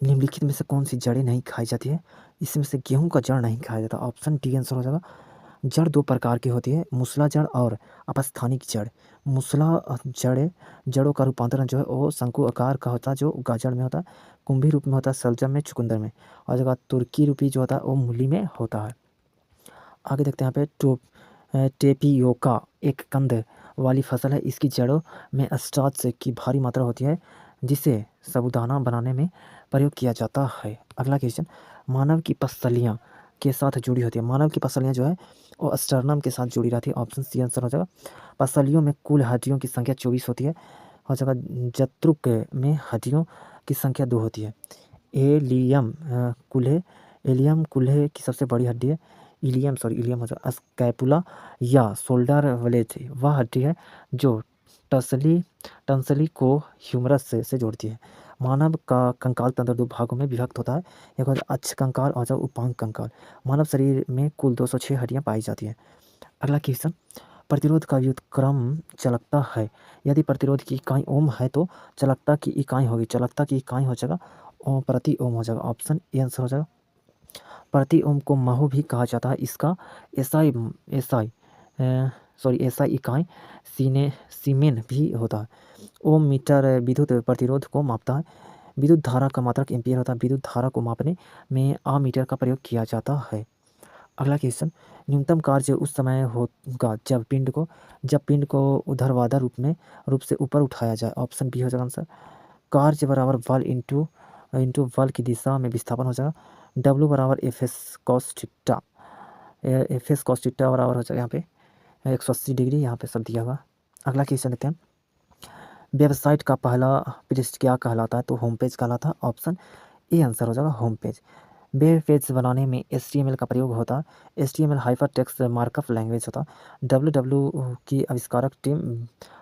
निम्नलिखित में से कौन सी जड़ें नहीं खाई जाती है? इसमें से गेहूं का जड़ नहीं खाया जाता। ऑप्शन डी आंसर हो जाएगा। जड़ दो प्रकार की होती है, मूसला जड़ और अपस्थानिक जड़। मूसला जड़ों का रूपांतरण जो है वो शंकु आकार का होता है जो गाजर में होता है, कुंभी रूप में होता है सलजम में, चुकंदर में, और जगह तुर्की रूपी जो होता है वो मूली में होता है। आगे देखते हैं यहाँ पे टेपियोका एक कंद वाली फसल है। इसकी जड़ों में स्टार्च की भारी मात्रा होती है जिसे साबूदाना बनाने में प्रयोग किया जाता है। अगला क्वेश्चन, मानव की पसलियाँ के साथ जुड़ी होती है। मानव की पसलियाँ जो है वो स्टर्नम के साथ जुड़ी रहती है। ऑप्शन सी आंसर हो जाएगा। पसलियों में कुल हड्डियों की संख्या 24 होती है। हो जाएगा। जत्रुक में हड्डियों की संख्या 2 होती है। एलियम कुल्हे की सबसे बड़ी हड्डी है। इलियम हो जाएगा। स्कैपुला या शोल्डर ब्लेड वह हड्डी है जो टंसली को ह्यूमरस से जोड़ती है। मानव का कंकाल तंत्र 2 भागों में विभक्त होता है। एक होता है अक्ष कंकाल और जो उपांग कंकाल। मानव शरीर में कुल 206 हड्डियाँ पाई जाती हैं। अगला क्वेश्चन, प्रतिरोध का व्युत्क्रम चालकता है। यदि प्रतिरोध की इकाई ओम है तो चालकता की इकाई होगी, चालकता की इकाई हो जाएगा प्रति ओम हो जाएगा। ऑप्शन ए आंसर हो जाएगा। प्रति ओम को महो भी कहा जाता है। इसका एसआई एसआई एसआई इकाई सीमेन भी होता है। ओम मीटर विद्युत प्रतिरोध को मापता है। विद्युत धारा का मात्रक एम्पियर होता है। विद्युत धारा को मापने में आमीटर का प्रयोग किया जाता है। अगला क्वेश्चन, न्यूनतम कार्य उस समय होगा जब पिंड को ऊर्ध्वाधर रूप से ऊपर उठाया जाए। ऑप्शन बी हो जाएगा आंसर। कार्य बराबर बल इंटू बल की दिशा में विस्थापन हो जाएगा। डब्ल्यू बराबर F S cos theta. F S cos theta बराबर हो जाएगा यहाँ पे 180 डिग्री, यहाँ पे सब दिया हुआ। अगला क्वेश्चन देखते हैं, वेबसाइट का पहला पृष्ठ क्या कहलाता है? तो होम पेज कहलाता है। ऑप्शन ए आंसर हो जाएगा होम पेज। वेब पेज बनाने में HTML का प्रयोग होता है। HTML hyper text markup language होता है। WW की आविष्कारक टिम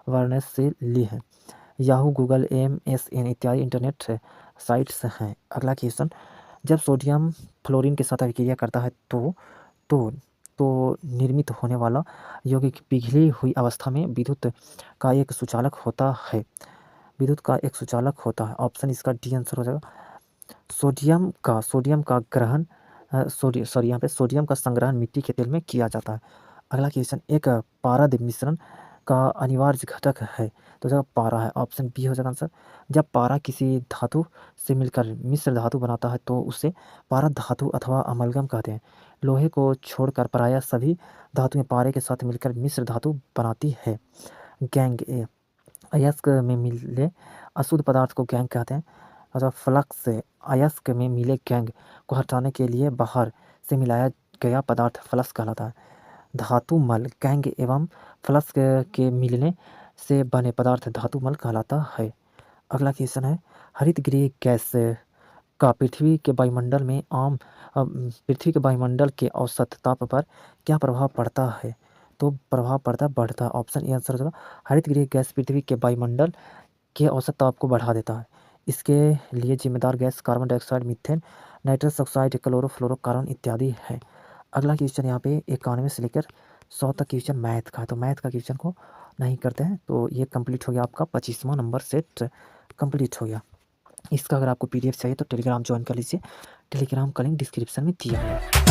बर्नर्स से ली है। याहू, गूगल, MSN इत्यादि इंटरनेट साइट्स हैं। अगला क्वेश्चन, जब सोडियम फ्लोरीन के साथ अभिक्रिया करता है तो निर्मित होने वाला यौगिक पिघली हुई अवस्था में विद्युत का एक सुचालक होता है। विद्युत का एक सुचालक होता है। ऑप्शन इसका डी आंसर हो जाएगा। सोडियम का ग्रहण यहाँ पे सोडियम का संग्रहण मिट्टी के तेल में किया जाता है। अगला क्वेश्चन, एक पारद मिश्रण का अनिवार्य घटक है तो जब पारा है। ऑप्शन बी हो जाएगा आंसर। जब पारा किसी धातु से मिलकर मिश्र धातु बनाता है तो उसे पारद धातु अथवा अमलगम कहते हैं। लोहे को छोड़कर प्रायः सभी धातुएं पारे के साथ मिलकर मिश्र धातु बनाती है। गैंग अयस्क में मिले अशुद्ध पदार्थ को गैंग कहते हैं। और फ्लक्स अयस्क में मिले गैंग को हटाने के लिए बाहर से मिलाया गया पदार्थ फ्लक्स कहलाता है। धातुमल गैंग एवं फ्लक्स के मिलने से बने पदार्थ धातुमल कहलाता है। अगला क्वेश्चन है, हरित गृह गैस का पृथ्वी के वायुमंडल के औसत ताप पर क्या प्रभाव पड़ता है? तो प्रभाव पड़ता बढ़ता। ऑप्शन ए आंसर हो जाएगा। हरित गृह गैस पृथ्वी के वायुमंडल के औसत ताप को बढ़ा देता है। इसके लिए जिम्मेदार gas carbon dioxide, methane, nitrous oxide, chlorofluorocarbon इत्यादि है। अगला क्वेश्चन यहाँ पे 91 से लेकर 100 तक क्वेश्चन मैथ का है, तो मैथ का क्वेश्चन को नहीं करते हैं। तो ये कंप्लीट हो गया, आपका 25वां नंबर सेट कंप्लीट हो गया। इसका अगर आपको PDF चाहिए तो टेलीग्राम ज्वाइन कर लीजिए। टेलीग्राम का लिंक डिस्क्रिप्शन में दिया हुआ है।